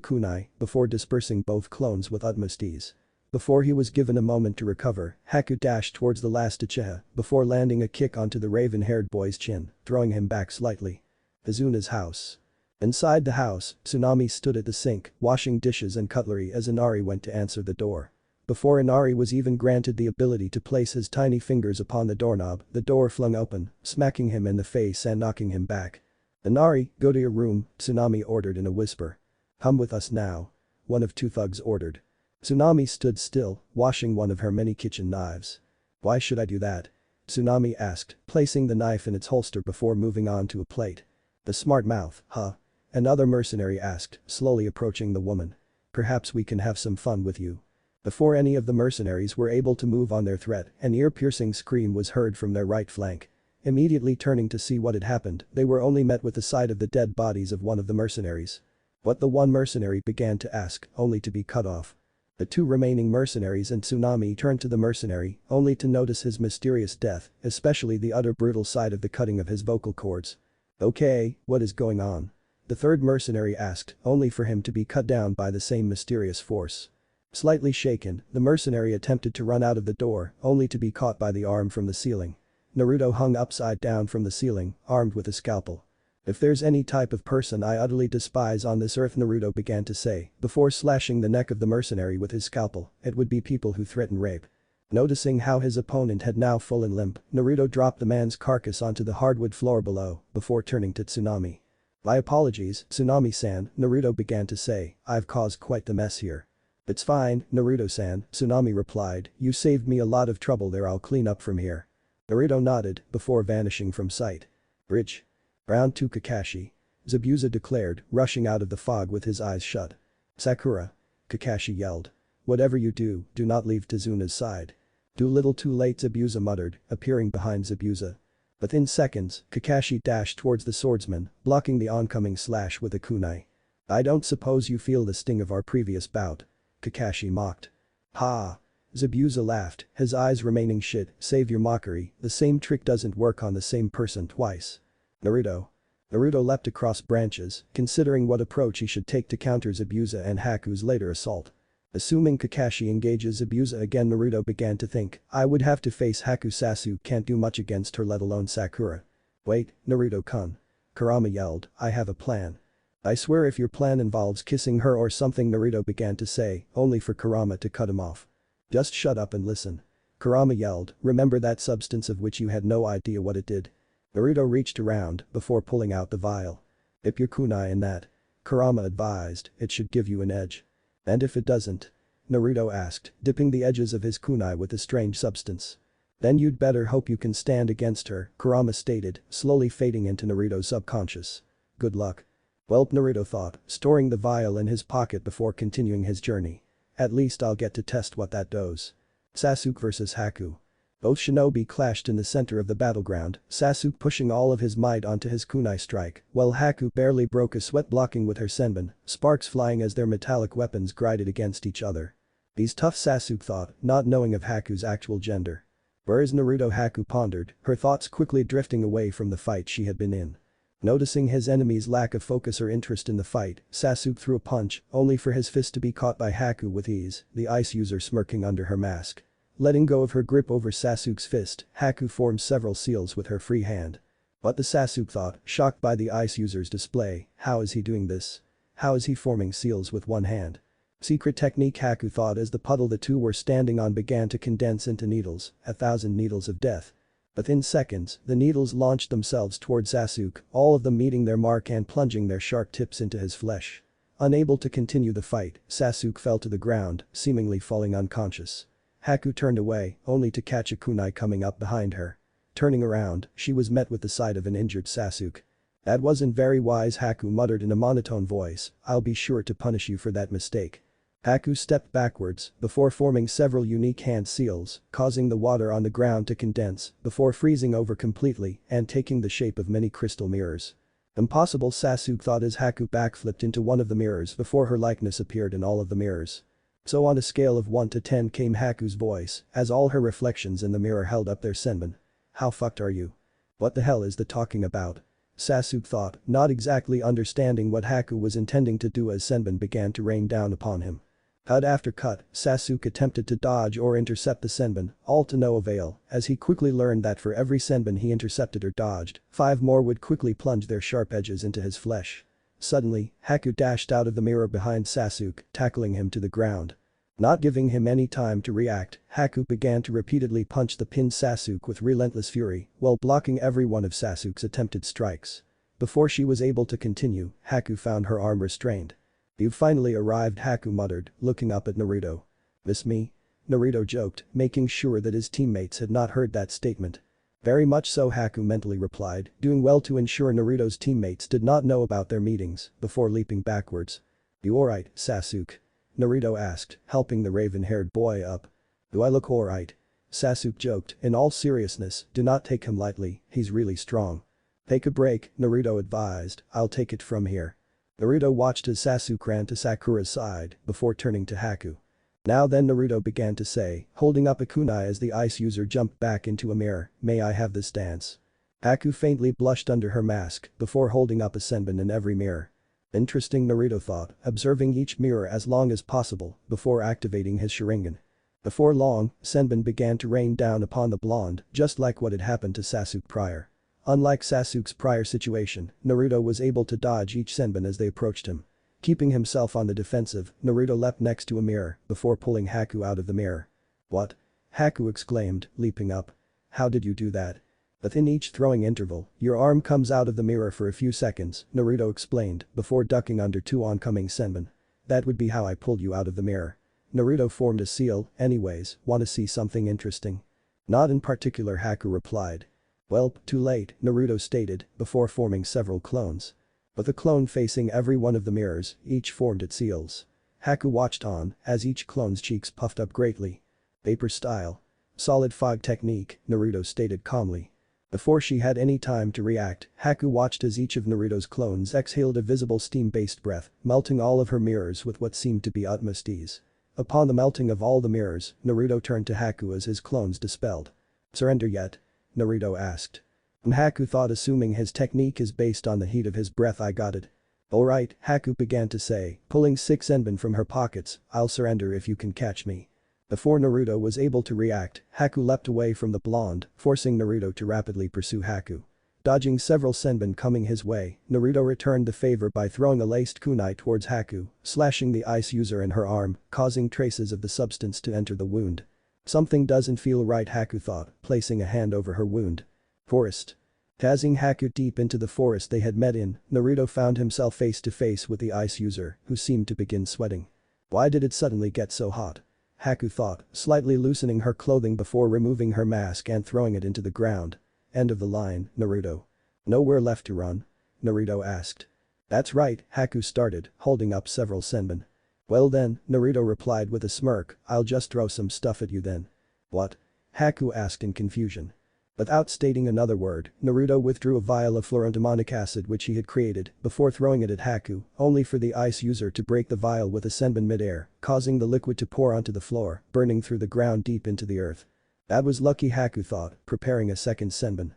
kunai, before dispersing both clones with utmost ease. Before he was given a moment to recover, Haku dashed towards the last Uchiha, before landing a kick onto the raven-haired boy's chin, throwing him back slightly. Tazuna's house. Inside the house, Tsunami stood at the sink, washing dishes and cutlery as Inari went to answer the door. Before Inari was even granted the ability to place his tiny fingers upon the doorknob, the door flung open, smacking him in the face and knocking him back. Inari, go to your room, Tsunami ordered in a whisper. Come with us now. One of 2 thugs ordered. Tsunami stood still, washing one of her many kitchen knives. Why should I do that? Tsunami asked, placing the knife in its holster before moving on to a plate. The smart mouth, huh? Another mercenary asked, slowly approaching the woman. Perhaps we can have some fun with you. Before any of the mercenaries were able to move on their threat, an ear-piercing scream was heard from their right flank. Immediately turning to see what had happened, they were only met with the sight of the dead bodies of one of the mercenaries. What the one mercenary began to ask, only to be cut off. The 2 remaining mercenaries and Tsunami turned to the mercenary, only to notice his mysterious death, especially the utter brutal side of the cutting of his vocal cords. Okay, what is going on? The 3rd mercenary asked, only for him to be cut down by the same mysterious force. Slightly shaken, the mercenary attempted to run out of the door, only to be caught by the arm from the ceiling. Naruto hung upside down from the ceiling, armed with a scalpel. If there's any type of person I utterly despise on this earth, Naruto began to say, before slashing the neck of the mercenary with his scalpel, it would be people who threaten rape. Noticing how his opponent had now fallen limp, Naruto dropped the man's carcass onto the hardwood floor below, before turning to Tsunami. My apologies, Tsunami-san, Naruto began to say, I've caused quite the mess here. It's fine, Naruto-san, Tsunami replied, you saved me a lot of trouble there, I'll clean up from here. Naruto nodded, before vanishing from sight. Bridge. Round 2 Kakashi. Zabuza declared, rushing out of the fog with his eyes shut. Sakura. Kakashi yelled. Whatever you do, do not leave Tazuna's side. Too little too late, Zabuza muttered, appearing behind Zabuza. Within seconds, Kakashi dashed towards the swordsman, blocking the oncoming slash with a kunai. I don't suppose you feel the sting of our previous bout. Kakashi mocked. Ha! Zabuza laughed, his eyes remaining shit, save your mockery, the same trick doesn't work on the same person twice. Naruto. Naruto leapt across branches, considering what approach he should take to counter Zabuza and Haku's later assault. Assuming Kakashi engages Zabuza again, Naruto began to think, I would have to face Haku. Sasuke can't do much against her, let alone Sakura. Wait, Naruto-kun. Kurama yelled, I have a plan. I swear if your plan involves kissing her or something, Naruto began to say, only for Kurama to cut him off. Just shut up and listen. Kurama yelled, remember that substance of which you had no idea what it did? Naruto reached around before pulling out the vial. Dip your kunai in that. Kurama advised, it should give you an edge. And if it doesn't? Naruto asked, dipping the edges of his kunai with the strange substance. Then you'd better hope you can stand against her, Kurama stated, slowly fading into Naruto's subconscious. Good luck. Welp, Naruto thought, storing the vial in his pocket before continuing his journey. At least I'll get to test what that does. Sasuke vs Haku. Both shinobi clashed in the center of the battleground, Sasuke pushing all of his might onto his kunai strike, while Haku barely broke a sweat, blocking with her senbon, sparks flying as their metallic weapons grinded against each other. He's tough, Sasuke thought, not knowing of Haku's actual gender. Where is Naruto? Haku pondered, her thoughts quickly drifting away from the fight she had been in. Noticing his enemy's lack of focus or interest in the fight, Sasuke threw a punch, only for his fist to be caught by Haku with ease, the ice user smirking under her mask. Letting go of her grip over Sasuke's fist, Haku formed several seals with her free hand. What the Sasuke thought, shocked by the ice user's display, how is he doing this? How is he forming seals with one hand? Secret technique, Haku thought as the puddle the two were standing on began to condense into needles, 1,000 needles of death. Within seconds, the needles launched themselves toward Sasuke, all of them meeting their mark and plunging their sharp tips into his flesh. Unable to continue the fight, Sasuke fell to the ground, seemingly falling unconscious. Haku turned away, only to catch a kunai coming up behind her. Turning around, she was met with the sight of an injured Sasuke. That wasn't very wise, Haku muttered in a monotone voice, I'll be sure to punish you for that mistake. Haku stepped backwards before forming several unique hand seals, causing the water on the ground to condense before freezing over completely and taking the shape of many crystal mirrors. Impossible, Sasuke thought as Haku backflipped into one of the mirrors before her likeness appeared in all of the mirrors. So on a scale of 1 to 10 came Haku's voice as all her reflections in the mirror held up their senbon. How fucked are you? What the hell is the talking about? Sasuke thought, not exactly understanding what Haku was intending to do as senbon began to rain down upon him. Cut after cut, Sasuke attempted to dodge or intercept the senbon, all to no avail, as he quickly learned that for every senbon he intercepted or dodged, 5 more would quickly plunge their sharp edges into his flesh. Suddenly, Haku dashed out of the mirror behind Sasuke, tackling him to the ground. Not giving him any time to react, Haku began to repeatedly punch the pinned Sasuke with relentless fury, while blocking every one of Sasuke's attempted strikes. Before she was able to continue, Haku found her arm restrained. You've finally arrived, Haku muttered, looking up at Naruto. Miss me? Naruto joked, making sure that his teammates had not heard that statement. Very much so, Haku mentally replied, doing well to ensure Naruto's teammates did not know about their meetings, before leaping backwards. You alright, Sasuke? Naruto asked, helping the raven-haired boy up. Do I look alright? Sasuke joked, in all seriousness, do not take him lightly, he's really strong. Take a break, Naruto advised, I'll take it from here. Naruto watched as Sasuke ran to Sakura's side before turning to Haku. Now then, Naruto began to say, holding up a kunai as the ice user jumped back into a mirror, may I have this dance? Haku faintly blushed under her mask before holding up a senbon in every mirror. Interesting, Naruto thought, observing each mirror as long as possible before activating his Sharingan. Before long, senbon began to rain down upon the blonde, just like what had happened to Sasuke prior. Unlike Sasuke's prior situation, Naruto was able to dodge each senbon as they approached him. Keeping himself on the defensive, Naruto leapt next to a mirror before pulling Haku out of the mirror. What? Haku exclaimed, leaping up. How did you do that? Within each throwing interval, your arm comes out of the mirror for a few seconds, Naruto explained, before ducking under 2 oncoming senbon. That would be how I pulled you out of the mirror. Naruto formed a seal, anyways, want to see something interesting? Not in particular, Haku replied. Well, too late, Naruto stated, before forming several clones. With a clone facing every one of the mirrors, each formed its seals. Haku watched on, as each clone's cheeks puffed up greatly. Vapor style. Solid fog technique, Naruto stated calmly. Before she had any time to react, Haku watched as each of Naruto's clones exhaled a visible steam-based breath, melting all of her mirrors with what seemed to be utmost ease. Upon the melting of all the mirrors, Naruto turned to Haku as his clones dispelled. Surrender yet? Naruto asked. And Haku thought, assuming his technique is based on the heat of his breath. I got it. Alright, Haku began to say, pulling 6 senbon from her pockets, I'll surrender if you can catch me. Before Naruto was able to react, Haku leapt away from the blonde, forcing Naruto to rapidly pursue Haku. Dodging several senbon coming his way, Naruto returned the favor by throwing a laced kunai towards Haku, slashing the ice user in her arm, causing traces of the substance to enter the wound. Something doesn't feel right, Haku thought, placing a hand over her wound. Forest. Tazzing Haku deep into the forest they had met in, Naruto found himself face to face with the ice user, who seemed to begin sweating. Why did it suddenly get so hot? Haku thought, slightly loosening her clothing before removing her mask and throwing it into the ground. End of the line, Naruto. Nowhere left to run? Naruto asked. That's right, Haku started, holding up several senbon. Well then, Naruto replied with a smirk, I'll just throw some stuff at you then. What? Haku asked in confusion. Without stating another word, Naruto withdrew a vial of fluorandamonic acid which he had created before throwing it at Haku, only for the ice user to break the vial with a senbon mid-air, causing the liquid to pour onto the floor, burning through the ground deep into the earth. That was lucky, Haku thought, preparing a second senbon.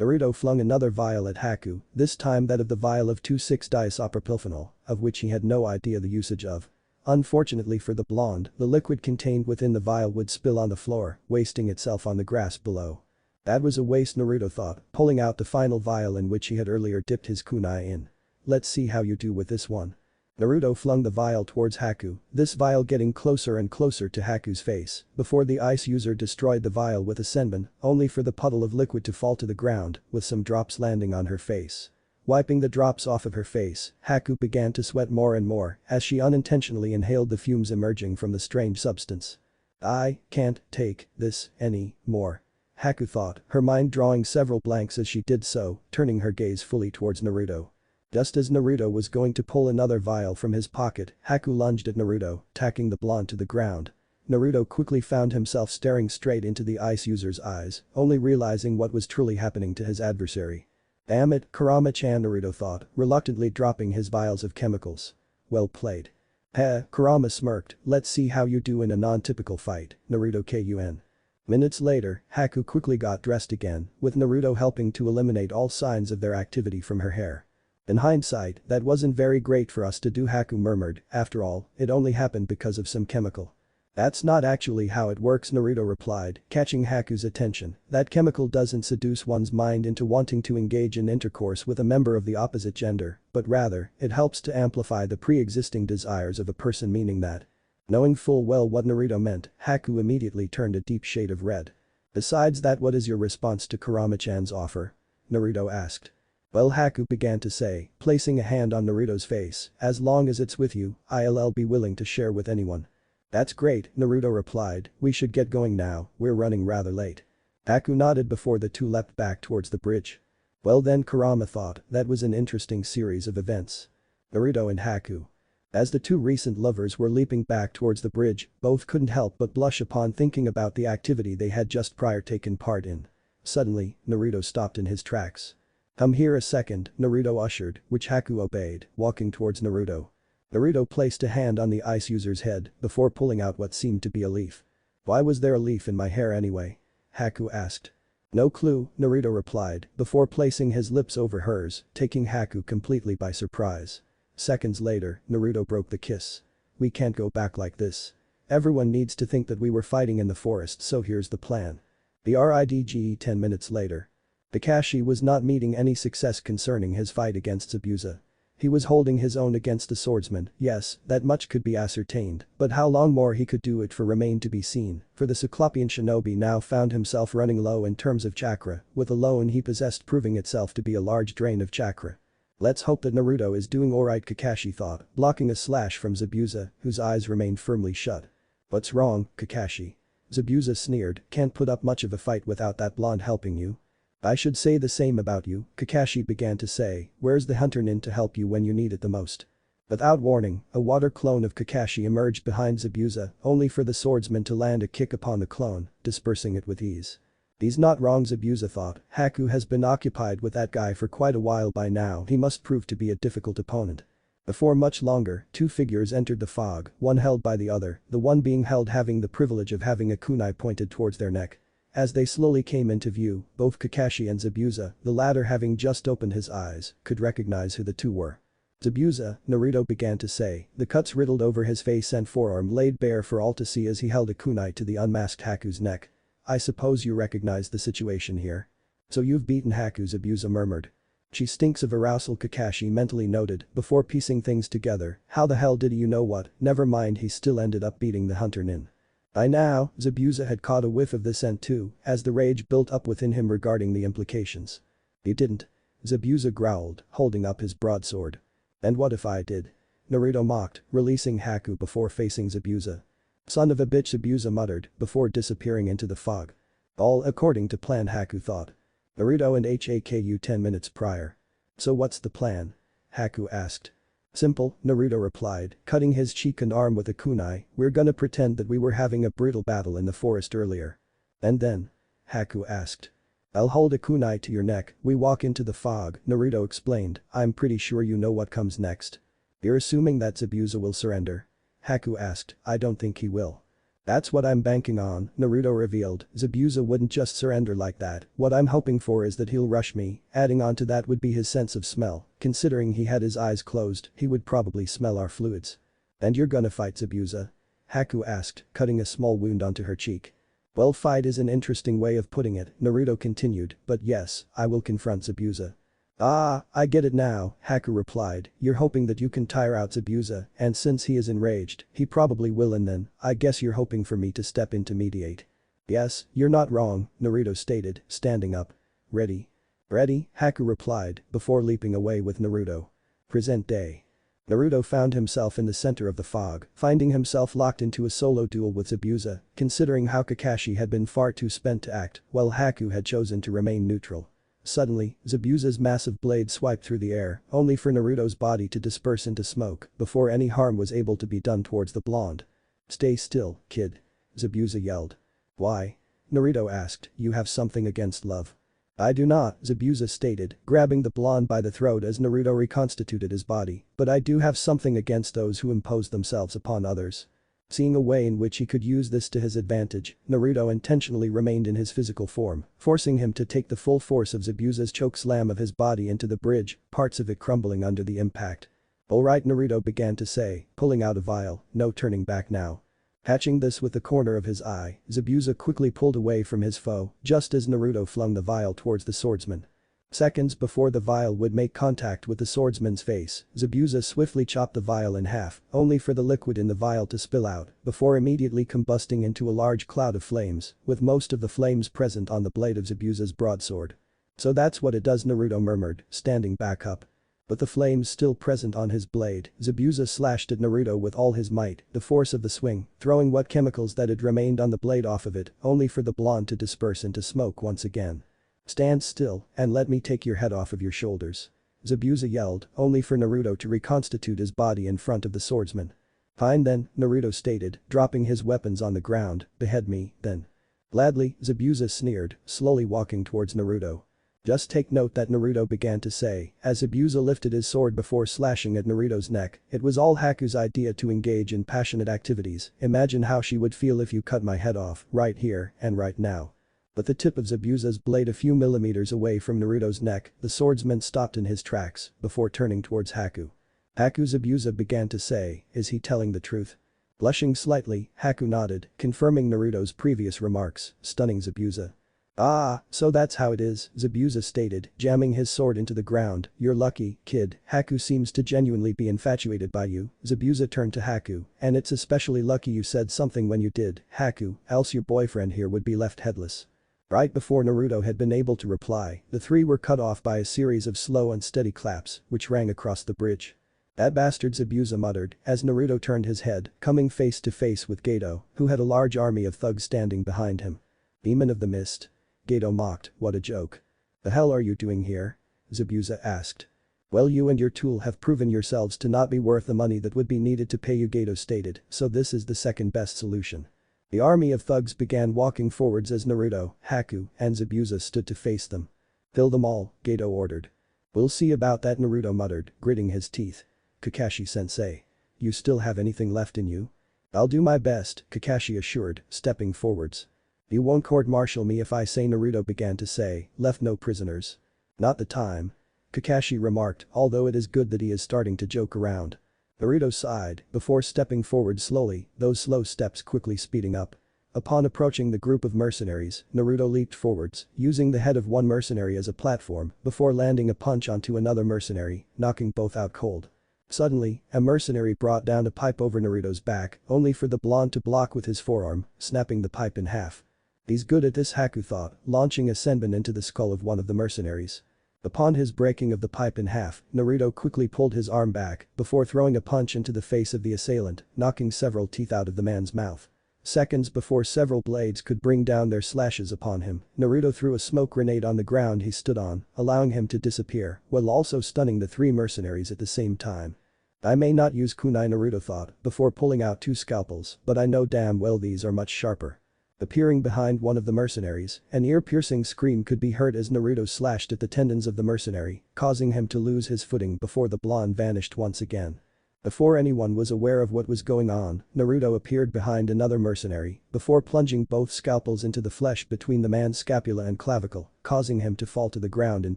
Naruto flung another vial at Haku, this time that of the vial of 2,6-diisopropylphenol, of which he had no idea the usage of. Unfortunately for the blonde, the liquid contained within the vial would spill on the floor, wasting itself on the grass below. That was a waste, Naruto thought, pulling out the final vial in which he had earlier dipped his kunai in. Let's see how you do with this one. Naruto flung the vial towards Haku, this vial getting closer and closer to Haku's face, before the ice user destroyed the vial with a senbon, only for the puddle of liquid to fall to the ground, with some drops landing on her face. Wiping the drops off of her face, Haku began to sweat more and more as she unintentionally inhaled the fumes emerging from the strange substance. I can't take this any more. Haku thought, her mind drawing several blanks as she did so, turning her gaze fully towards Naruto. Just as Naruto was going to pull another vial from his pocket, Haku lunged at Naruto, tacking the blonde to the ground. Naruto quickly found himself staring straight into the ice user's eyes, only realizing what was truly happening to his adversary. Damn it, Kurama-chan, Naruto thought, reluctantly dropping his vials of chemicals. Well played. Heh, Kurama smirked, let's see how you do in a non-typical fight, Naruto kun. Minutes later, Haku quickly got dressed again, with Naruto helping to eliminate all signs of their activity from her hair. In hindsight, that wasn't very great for us to do, Haku murmured, after all, it only happened because of some chemical. That's not actually how it works, Naruto replied, catching Haku's attention. That chemical doesn't seduce one's mind into wanting to engage in intercourse with a member of the opposite gender, but rather, it helps to amplify the pre-existing desires of a person, meaning that. Knowing full well what Naruto meant, Haku immediately turned a deep shade of red. Besides that, what is your response to Kurama-chan's offer? Naruto asked. Well, Haku began to say, placing a hand on Naruto's face, as long as it's with you, I'll be willing to share with anyone. That's great, Naruto replied, we should get going now, we're running rather late. Haku nodded before the two leapt back towards the bridge. Well then, Kurama thought, that was an interesting series of events. Naruto and Haku. As the two recent lovers were leaping back towards the bridge, both couldn't help but blush upon thinking about the activity they had just prior taken part in. Suddenly, Naruto stopped in his tracks. Come here a second, Naruto ushered, which Haku obeyed, walking towards Naruto. Naruto placed a hand on the ice user's head before pulling out what seemed to be a leaf. Why was there a leaf in my hair anyway? Haku asked. No clue, Naruto replied, before placing his lips over hers, taking Haku completely by surprise. Seconds later, Naruto broke the kiss. We can't go back like this. Everyone needs to think that we were fighting in the forest, so here's the plan. The RIDGE 10 minutes later. Kakashi was not meeting any success concerning his fight against Zabuza. He was holding his own against the swordsman, yes, that much could be ascertained, but how long more he could do it for remained to be seen, for the Cyclopean shinobi now found himself running low in terms of chakra, with the loan he possessed proving itself to be a large drain of chakra. Let's hope that Naruto is doing alright, Kakashi thought, blocking a slash from Zabuza, whose eyes remained firmly shut. What's wrong, Kakashi? Zabuza sneered, can't put up much of a fight without that blonde helping you. I should say the same about you, Kakashi began to say, where's the hunter nin to help you when you need it the most? Without warning, a water clone of Kakashi emerged behind Zabuza, only for the swordsman to land a kick upon the clone, dispersing it with ease. He's not wrong, Zabuza thought, Haku has been occupied with that guy for quite a while by now, he must prove to be a difficult opponent. Before much longer, two figures entered the fog, one held by the other, the one being held having the privilege of having a kunai pointed towards their neck. As they slowly came into view, both Kakashi and Zabuza, the latter having just opened his eyes, could recognize who the two were. Zabuza, Naruto began to say, the cuts riddled over his face and forearm laid bare for all to see as he held a kunai to the unmasked Haku's neck. I suppose you recognize the situation here. So you've beaten Haku, Zabuza murmured. She stinks of arousal, Kakashi mentally noted, before piecing things together. How the hell did you know what? Never mind, he still ended up beating the hunter nin. By now, Zabuza had caught a whiff of this and too, as the rage built up within him regarding the implications. You didn't. Zabuza growled, holding up his broadsword. And what if I did? Naruto mocked, releasing Haku before facing Zabuza. Son of a bitch, Zabuza muttered, before disappearing into the fog. All according to plan, Haku thought. Naruto and HAKU 10 minutes prior. So what's the plan? Haku asked. Simple, Naruto replied, cutting his cheek and arm with a kunai, we're gonna pretend that we were having a brutal battle in the forest earlier. And then? Haku asked. I'll hold a kunai to your neck, we walk into the fog, Naruto explained, I'm pretty sure you know what comes next. You're assuming that Zabuza will surrender? Haku asked, I don't think he will. That's what I'm banking on, Naruto revealed, Zabuza wouldn't just surrender like that, what I'm hoping for is that he'll rush me, adding on to that would be his sense of smell, considering he had his eyes closed, he would probably smell our fluids. And you're gonna fight Zabuza? Haku asked, cutting a small wound onto her cheek. Well, fight is an interesting way of putting it, Naruto continued, but yes, I will confront Zabuza. Ah, I get it now, Haku replied, you're hoping that you can tire out Zabuza, and since he is enraged, he probably will and then, I guess you're hoping for me to step in to mediate. Yes, you're not wrong, Naruto stated, standing up. Ready? Ready, Haku replied, before leaping away with Naruto. Present day. Naruto found himself in the center of the fog, finding himself locked into a solo duel with Zabuza, considering how Kakashi had been far too spent to act, while Haku had chosen to remain neutral. Suddenly, Zabuza's massive blade swiped through the air, only for Naruto's body to disperse into smoke before any harm was able to be done towards the blonde. Stay still, kid. Zabuza yelled. Why? Naruto asked, you have something against love. I do not, Zabuza stated, grabbing the blonde by the throat as Naruto reconstituted his body, but I do have something against those who impose themselves upon others. Seeing a way in which he could use this to his advantage, Naruto intentionally remained in his physical form, forcing him to take the full force of Zabuza's chokeslam of his body into the bridge, parts of it crumbling under the impact. Alright, Naruto began to say, pulling out a vial, no turning back now. Catching this with the corner of his eye, Zabuza quickly pulled away from his foe, just as Naruto flung the vial towards the swordsman. Seconds before the vial would make contact with the swordsman's face, Zabuza swiftly chopped the vial in half, only for the liquid in the vial to spill out, before immediately combusting into a large cloud of flames, with most of the flames present on the blade of Zabuza's broadsword. So that's what it does, Naruto murmured, standing back up. But the flames still present on his blade, Zabuza slashed at Naruto with all his might, the force of the swing, throwing what chemicals that had remained on the blade off of it, only for the blonde to disperse into smoke once again. Stand still, and let me take your head off of your shoulders. Zabuza yelled, only for Naruto to reconstitute his body in front of the swordsman. Fine then, Naruto stated, dropping his weapons on the ground, behead me, then. Gladly, Zabuza sneered, slowly walking towards Naruto. Just take note that Naruto began to say, as Zabuza lifted his sword before slashing at Naruto's neck, it was all Haku's idea to engage in passionate activities, imagine how she would feel if you cut my head off, right here, and right now. But the tip of Zabuza's blade a few millimeters away from Naruto's neck, the swordsman stopped in his tracks, before turning towards Haku. Haku, Zabuza began to say, is he telling the truth? Blushing slightly, Haku nodded, confirming Naruto's previous remarks, stunning Zabuza. Ah, so that's how it is, Zabuza stated, jamming his sword into the ground, you're lucky, kid, Haku seems to genuinely be infatuated by you, Zabuza turned to Haku, and it's especially lucky you said something when you did, Haku, else your boyfriend here would be left headless. Right before Naruto had been able to reply, the three were cut off by a series of slow and steady claps, which rang across the bridge. That bastard, Zabuza muttered, as Naruto turned his head, coming face to face with Geto, who had a large army of thugs standing behind him. Demon of the Mist. Geto mocked, what a joke. The hell are you doing here? Zabuza asked. Well, you and your tool have proven yourselves to not be worth the money that would be needed to pay you, Geto stated, so this is the second best solution. The army of thugs began walking forwards as Naruto, Haku, and Zabuza stood to face them. Kill them all, Geto ordered. We'll see about that, Naruto muttered, gritting his teeth. Kakashi-sensei. You still have anything left in you? I'll do my best, Kakashi assured, stepping forwards. You won't court-martial me if I say, Naruto began to say, left no prisoners. Not the time. Kakashi remarked, although it is good that he is starting to joke around. Naruto sighed, before stepping forward slowly, those slow steps quickly speeding up. Upon approaching the group of mercenaries, Naruto leaped forwards, using the head of one mercenary as a platform, before landing a punch onto another mercenary, knocking both out cold. Suddenly, a mercenary brought down a pipe over Naruto's back, only for the blonde to block with his forearm, snapping the pipe in half. He's good at this, Haku thought, launching a senbon into the skull of one of the mercenaries. Upon his breaking of the pipe in half, Naruto quickly pulled his arm back, before throwing a punch into the face of the assailant, knocking several teeth out of the man's mouth. Seconds before several blades could bring down their slashes upon him, Naruto threw a smoke grenade on the ground he stood on, allowing him to disappear, while also stunning the three mercenaries at the same time. I may not use kunai, Naruto thought, before pulling out two scalpels, but I know damn well these are much sharper. Appearing behind one of the mercenaries, an ear-piercing scream could be heard as Naruto slashed at the tendons of the mercenary, causing him to lose his footing before the blonde vanished once again. Before anyone was aware of what was going on, Naruto appeared behind another mercenary, before plunging both scalpels into the flesh between the man's scapula and clavicle, causing him to fall to the ground in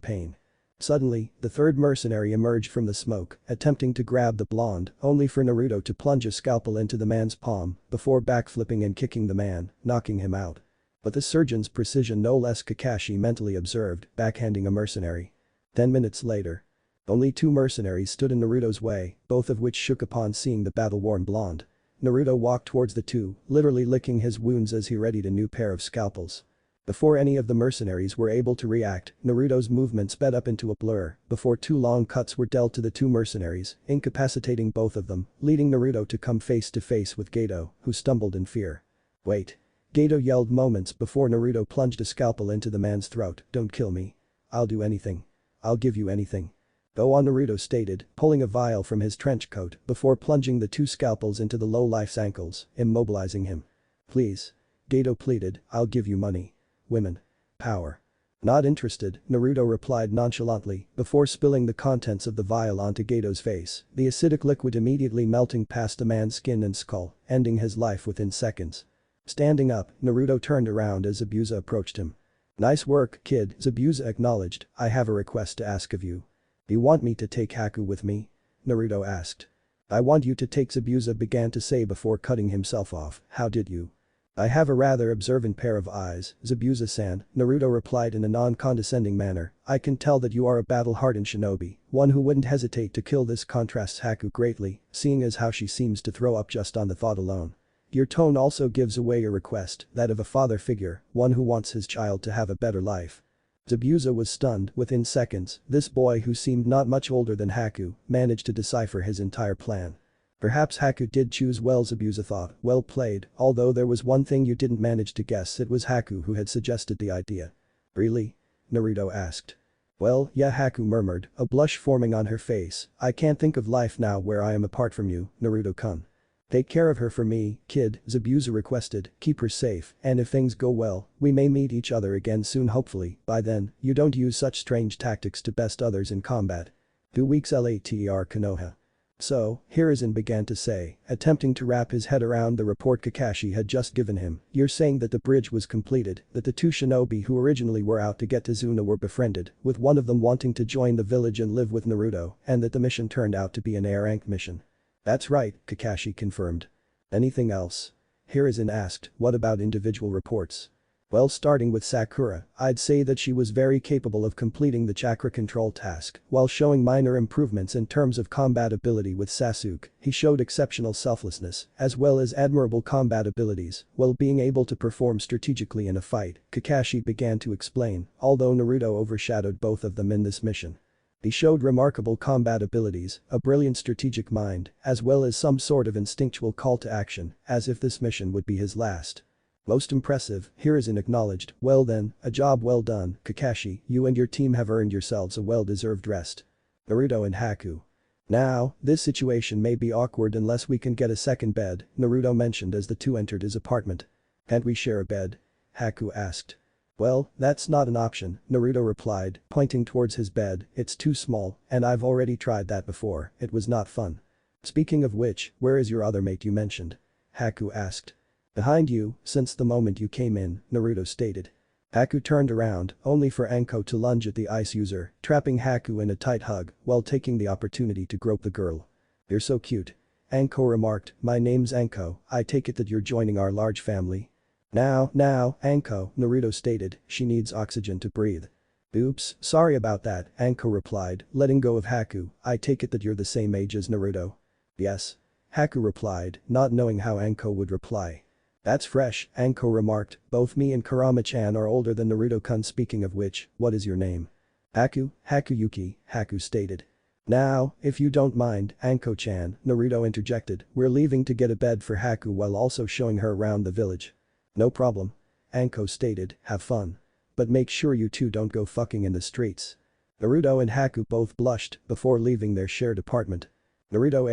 pain. Suddenly, the third mercenary emerged from the smoke, attempting to grab the blonde, only for Naruto to plunge a scalpel into the man's palm, before backflipping and kicking the man, knocking him out. But the surgeon's precision, no less, Kakashi mentally observed, backhanding a mercenary. 10 minutes later. Only two mercenaries stood in Naruto's way, both of which shook upon seeing the battle-worn blonde. Naruto walked towards the two, literally licking his wounds as he readied a new pair of scalpels. Before any of the mercenaries were able to react, Naruto's movement sped up into a blur, before two long cuts were dealt to the two mercenaries, incapacitating both of them, leading Naruto to come face to face with Gato, who stumbled in fear. Wait. Gato yelled moments before Naruto plunged a scalpel into the man's throat. Don't kill me. I'll do anything. I'll give you anything. Go on, Naruto stated, pulling a vial from his trench coat before plunging the two scalpels into the lowlife's ankles, immobilizing him. Please. Gato pleaded, I'll give you money. Women. Power. Not interested, Naruto replied nonchalantly, before spilling the contents of the vial onto Gato's face, the acidic liquid immediately melting past the man's skin and skull, ending his life within seconds. Standing up, Naruto turned around as Zabuza approached him. Nice work, kid, Zabuza acknowledged. I have a request to ask of you. Do you want me to take Haku with me? Naruto asked. I want you to take, Zabuza began to say before cutting himself off. How did you? I have a rather observant pair of eyes, Zabuza-san, Naruto replied in a non-condescending manner. I can tell that you are a battle-hardened shinobi, one who wouldn't hesitate to kill. This contrasts Haku greatly, seeing as how she seems to throw up just on the thought alone. Your tone also gives away your request, that of a father figure, one who wants his child to have a better life. Zabuza was stunned. Within seconds, this boy who seemed not much older than Haku managed to decipher his entire plan. Perhaps Haku did choose well, Zabuza thought. Well played, although there was one thing you didn't manage to guess. It was Haku who had suggested the idea. Really? Naruto asked. Well, yeah, Haku murmured, a blush forming on her face. I can't think of life now where I am apart from you, Naruto-kun. Take care of her for me, kid, Zabuza requested, keep her safe, and if things go well, we may meet each other again soon hopefully. By then, you don't use such strange tactics to best others in combat. 2 weeks later, Konoha. So, Hiruzen began to say, attempting to wrap his head around the report Kakashi had just given him. You're saying that the bridge was completed, that the two shinobi who originally were out to get Tazuna were befriended, with one of them wanting to join the village and live with Naruto, and that the mission turned out to be an A-rank mission. That's right, Kakashi confirmed. Anything else? Hiruzen asked, what about individual reports? Well, starting with Sakura, I'd say that she was very capable of completing the chakra control task, while showing minor improvements in terms of combat ability. With Sasuke, he showed exceptional selflessness, as well as admirable combat abilities, while being able to perform strategically in a fight, Kakashi began to explain, although Naruto overshadowed both of them in this mission. He showed remarkable combat abilities, a brilliant strategic mind, as well as some sort of instinctual call to action, as if this mission would be his last. Most impressive, Hiruzen acknowledged. Well then, a job well done, Kakashi, you and your team have earned yourselves a well-deserved rest. Naruto and Haku. Now, this situation may be awkward unless we can get a second bed, Naruto mentioned as the two entered his apartment. Can't we share a bed? Haku asked. Well, that's not an option, Naruto replied, pointing towards his bed. It's too small, and I've already tried that before, it was not fun. Speaking of which, where is your other mate you mentioned? Haku asked. Behind you, since the moment you came in, Naruto stated. Haku turned around, only for Anko to lunge at the ice user, trapping Haku in a tight hug while taking the opportunity to grope the girl. "You're so cute." Anko remarked, "My name's Anko, I take it that you're joining our large family." Now, Anko," Naruto stated, "she needs oxygen to breathe." "Oops, sorry about that," Anko replied, letting go of Haku, "I take it that you're the same age as Naruto." "Yes." Haku replied, not knowing how Anko would reply. "That's fresh," Anko remarked, "both me and Kurama-chan are older than Naruto-kun. Speaking of which, what is your name?" Hakuyuki, Haku stated. "Now, if you don't mind, Anko-chan," Naruto interjected, "we're leaving to get a bed for Haku while also showing her around the village." "No problem." Anko stated, "Have fun. But make sure you two don't go fucking in the streets." Naruto and Haku both blushed before leaving their shared apartment. Naruto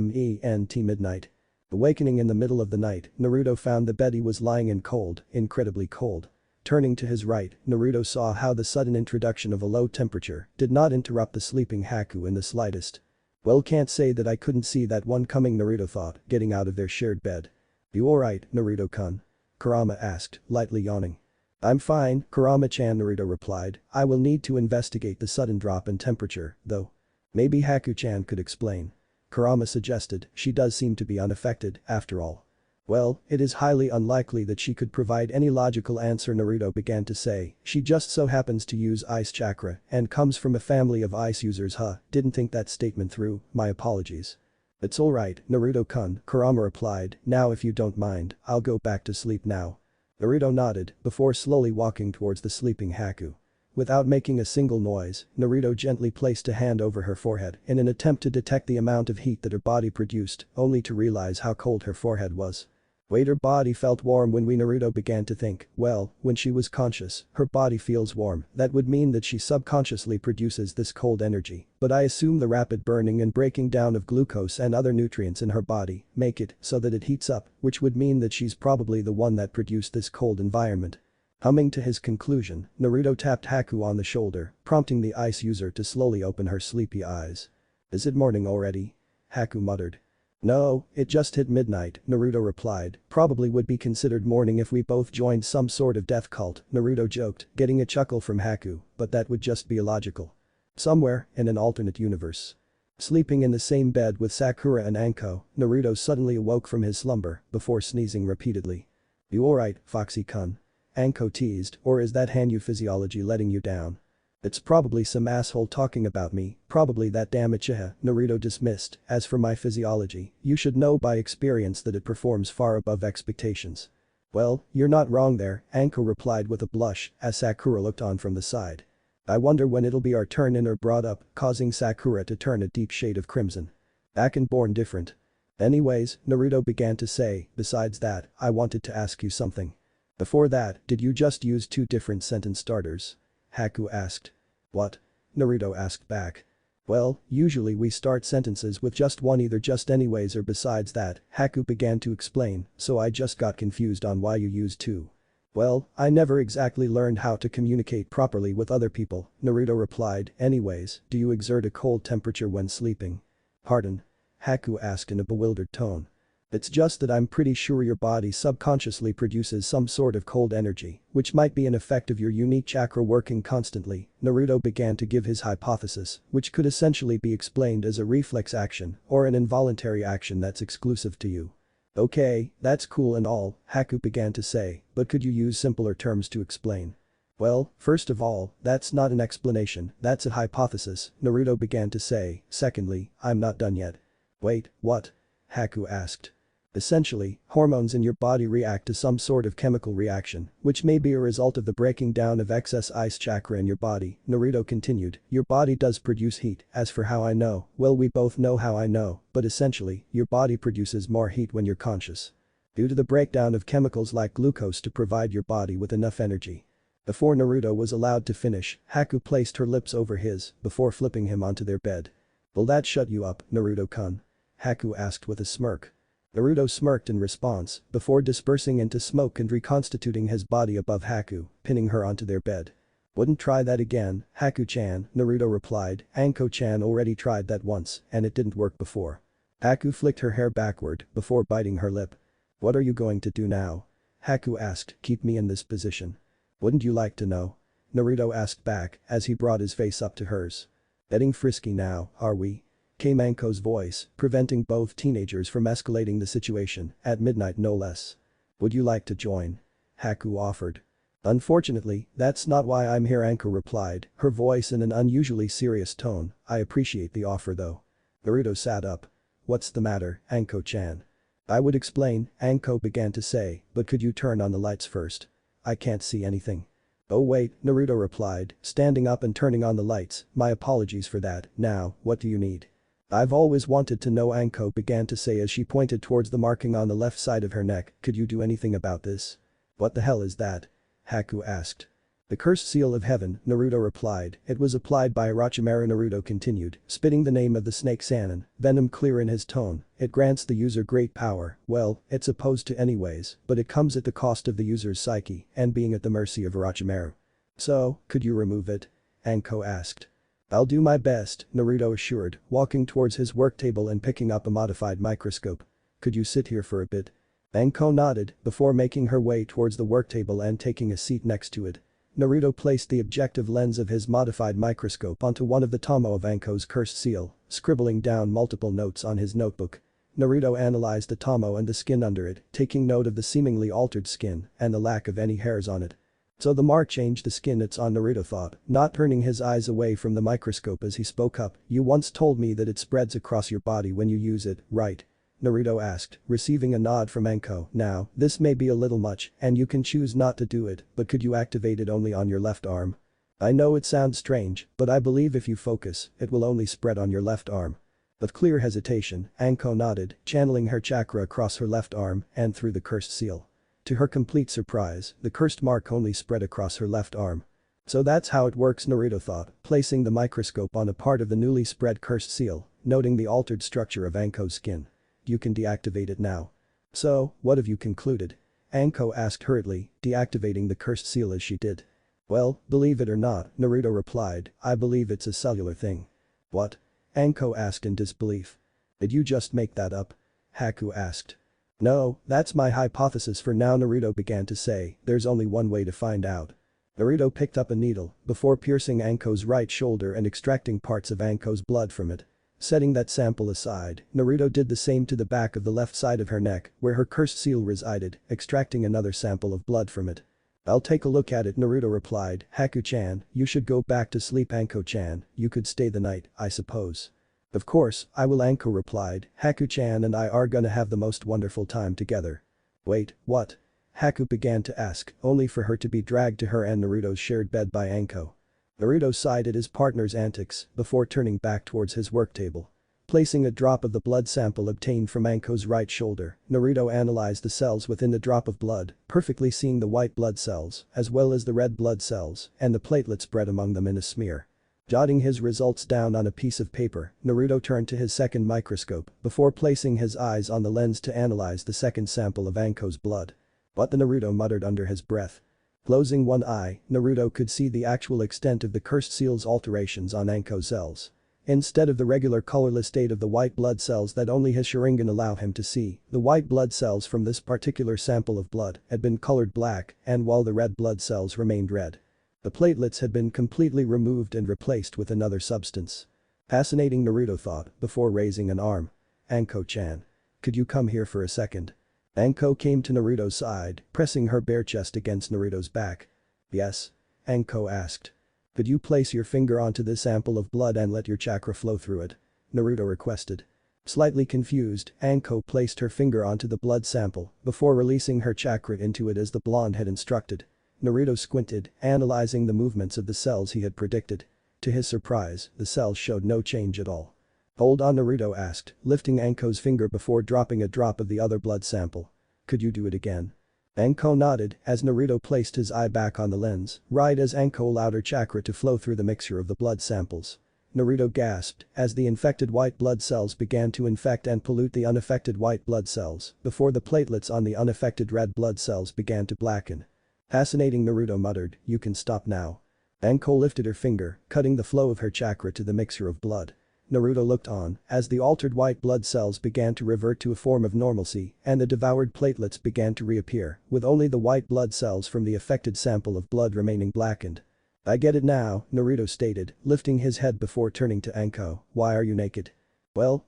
apartment midnight. Awakening in the middle of the night, Naruto found the bed he was lying in cold, incredibly cold. Turning to his right, Naruto saw how the sudden introduction of a low temperature did not interrupt the sleeping Haku in the slightest. "Well, can't say that I couldn't see that one coming," Naruto thought, getting out of their shared bed. "You alright, Naruto-kun?" Kurama asked, lightly yawning. "I'm fine, Kurama-chan," Naruto replied, "I will need to investigate the sudden drop in temperature, though. Maybe Haku-chan could explain." Kurama suggested, "She does seem to be unaffected, after all." "Well, it is highly unlikely that she could provide any logical answer," Naruto began to say, "she just so happens to use ice chakra and comes from a family of ice users. Didn't think that statement through, my apologies." "It's alright, Naruto-kun," Kurama replied, "now if you don't mind, I'll go back to sleep now." Naruto nodded before slowly walking towards the sleeping Haku. Without making a single noise, Naruto gently placed a hand over her forehead in an attempt to detect the amount of heat that her body produced, only to realize how cold her forehead was. Wait, her body felt warm when Naruto began to think, well, when she was conscious, her body feels warm, that would mean that she subconsciously produces this cold energy, but I assume the rapid burning and breaking down of glucose and other nutrients in her body make it so that it heats up, which would mean that she's probably the one that produced this cold environment. Humming to his conclusion, Naruto tapped Haku on the shoulder, prompting the ice user to slowly open her sleepy eyes. "Is it morning already?" Haku muttered. "No, it just hit midnight," Naruto replied, "probably would be considered morning if we both joined some sort of death cult," Naruto joked, getting a chuckle from Haku, "but that would just be illogical. Somewhere, in an alternate universe." Sleeping in the same bed with Sakura and Anko, Naruto suddenly awoke from his slumber before sneezing repeatedly. "You alright, Foxy-kun?" Anko teased, "or is that Hanyu physiology letting you down?" "It's probably some asshole talking about me, probably that damn Uchiha," Naruto dismissed, "as for my physiology, you should know by experience that it performs far above expectations." "Well, you're not wrong there," Anko replied with a blush as Sakura looked on from the side. "I wonder when it'll be our turn," Inner brought up, causing Sakura to turn a deep shade of crimson. "Back and born different." "Anyways," Naruto began to say, "besides that, I wanted to ask you something." "Before that, did you just use two different sentence starters?" Haku asked. "What?" Naruto asked back. "Well, usually we start sentences with just one, either just anyways or besides that," Haku began to explain, "so I just got confused on why you used two." "Well, I never exactly learned how to communicate properly with other people," Naruto replied. "Anyways, do you exert a cold temperature when sleeping?" "Pardon?" Haku asked in a bewildered tone. "It's just that I'm pretty sure your body subconsciously produces some sort of cold energy, which might be an effect of your unique chakra working constantly." Naruto began to give his hypothesis, which could essentially be explained as a reflex action or an involuntary action that's exclusive to you. "Okay, that's cool and all," Haku began to say, "but could you use simpler terms to explain?" "Well, first of all, that's not an explanation, that's a hypothesis," Naruto began to say. "Secondly, I'm not done yet." "Wait, what?" Haku asked. "Essentially, hormones in your body react to some sort of chemical reaction, which may be a result of the breaking down of excess ice chakra in your body," Naruto continued. "Your body does produce heat, as for how I know, well, we both know how I know, but essentially, your body produces more heat when you're conscious. Due to the breakdown of chemicals like glucose to provide your body with enough energy." Before Naruto was allowed to finish, Haku placed her lips over his before flipping him onto their bed. "Will that shut you up, Naruto-kun?" Haku asked with a smirk. Naruto smirked in response before dispersing into smoke and reconstituting his body above Haku, pinning her onto their bed. "Wouldn't try that again, Haku-chan," Naruto replied. "Anko-chan already tried that once and it didn't work before." Haku flicked her hair backward before biting her lip. What are you going to do now? Haku asked, keep me in this position. Wouldn't you like to know? Naruto asked back as he brought his face up to hers. Getting frisky now, are we? Came Anko's voice, preventing both teenagers from escalating the situation, at midnight no less. Would you like to join? Haku offered. Unfortunately, that's not why I'm here, Anko replied, her voice in an unusually serious tone. I appreciate the offer though. Naruto sat up. What's the matter, Anko-chan? I would explain, Anko began to say, but could you turn on the lights first? I can't see anything. Oh wait, Naruto replied, standing up and turning on the lights, my apologies for that, now, what do you need? I've always wanted to know, Anko began to say as she pointed towards the marking on the left side of her neck, could you do anything about this? What the hell is that? Haku asked. The cursed seal of heaven, Naruto replied, it was applied by Orochimaru. Naruto continued, spitting the name of the snake Sannin, venom clear in his tone, it grants the user great power, well, it's supposed to anyways, but it comes at the cost of the user's psyche and being at the mercy of Orochimaru. So, could you remove it? Anko asked. I'll do my best, Naruto assured, walking towards his work table and picking up a modified microscope. Could you sit here for a bit? Anko nodded, before making her way towards the work table and taking a seat next to it. Naruto placed the objective lens of his modified microscope onto one of the tomo of Anko's cursed seal, scribbling down multiple notes on his notebook. Naruto analyzed the tomo and the skin under it, taking note of the seemingly altered skin and the lack of any hairs on it. So the mark changed the skin it's on, Naruto thought, not turning his eyes away from the microscope as he spoke up. You once told me that it spreads across your body when you use it, right? Naruto asked, receiving a nod from Anko. Now, this may be a little much, and you can choose not to do it, but could you activate it only on your left arm? I know it sounds strange, but I believe if you focus, it will only spread on your left arm. With clear hesitation, Anko nodded, channeling her chakra across her left arm and through the cursed seal. To her complete surprise, the cursed mark only spread across her left arm. So that's how it works, Naruto thought, placing the microscope on a part of the newly spread cursed seal, noting the altered structure of Anko's skin. You can deactivate it now. So, what have you concluded? Anko asked hurriedly, deactivating the cursed seal as she did. Well, believe it or not, Naruto replied, I believe it's a cellular thing. What? Anko asked in disbelief. Did you just make that up? Haku asked. No, that's my hypothesis for now, Naruto began to say, there's only one way to find out. Naruto picked up a needle, before piercing Anko's right shoulder and extracting parts of Anko's blood from it. Setting that sample aside, Naruto did the same to the back of the left side of her neck, where her cursed seal resided, extracting another sample of blood from it. I'll take a look at it, Naruto replied. Haku-chan, you should go back to sleep. Anko-chan, you could stay the night, I suppose. Of course, I will, Anko replied. Haku-chan and I are gonna have the most wonderful time together. Wait, what? Haku began to ask, only for her to be dragged to her and Naruto's shared bed by Anko. Naruto sighed at his partner's antics before turning back towards his work table. Placing a drop of the blood sample obtained from Anko's right shoulder, Naruto analyzed the cells within the drop of blood, perfectly seeing the white blood cells, as well as the red blood cells, and the platelets spread among them in a smear. Jotting his results down on a piece of paper, Naruto turned to his second microscope before placing his eyes on the lens to analyze the second sample of Anko's blood. What the Naruto muttered under his breath. Closing one eye, Naruto could see the actual extent of the cursed seal's alterations on Anko's cells. Instead of the regular colorless state of the white blood cells that only his Sharingan allowed him to see, the white blood cells from this particular sample of blood had been colored black, and while the red blood cells remained red. The platelets had been completely removed and replaced with another substance. Fascinating, Naruto thought, before raising an arm. Anko-chan. Could you come here for a second? Anko came to Naruto's side, pressing her bare chest against Naruto's back. Yes? Anko asked. Could you place your finger onto this sample of blood and let your chakra flow through it? Naruto requested. Slightly confused, Anko placed her finger onto the blood sample before releasing her chakra into it as the blonde had instructed. Naruto squinted, analyzing the movements of the cells he had predicted. To his surprise, the cells showed no change at all. Hold on, Naruto asked, lifting Anko's finger before dropping a drop of the other blood sample. Could you do it again? Anko nodded as Naruto placed his eye back on the lens, right as Anko allowed her chakra to flow through the mixture of the blood samples. Naruto gasped as the infected white blood cells began to infect and pollute the unaffected white blood cells before the platelets on the unaffected red blood cells began to blacken. Fascinating, Naruto muttered, you can stop now. Anko lifted her finger, cutting the flow of her chakra to the mixture of blood. Naruto looked on as the altered white blood cells began to revert to a form of normalcy and the devoured platelets began to reappear, with only the white blood cells from the affected sample of blood remaining blackened. I get it now, Naruto stated, lifting his head before turning to Anko. Why are you naked? Well,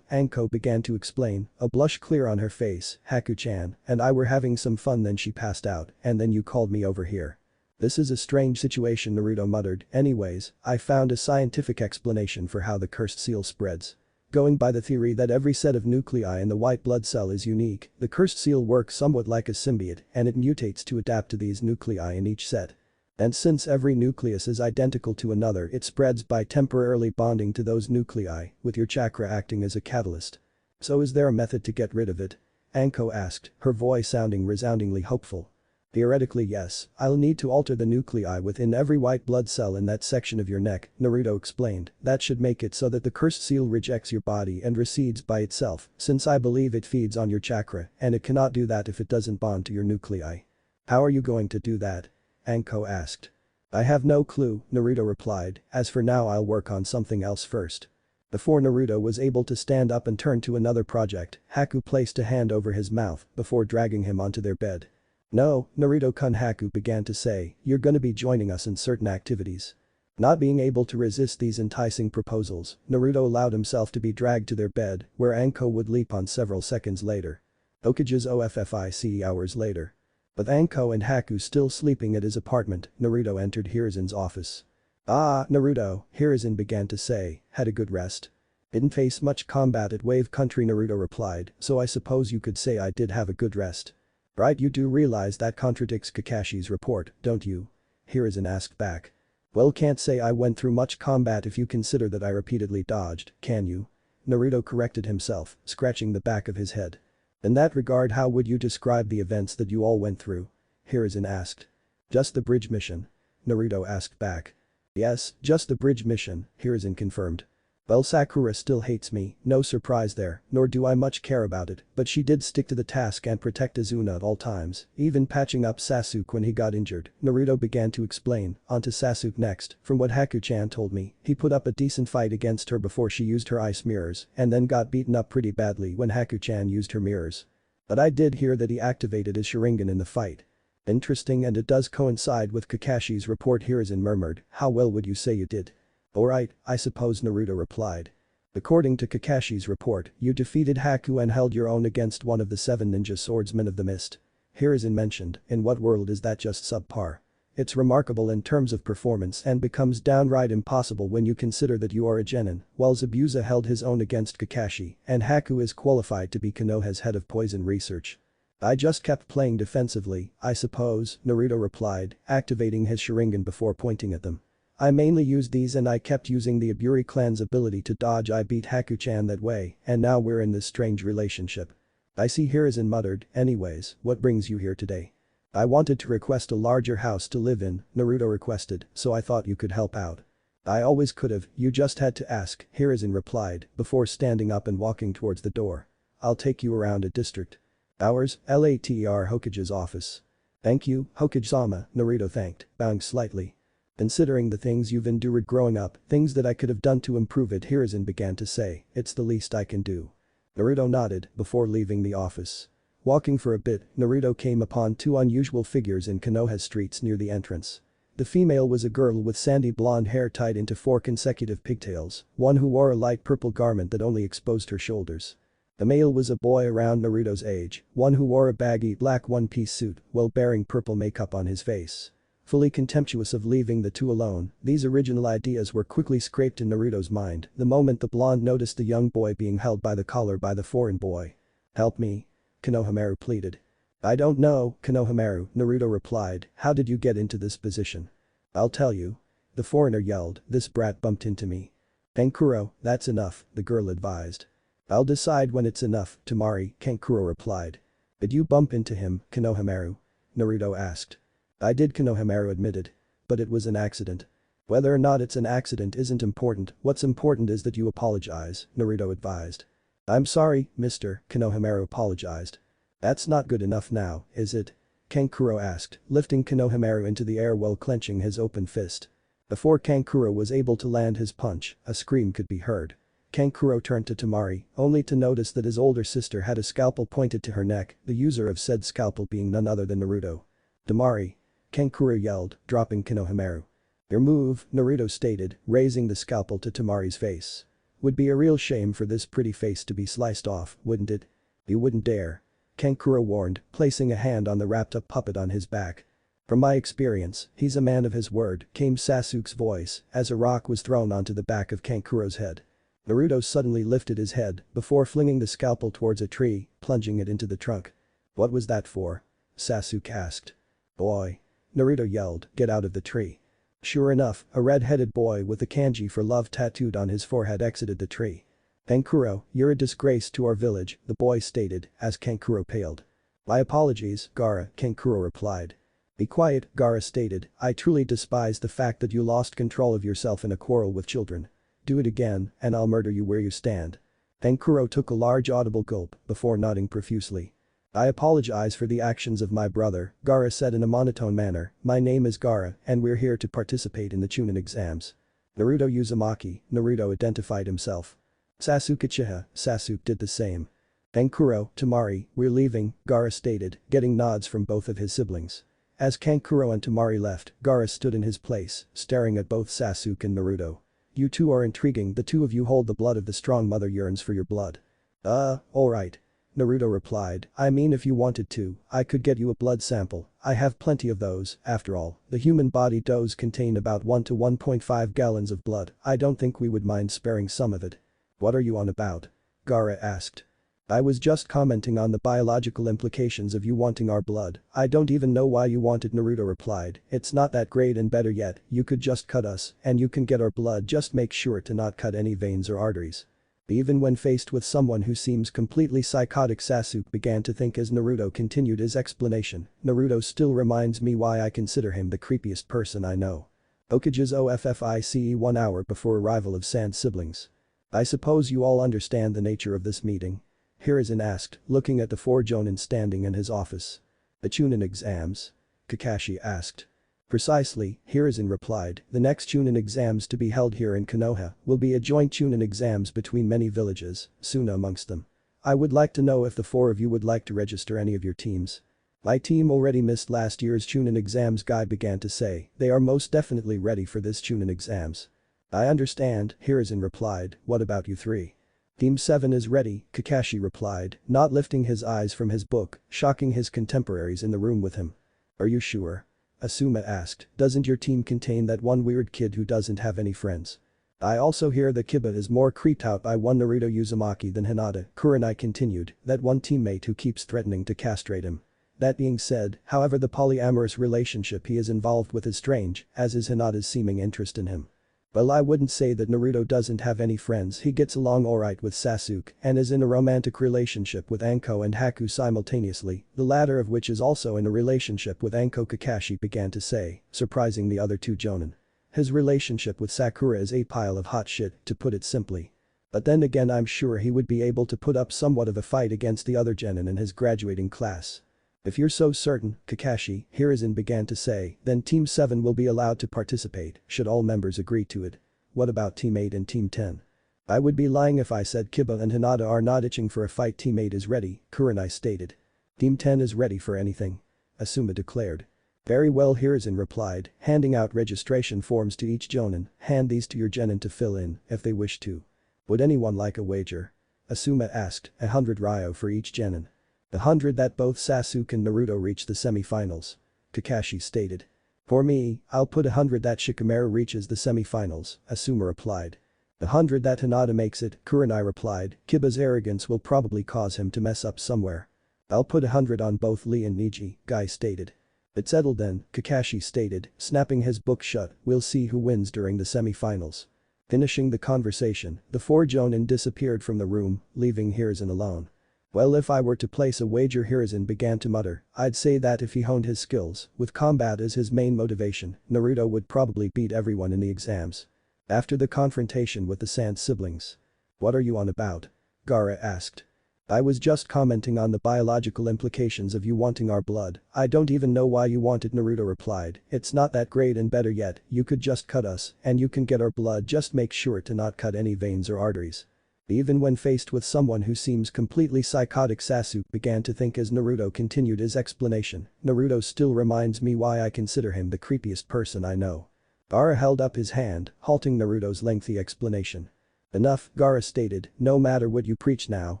Anko began to explain, a blush clear on her face. Haku-chan and I were having some fun, then she passed out and then you called me over here. This is a strange situation, Naruto muttered. Anyways, I found a scientific explanation for how the cursed seal spreads. Going by the theory that every set of nuclei in the white blood cell is unique, the cursed seal works somewhat like a symbiote and it mutates to adapt to these nuclei in each set. And since every nucleus is identical to another, it spreads by temporarily bonding to those nuclei, with your chakra acting as a catalyst. So is there a method to get rid of it? Anko asked, her voice sounding resoundingly hopeful. Theoretically yes, I'll need to alter the nuclei within every white blood cell in that section of your neck, Naruto explained. That should make it so that the cursed seal rejects your body and recedes by itself, since I believe it feeds on your chakra and it cannot do that if it doesn't bond to your nuclei. How are you going to do that? Anko asked. I have no clue, Naruto replied, as for now I'll work on something else first. Before Naruto was able to stand up and turn to another project, Haku placed a hand over his mouth before dragging him onto their bed. No, Naruto-kun, Haku began to say, you're gonna be joining us in certain activities. Not being able to resist these enticing proposals, Naruto allowed himself to be dragged to their bed, where Anko would leap on several seconds later. Hokage's OFFIC hours later. With Anko and Haku still sleeping at his apartment, Naruto entered Hirizin's office. Ah, Naruto, Hiruzen began to say, had a good rest? Didn't face much combat at Wave Country, Naruto replied, so I suppose you could say I did have a good rest. Right, you do realize that contradicts Kakashi's report, don't you? Hiruzen asked back. Well, can't say I went through much combat if you consider that I repeatedly dodged, can you? Naruto corrected himself, scratching the back of his head. In that regard, how would you describe the events that you all went through? Hiruzen asked. Just the bridge mission? Naruto asked back. Yes, just the bridge mission, Hiruzen confirmed. Well, Sakura still hates me, no surprise there, nor do I much care about it, but she did stick to the task and protect Izuna at all times, even patching up Sasuke when he got injured. Naruto began to explain, onto Sasuke next. From what Haku-chan told me, he put up a decent fight against her before she used her ice mirrors and then got beaten up pretty badly when Haku-chan used her mirrors. But I did hear that he activated his Sharingan in the fight. Interesting, and it does coincide with Kakashi's report, Hiruzen murmured. How well would you say you did? Alright, I suppose, Naruto replied. According to Kakashi's report, you defeated Haku and held your own against one of the 7 ninja swordsmen of the mist. Hiruzen mentioned, in what world is that just subpar? It's remarkable in terms of performance and becomes downright impossible when you consider that you are a genin, while Zabuza held his own against Kakashi and Haku is qualified to be Konoha's head of poison research. I just kept playing defensively, I suppose, Naruto replied, activating his Sharingan before pointing at them. I mainly used these and I kept using the Aburi clan's ability to dodge. I beat Haku-chan that way and now we're in this strange relationship. I see, Hiruzen muttered. Anyways, what brings you here today? I wanted to request a larger house to live in, Naruto requested, so I thought you could help out. I always could've, you just had to ask, Hiruzen replied before standing up and walking towards the door. I'll take you around a district. Ours, Later Hokage's office. Thank you, Hokage-sama, Naruto thanked, bowing slightly. Considering the things you've endured growing up, things that I could have done to improve it, Hiruzen began to say, it's the least I can do. Naruto nodded before leaving the office. Walking for a bit, Naruto came upon 2 unusual figures in Konoha streets near the entrance. The female was a girl with sandy blonde hair tied into 4 consecutive pigtails, one who wore a light purple garment that only exposed her shoulders. The male was a boy around Naruto's age, one who wore a baggy black one-piece suit while bearing purple makeup on his face. Fully contemptuous of leaving the 2 alone, these original ideas were quickly scraped in Naruto's mind the moment the blonde noticed the young boy being held by the collar by the foreign boy. Help me. Konohamaru pleaded. I don't know, Konohamaru, Naruto replied, how did you get into this position? I'll tell you. The foreigner yelled, this brat bumped into me. Kankuro, that's enough, the girl advised. I'll decide when it's enough, Tamari, Kankuro replied. Did you bump into him, Konohamaru? Naruto asked. I did, Konohamaru admitted. But it was an accident. Whether or not it's an accident isn't important, what's important is that you apologize, Naruto advised. I'm sorry, mister, Konohamaru apologized. That's not good enough now, is it? Kankuro asked, lifting Konohamaru into the air while clenching his open fist. Before Kankuro was able to land his punch, a scream could be heard. Kankuro turned to Tamari, only to notice that his older sister had a scalpel pointed to her neck, the user of said scalpel being none other than Naruto. Tamari. Kankuro yelled, dropping Konohamaru. Your move, Naruto stated, raising the scalpel to Tamari's face. Would be a real shame for this pretty face to be sliced off, wouldn't it? You wouldn't dare. Kankuro warned, placing a hand on the wrapped-up puppet on his back. From my experience, he's a man of his word, came Sasuke's voice as a rock was thrown onto the back of Kankuro's head. Naruto suddenly lifted his head before flinging the scalpel towards a tree, plunging it into the trunk. What was that for? Sasuke asked. Boy. Naruto yelled, get out of the tree. Sure enough, a red-headed boy with the kanji for love tattooed on his forehead exited the tree. Kankuro, you're a disgrace to our village, the boy stated, as Kankuro paled. My apologies, Gaara, Kankuro replied. Be quiet, Gaara stated, I truly despise the fact that you lost control of yourself in a quarrel with children. Do it again, and I'll murder you where you stand. Kankuro took a large audible gulp before nodding profusely. I apologize for the actions of my brother, Gaara said in a monotone manner, my name is Gaara, and we're here to participate in the Chunin exams. Naruto Uzumaki, Naruto identified himself. Sasuke Uchiha, Sasuke did the same. Kankuro, Tamari, we're leaving, Gaara stated, getting nods from both of his siblings. As Kankuro and Tamari left, Gaara stood in his place, staring at both Sasuke and Naruto. You two are intriguing, the two of you hold the blood of the strong mother yearns for your blood. Alright. Naruto replied, I mean if you wanted to, I could get you a blood sample, I have plenty of those, after all, the human body does contain about 1 to 1.5 gallons of blood, I don't think we would mind sparing some of it. What are you on about? Gaara asked. I was just commenting on the biological implications of you wanting our blood, I don't even know why you want it, Naruto replied, it's not that great, and better yet, you could just cut us and you can get our blood, just make sure to not cut any veins or arteries. Even when faced with someone who seems completely psychotic, Sasuke began to think as Naruto continued his explanation, Naruto still reminds me why I consider him the creepiest person I know. Okage's OFFICE 1 hour before arrival of Sand siblings. I suppose you all understand the nature of this meeting? Hiruzen asked, looking at the 4 Jonin standing in his office. The Chunin exams? Kakashi asked. Precisely, Hiruzen replied, the next Chunin exams to be held here in Konoha will be a joint Chunin exams between many villages, Suna amongst them. I would like to know if the 4 of you would like to register any of your teams. My team already missed last year's Chunin exams, Guy began to say, they are most definitely ready for this Chunin exams. I understand, Hiruzen replied, what about you 3? Team 7 is ready, Kakashi replied, not lifting his eyes from his book, shocking his contemporaries in the room with him. Are you sure? Asuma asked, doesn't your team contain that one weird kid who doesn't have any friends? I also hear that Kiba is more creeped out by one Naruto Uzumaki than Hinata, Kurenai continued, that one teammate who keeps threatening to castrate him. That being said, however, the polyamorous relationship he is involved with is strange, as is Hinata's seeming interest in him. Well, I wouldn't say that Naruto doesn't have any friends, he gets along alright with Sasuke and is in a romantic relationship with Anko and Haku simultaneously, the latter of which is also in a relationship with Anko, Kakashi began to say, surprising the other 2 Jonin. His relationship with Sakura is a pile of hot shit, to put it simply. But then again, I'm sure he would be able to put up somewhat of a fight against the other genin in his graduating class. If you're so certain, Kakashi, Hiruzen began to say, then Team 7 will be allowed to participate, should all members agree to it. What about Team 8 and Team 10? I would be lying if I said Kiba and Hinata are not itching for a fight. Team 8 is ready, Kurenai stated. Team 10 is ready for anything. Asuma declared. Very well, Hiruzen replied, handing out registration forms to each Jonin, hand these to your genin to fill in, if they wish to. Would anyone like a wager? Asuma asked, 100 ryo for each genin. 100 that both Sasuke and Naruto reach the semi-finals. Kakashi stated. For me, I'll put 100 that Shikamaru reaches the semi-finals, Asuma replied. 100 that Hinata makes it, Kurenai replied, Kiba's arrogance will probably cause him to mess up somewhere. I'll put 100 on both Lee and Niji, Guy stated. It's settled then, Kakashi stated, snapping his book shut, we'll see who wins during the semi-finals. Finishing the conversation, the 4 Jonin disappeared from the room, leaving Hiruzen alone. Well, if I were to place a wager, Hiruzen began to mutter, I'd say that if he honed his skills, with combat as his main motivation, Naruto would probably beat everyone in the exams. After the confrontation with the Sand siblings. What are you on about? Gaara asked. I was just commenting on the biological implications of you wanting our blood, I don't even know why you want it, Naruto replied, it's not that great, and better yet, you could just cut us and you can get our blood, just make sure to not cut any veins or arteries. Even when faced with someone who seems completely psychotic, Sasuke began to think as Naruto continued his explanation. Naruto still reminds me why I consider him the creepiest person I know. Gaara held up his hand, halting Naruto's lengthy explanation. Enough, Gaara stated, no matter what you preach now,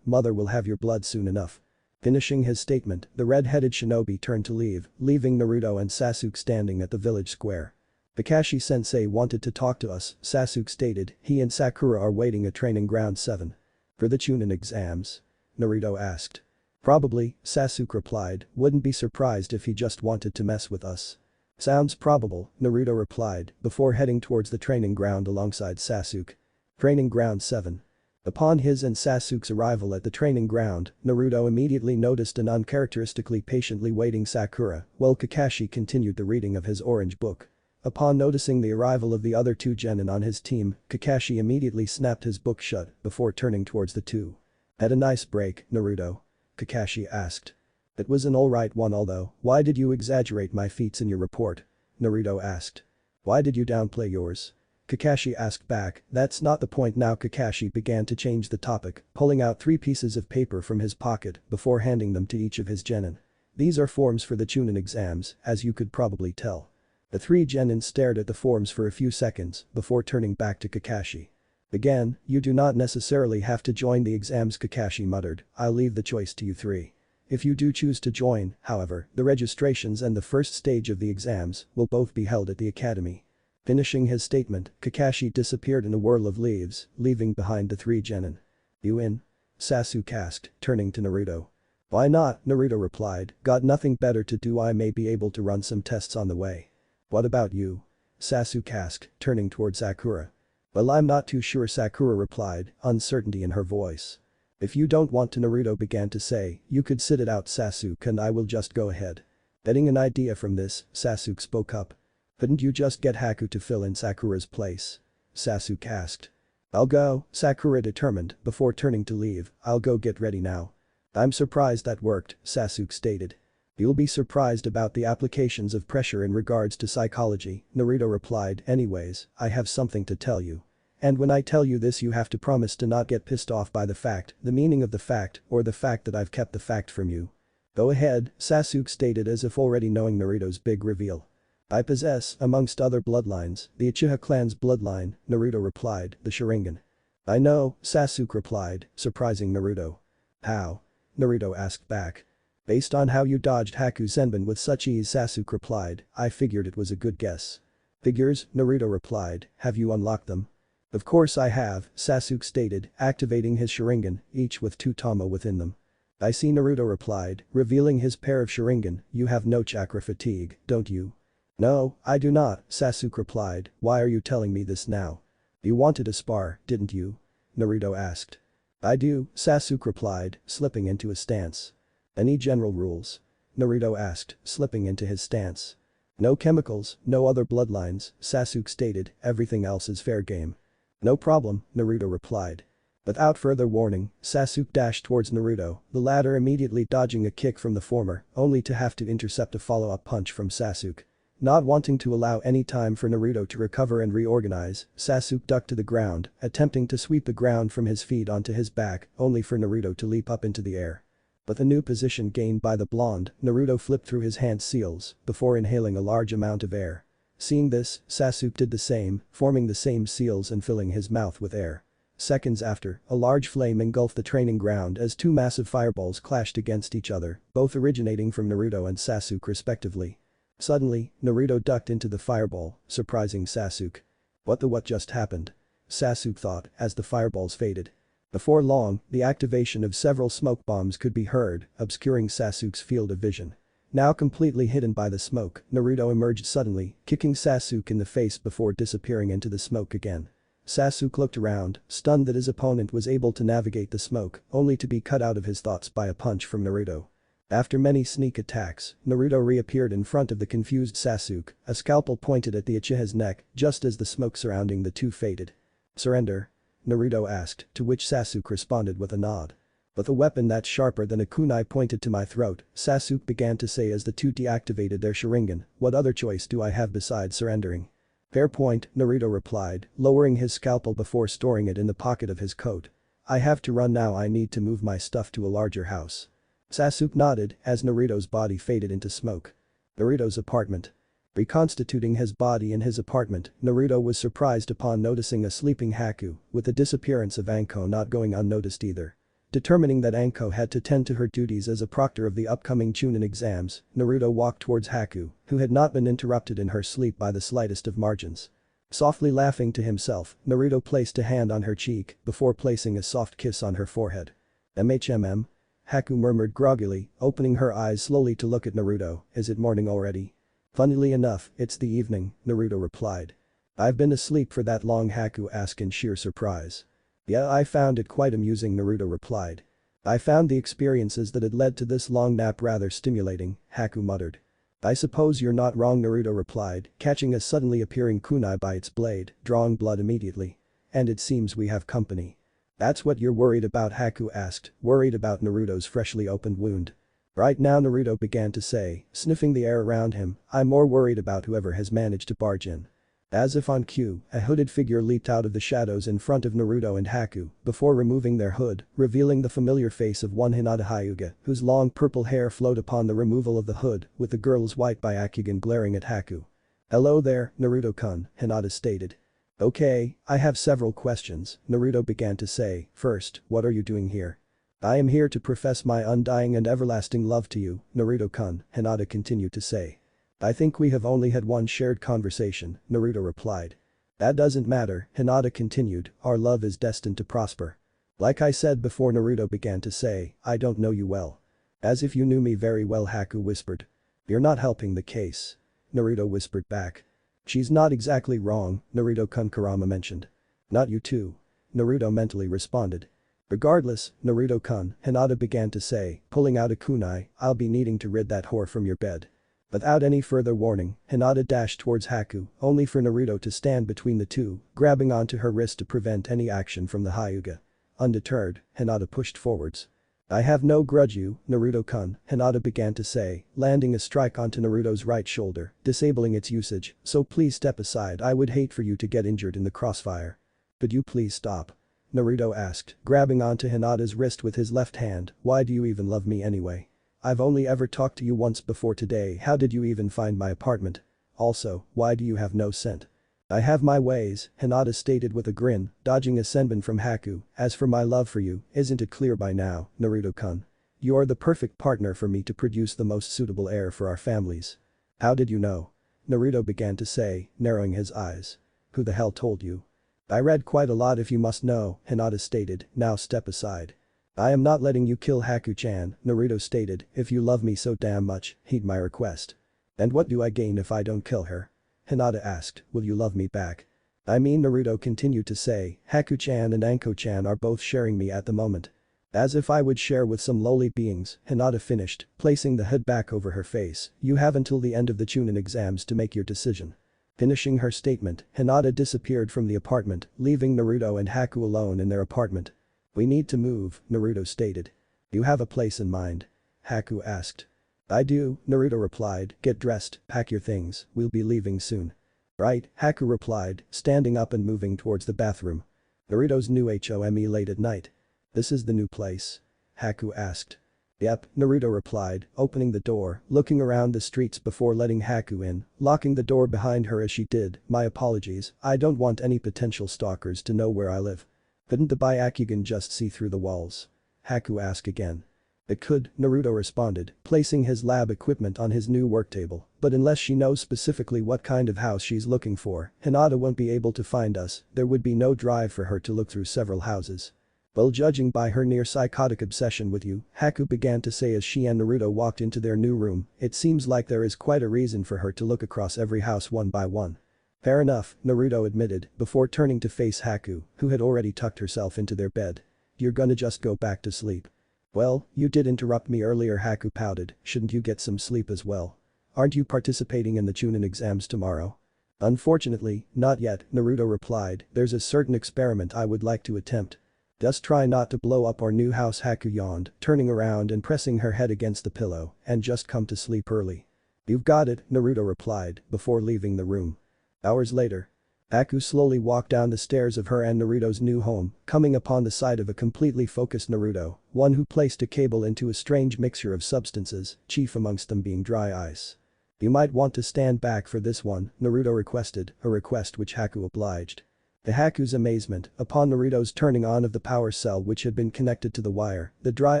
mother will have your blood soon enough. Finishing his statement, the red-headed shinobi turned to leave, leaving Naruto and Sasuke standing at the village square. Kakashi-sensei wanted to talk to us, Sasuke stated, he and Sakura are waiting at training ground 7. For the Chunin exams? Naruto asked. Probably, Sasuke replied, wouldn't be surprised if he just wanted to mess with us. Sounds probable, Naruto replied, before heading towards the training ground alongside Sasuke. Training ground 7. Upon his and Sasuke's arrival at the training ground, Naruto immediately noticed an uncharacteristically patiently waiting Sakura, while Kakashi continued the reading of his orange book. Upon noticing the arrival of the other two genin on his team, Kakashi immediately snapped his book shut before turning towards the two. Had a nice break, Naruto? Kakashi asked. It was an alright one, although, why did you exaggerate my feats in your report? Naruto asked. Why did you downplay yours? Kakashi asked back. That's not the point now. Kakashi began to change the topic, pulling out 3 pieces of paper from his pocket before handing them to each of his genin. These are forms for the Chunin exams, as you could probably tell. The 3 genin stared at the forms for a few seconds before turning back to Kakashi. Again, you do not necessarily have to join the exams, Kakashi muttered, I'll leave the choice to you 3. If you do choose to join, however, the registrations and the first stage of the exams will both be held at the academy. Finishing his statement, Kakashi disappeared in a whirl of leaves, leaving behind the 3 genin. You in? Sasuke asked, turning to Naruto. Why not? Naruto replied, got nothing better to do. I may be able to run some tests on the way. What about you? Sasuke asked, turning toward Sakura. Well, I'm not too sure, Sakura replied, uncertainty in her voice. If you don't want to, Naruto began to say, you could sit it out, Sasuke, and I will just go ahead. Getting an idea from this, Sasuke spoke up. Couldn't you just get Haku to fill in Sakura's place? Sasuke asked. I'll go, Sakura determined, before turning to leave, I'll go get ready now. I'm surprised that worked, Sasuke stated. You'll be surprised about the applications of pressure in regards to psychology, Naruto replied. Anyways, I have something to tell you. And when I tell you this, you have to promise to not get pissed off by the fact, the meaning of the fact, or the fact that I've kept the fact from you. Go ahead, Sasuke stated as if already knowing Naruto's big reveal. I possess, amongst other bloodlines, the Uchiha clan's bloodline, Naruto replied, the Sharingan. I know, Sasuke replied, surprising Naruto. How? Naruto asked back. Based on how you dodged Haku Zenbin with such ease, Sasuke replied, I figured it was a good guess. Figures, Naruto replied, have you unlocked them? Of course I have, Sasuke stated, activating his Sharingan, each with 2 Tama within them. I see, Naruto replied, revealing his pair of Sharingan, you have no chakra fatigue, don't you? No, I do not, Sasuke replied, why are you telling me this now? You wanted to spar, didn't you? Naruto asked. I do, Sasuke replied, slipping into a stance. Any general rules? Naruto asked, slipping into his stance. No chemicals, no other bloodlines, Sasuke stated, everything else is fair game. No problem, Naruto replied. Without further warning, Sasuke dashed towards Naruto, the latter immediately dodging a kick from the former, only to have to intercept a follow-up punch from Sasuke. Not wanting to allow any time for Naruto to recover and reorganize, Sasuke ducked to the ground, attempting to sweep the ground from his feet onto his back, only for Naruto to leap up into the air. With the new position gained by the blonde, Naruto flipped through his hand seals before inhaling a large amount of air. Seeing this, Sasuke did the same, forming the same seals and filling his mouth with air. Seconds after, a large flame engulfed the training ground as 2 massive fireballs clashed against each other, both originating from Naruto and Sasuke respectively. Suddenly, Naruto ducked into the fireball, surprising Sasuke. What just happened? Sasuke thought as the fireballs faded. Before long, the activation of several smoke bombs could be heard, obscuring Sasuke's field of vision. Now completely hidden by the smoke, Naruto emerged suddenly, kicking Sasuke in the face before disappearing into the smoke again. Sasuke looked around, stunned that his opponent was able to navigate the smoke, only to be cut out of his thoughts by a punch from Naruto. After many sneak attacks, Naruto reappeared in front of the confused Sasuke, a scalpel pointed at the Uchiha's neck, just as the smoke surrounding the two faded. Surrender? Naruto asked, to which Sasuke responded with a nod. With a weapon that's sharper than a kunai pointed to my throat, Sasuke began to say as the two deactivated their Sharingan, what other choice do I have besides surrendering? Fair point, Naruto replied, lowering his scalpel before storing it in the pocket of his coat. I have to run now, I need to move my stuff to a larger house. Sasuke nodded as Naruto's body faded into smoke. Naruto's apartment. Reconstituting his body in his apartment, Naruto was surprised upon noticing a sleeping Haku, with the disappearance of Anko not going unnoticed either. Determining that Anko had to tend to her duties as a proctor of the upcoming Chunin exams, Naruto walked towards Haku, who had not been interrupted in her sleep by the slightest of margins. Softly laughing to himself, Naruto placed a hand on her cheek before placing a soft kiss on her forehead. "MHMM?" Haku murmured groggily, opening her eyes slowly to look at Naruto, "Is it morning already?" "Funnily enough, it's the evening," Naruto replied. "I've been asleep for that long?" Haku asked in sheer surprise. "Yeah, I found it quite amusing," Naruto replied. "I found the experiences that had led to this long nap rather stimulating," Haku muttered. "I suppose you're not wrong," Naruto replied, catching a suddenly appearing kunai by its blade, drawing blood immediately. "And it seems we have company." "That's what you're worried about?" Haku asked, worried about Naruto's freshly opened wound. "Right now," Naruto began to say, sniffing the air around him, "I'm more worried about whoever has managed to barge in." As if on cue, a hooded figure leaped out of the shadows in front of Naruto and Haku before removing their hood, revealing the familiar face of one Hinata Hyuga, whose long purple hair flowed upon the removal of the hood, with the girl's white Byakugan glaring at Haku. "Hello there, Naruto-kun," Hinata stated. "Okay, I have several questions," Naruto began to say. "First, what are you doing here?" "I am here to profess my undying and everlasting love to you, Naruto-kun," Hinata continued to say. "I think we have only had one shared conversation," Naruto replied. "That doesn't matter," Hinata continued, "our love is destined to prosper." "Like I said before," Naruto began to say, "I don't know you well." "As if you knew me very well," Haku whispered. "You're not helping the case," Naruto whispered back. "She's not exactly wrong," Naruto-kun Kurama mentioned. "Not you too," Naruto mentally responded. "Regardless, Naruto-kun," Hinata began to say, pulling out a kunai, "I'll be needing to rid that whore from your bed." Without any further warning, Hinata dashed towards Haku, only for Naruto to stand between the two, grabbing onto her wrist to prevent any action from the Hyuga. Undeterred, Hinata pushed forwards. "I have no grudge you, Naruto-kun," Hinata began to say, landing a strike onto Naruto's right shoulder, disabling its usage, "so please step aside, I would hate for you to get injured in the crossfire." "Could you please stop?" Naruto asked, grabbing onto Hinata's wrist with his left hand, "Why do you even love me anyway? I've only ever talked to you once before today, how did you even find my apartment? Also, why do you have no scent?" "I have my ways," Hinata stated with a grin, dodging a senbon from Haku. "As for my love for you, isn't it clear by now, Naruto-kun? You are the perfect partner for me to produce the most suitable heir for our families." "How did you know?" Naruto began to say, narrowing his eyes. "Who the hell told you?" "I read quite a lot if you must know," Hinata stated, "now step aside." "I am not letting you kill Haku-chan," Naruto stated, "if you love me so damn much, heed my request." "And what do I gain if I don't kill her?" Hinata asked, "Will you love me back?" "I mean," Naruto continued to say, "Haku-chan and Anko-chan are both sharing me at the moment." "As if I would share with some lowly beings," Hinata finished, placing the hood back over her face, "you have until the end of the Chunin exams to make your decision." Finishing her statement, Hinata disappeared from the apartment, leaving Naruto and Haku alone in their apartment. "We need to move," Naruto stated. "You have a place in mind?" Haku asked. "I do," Naruto replied, "get dressed, pack your things, we'll be leaving soon." "Right," Haku replied, standing up and moving towards the bathroom. Naruto's new home late at night. "This is the new place?" Haku asked. "Yep," Naruto replied, opening the door, looking around the streets before letting Haku in, locking the door behind her as she did. "My apologies, I don't want any potential stalkers to know where I live." "Couldn't the Byakugan just see through the walls?" Haku asked again. "It could," Naruto responded, placing his lab equipment on his new work table, "but unless she knows specifically what kind of house she's looking for, Hinata won't be able to find us, there would be no drive for her to look through several houses." "Well, judging by her near psychotic obsession with you," Haku began to say as she and Naruto walked into their new room, "it seems like there is quite a reason for her to look across every house one by one." "Fair enough," Naruto admitted, before turning to face Haku, who had already tucked herself into their bed. "You're gonna just go back to sleep?" "Well, you did interrupt me earlier," Haku pouted, "shouldn't you get some sleep as well? Aren't you participating in the Chunin exams tomorrow?" "Unfortunately, not yet," Naruto replied, "there's a certain experiment I would like to attempt." "Just try not to blow up our new house," Haku yawned, turning around and pressing her head against the pillow, "and just come to sleep early." "You've got it," Naruto replied, before leaving the room. Hours later. Haku slowly walked down the stairs of her and Naruto's new home, coming upon the sight of a completely focused Naruto, one who placed a cable into a strange mixture of substances, chief amongst them being dry ice. "You might want to stand back for this one," Naruto requested, a request which Haku obliged. To Haku's amazement, upon Naruto's turning on of the power cell which had been connected to the wire, the dry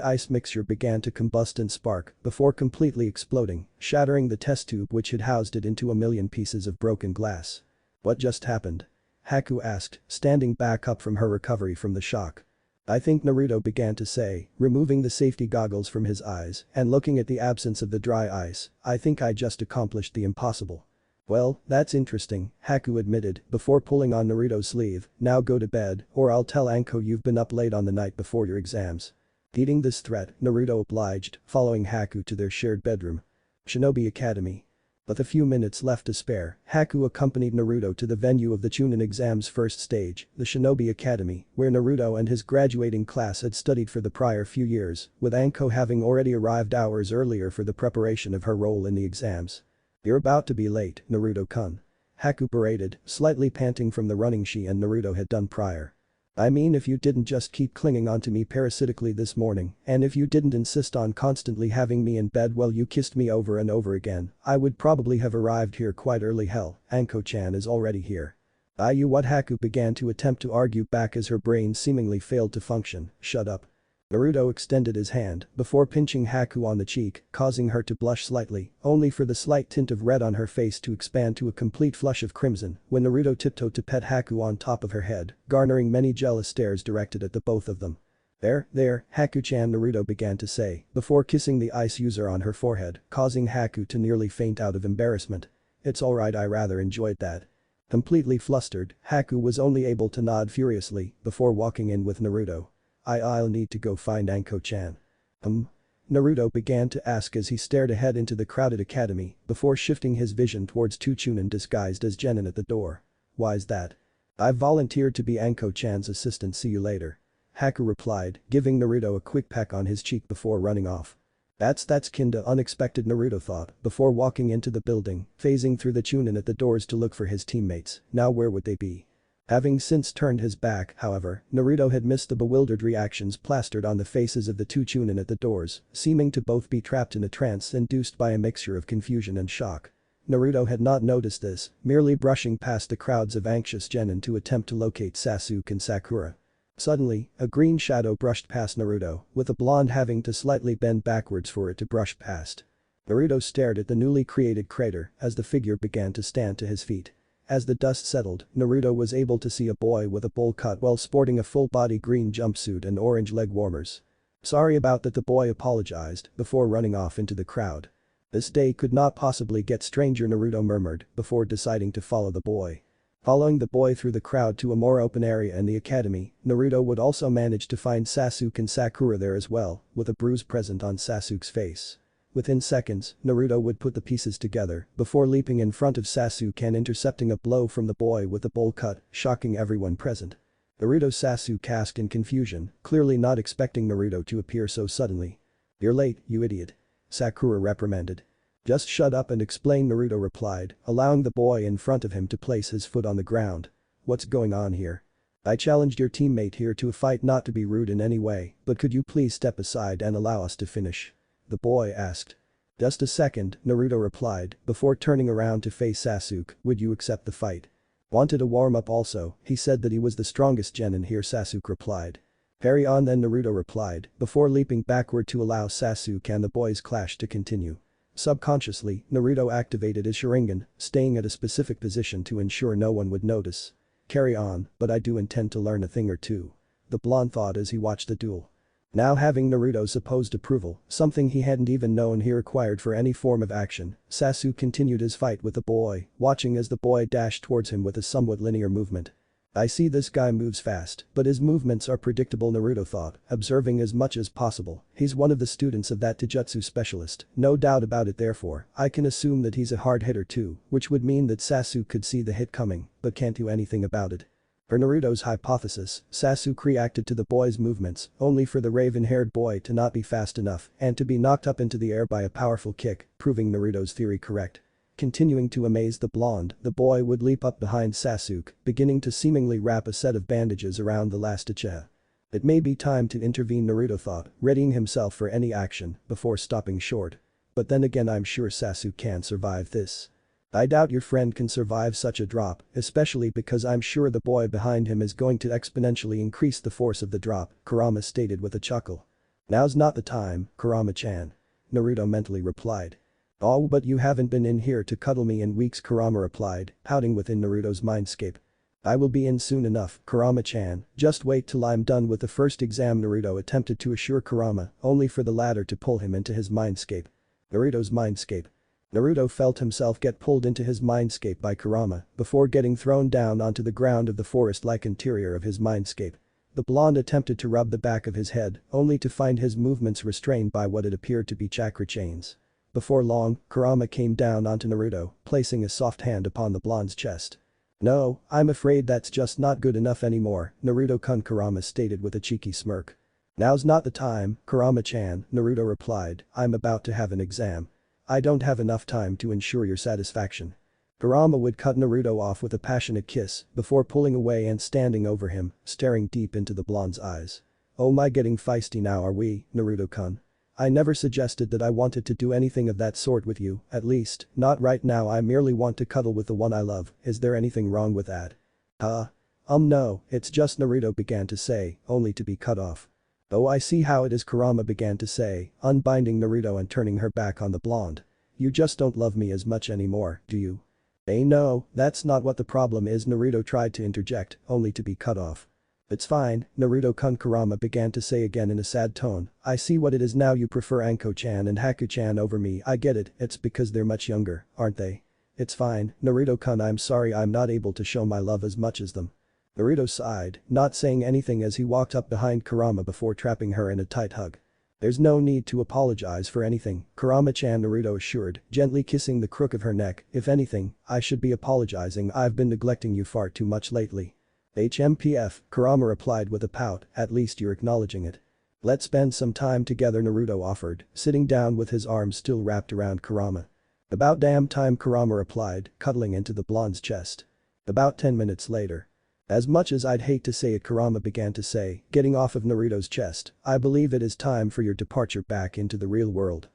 ice mixture began to combust and spark before completely exploding, shattering the test tube which had housed it into a million pieces of broken glass. "What just happened?" Haku asked, standing back up from her recovery from the shock. "I think," Naruto began to say, removing the safety goggles from his eyes and looking at the absence of the dry ice, "I think I just accomplished the impossible." "Well, that's interesting," Haku admitted before pulling on Naruto's sleeve. "Now go to bed or I'll tell Anko you've been up late on the night before your exams." Heeding this threat, Naruto obliged, following Haku to their shared bedroom. Shinobi Academy. With a few minutes left to spare, Haku accompanied Naruto to the venue of the Chunin exam's first stage, the Shinobi Academy, where Naruto and his graduating class had studied for the prior few years, with Anko having already arrived hours earlier for the preparation of her role in the exams. "You're about to be late, Naruto-kun." Haku berated, slightly panting from the running she and Naruto had done prior. "I mean if you didn't just keep clinging onto me parasitically this morning, and if you didn't insist on constantly having me in bed while you kissed me over and over again, I would probably have arrived here quite early. Hell, Anko-chan is already here." "You what?" Haku began to attempt to argue back as her brain seemingly failed to function. "Shut up." Naruto extended his hand before pinching Haku on the cheek, causing her to blush slightly, only for the slight tint of red on her face to expand to a complete flush of crimson when Naruto tiptoed to pet Haku on top of her head, garnering many jealous stares directed at the both of them. There, Haku-chan," Naruto began to say, before kissing the ice user on her forehead, causing Haku to nearly faint out of embarrassment. "It's alright, I rather enjoyed that." Completely flustered, Haku was only able to nod furiously before walking in with Naruto. I'll need to go find Anko-chan." Naruto began to ask as he stared ahead into the crowded academy before shifting his vision towards two Chunin disguised as genin at the door. "Why's that?" "I've volunteered to be Anko-chan's assistant, see you later." Haku replied, giving Naruto a quick peck on his cheek before running off. That's kinda unexpected," Naruto thought before walking into the building, phasing through the Chunin at the doors to look for his teammates. Now where would they be? Having since turned his back, however, Naruto had missed the bewildered reactions plastered on the faces of the two Chunin at the doors, seeming to both be trapped in a trance induced by a mixture of confusion and shock. Naruto had not noticed this, merely brushing past the crowds of anxious genin to attempt to locate Sasuke and Sakura. Suddenly, a green shadow brushed past Naruto, with the blonde having to slightly bend backwards for it to brush past. Naruto stared at the newly created crater as the figure began to stand to his feet. As the dust settled, Naruto was able to see a boy with a bowl cut while sporting a full-body green jumpsuit and orange leg warmers. "Sorry about that," the boy apologized before running off into the crowd. "This day could not possibly get stranger," Naruto murmured before deciding to follow the boy. Following the boy through the crowd to a more open area in the academy, Naruto would also manage to find Sasuke and Sakura there as well, with a bruise present on Sasuke's face. Within seconds, Naruto would put the pieces together before leaping in front of Sasuke and intercepting a blow from the boy with the bowl cut, shocking everyone present. Sasuke asked in confusion, clearly not expecting Naruto to appear so suddenly. "You're late, you idiot." Sakura reprimanded. "Just shut up and explain," Naruto replied, allowing the boy in front of him to place his foot on the ground. "What's going on here? I challenged your teammate here to a fight, not to be rude in any way, but could you please step aside and allow us to finish?" the boy asked. "Just a second," Naruto replied before turning around to face Sasuke. "Would you accept the fight?" "Wanted a warm-up also, he said that he was the strongest genin here," Sasuke replied. "Carry on then," Naruto replied before leaping backward to allow Sasuke and the boy's clash to continue. Subconsciously, Naruto activated his Sharingan, staying at a specific position to ensure no one would notice. "Carry on, but I do intend to learn a thing or two," the blonde thought as he watched the duel. Now having Naruto's supposed approval, something he hadn't even known he required for any form of action, Sasuke continued his fight with the boy, watching as the boy dashed towards him with a somewhat linear movement. "I see this guy moves fast, but his movements are predictable," Naruto thought, observing as much as possible. "He's one of the students of that Taijutsu specialist, no doubt about it, therefore, I can assume that he's a hard hitter too, which would mean that Sasuke could see the hit coming, but can't do anything about it." For Naruto's hypothesis, Sasuke reacted to the boy's movements, only for the raven-haired boy to not be fast enough and to be knocked up into the air by a powerful kick, proving Naruto's theory correct. Continuing to amaze the blonde, the boy would leap up behind Sasuke, beginning to seemingly wrap a set of bandages around the Lastiche. It may be time to intervene, Naruto thought, readying himself for any action before stopping short. But then again, I'm sure Sasuke can survive this. I doubt your friend can survive such a drop, especially because I'm sure the boy behind him is going to exponentially increase the force of the drop, Kurama stated with a chuckle. Now's not the time, Kurama-chan. Naruto mentally replied. Oh, but you haven't been in here to cuddle me in weeks, Kurama replied, pouting within Naruto's mindscape. I will be in soon enough, Kurama-chan, just wait till I'm done with the first exam, Naruto attempted to assure Kurama, only for the latter to pull him into his mindscape. Naruto's mindscape. Naruto felt himself get pulled into his mindscape by Kurama before getting thrown down onto the ground of the forest-like interior of his mindscape. The blonde attempted to rub the back of his head, only to find his movements restrained by what it appeared to be chakra chains. Before long, Kurama came down onto Naruto, placing a soft hand upon the blonde's chest. No, I'm afraid that's just not good enough anymore, Naruto-kun, Kurama stated with a cheeky smirk. Now's not the time, Kurama-chan, Naruto replied, I'm about to have an exam. I don't have enough time to ensure your satisfaction. Kurama would cut Naruto off with a passionate kiss before pulling away and standing over him, staring deep into the blonde's eyes. Oh my, getting feisty now are we, Naruto-kun? I never suggested that I wanted to do anything of that sort with you, at least, not right now. I merely want to cuddle with the one I love. Is there anything wrong with that? No, it's just, Naruto began to say, only to be cut off. Oh, I see how it is, Kurama began to say, unbinding Naruto and turning her back on the blonde. You just don't love me as much anymore, do you? No, that's not what the problem is, Naruto tried to interject, only to be cut off. It's fine, Naruto-kun, Kurama began to say again in a sad tone, I see what it is now. You prefer Anko-chan and Haku-chan over me. I get it, it's because they're much younger, aren't they? It's fine, Naruto-kun, I'm sorry I'm not able to show my love as much as them. Naruto sighed, not saying anything as he walked up behind Kurama before trapping her in a tight hug. There's no need to apologize for anything, Kurama-chan, Naruto assured, gently kissing the crook of her neck. If anything, I should be apologizing. I've been neglecting you far too much lately. HMPF, Kurama replied with a pout, at least you're acknowledging it. Let's spend some time together, Naruto offered, sitting down with his arms still wrapped around Kurama. About damn time, Kurama replied, cuddling into the blonde's chest. About 10 minutes later. As much as I'd hate to say it, Kurama began to say, getting off of Naruto's chest, I believe it is time for your departure back into the real world.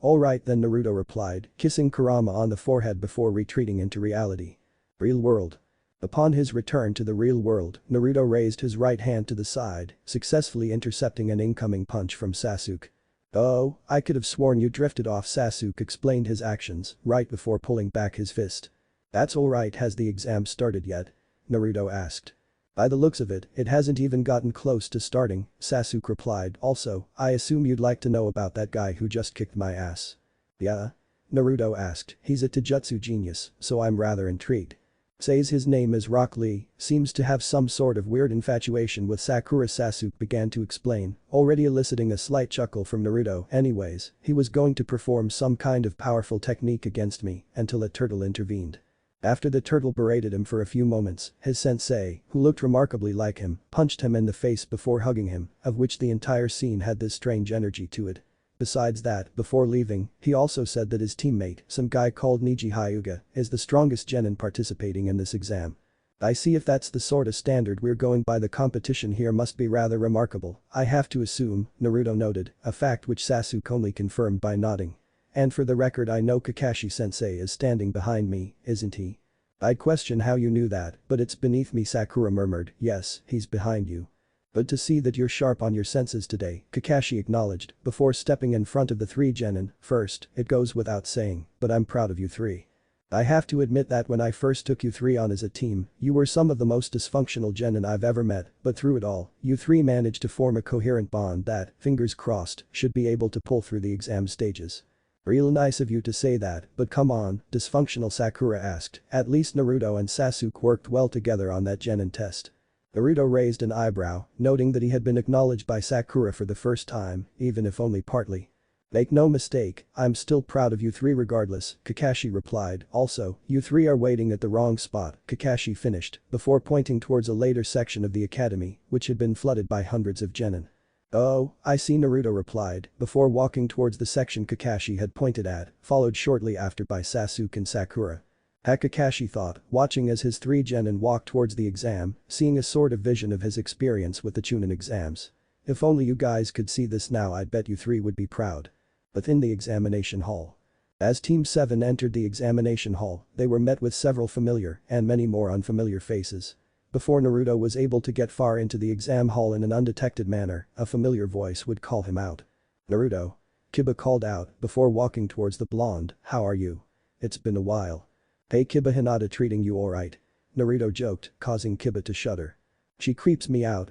Alright then, Naruto replied, kissing Kurama on the forehead before retreating into reality. Real world. Upon his return to the real world, Naruto raised his right hand to the side, successfully intercepting an incoming punch from Sasuke. Oh, I could have sworn you drifted off, Sasuke explained his actions right before pulling back his fist. That's alright, has the exam started yet? Naruto asked. By the looks of it, it hasn't even gotten close to starting, Sasuke replied. Also, I assume you'd like to know about that guy who just kicked my ass. Yeah? Naruto asked. He's a taijutsu genius, so I'm rather intrigued. Says his name is Rock Lee, seems to have some sort of weird infatuation with Sakura, Sasuke began to explain, already eliciting a slight chuckle from Naruto. Anyways, he was going to perform some kind of powerful technique against me until a turtle intervened. After the turtle berated him for a few moments, his sensei, who looked remarkably like him, punched him in the face before hugging him, of which the entire scene had this strange energy to it. Besides that, before leaving, he also said that his teammate, some guy called Niji Hyuga, is the strongest genin participating in this exam. I see, if that's the sort of standard we're going by, the competition here must be rather remarkable, I have to assume, Naruto noted, a fact which Sasuke only confirmed by nodding. And for the record, I know Kakashi-sensei is standing behind me, isn't he? I'd question how you knew that, but it's beneath me, Sakura murmured. Yes, he's behind you. But to see that you're sharp on your senses today, Kakashi acknowledged, before stepping in front of the three genin. First, it goes without saying, but I'm proud of you three. I have to admit that when I first took you three on as a team, you were some of the most dysfunctional genin I've ever met, but through it all, you three managed to form a coherent bond that, fingers crossed, should be able to pull through the exam stages. Real nice of you to say that, but come on, dysfunctional, Sakura asked. At least Naruto and Sasuke worked well together on that genin test. Naruto raised an eyebrow, noting that he had been acknowledged by Sakura for the first time, even if only partly. Make no mistake, I'm still proud of you three regardless, Kakashi replied. Also, you three are waiting at the wrong spot, Kakashi finished, before pointing towards a later section of the academy, which had been flooded by hundreds of genin. "Oh, I see," Naruto replied, before walking towards the section Kakashi had pointed at, followed shortly after by Sasuke and Sakura. Kakashi thought, watching as his three genin walked towards the exam, seeing a sort of vision of his experience with the Chunin exams. "If only you guys could see this now, I'd bet you three would be proud." Within the examination hall. As Team 7 entered the examination hall, they were met with several familiar and many more unfamiliar faces. Before Naruto was able to get far into the exam hall in an undetected manner, a familiar voice would call him out. "Naruto." Kiba called out before walking towards the blonde. "How are you? It's been a while." "Hey Kiba, Hinata treating you alright?" Naruto joked, causing Kiba to shudder. She creeps me out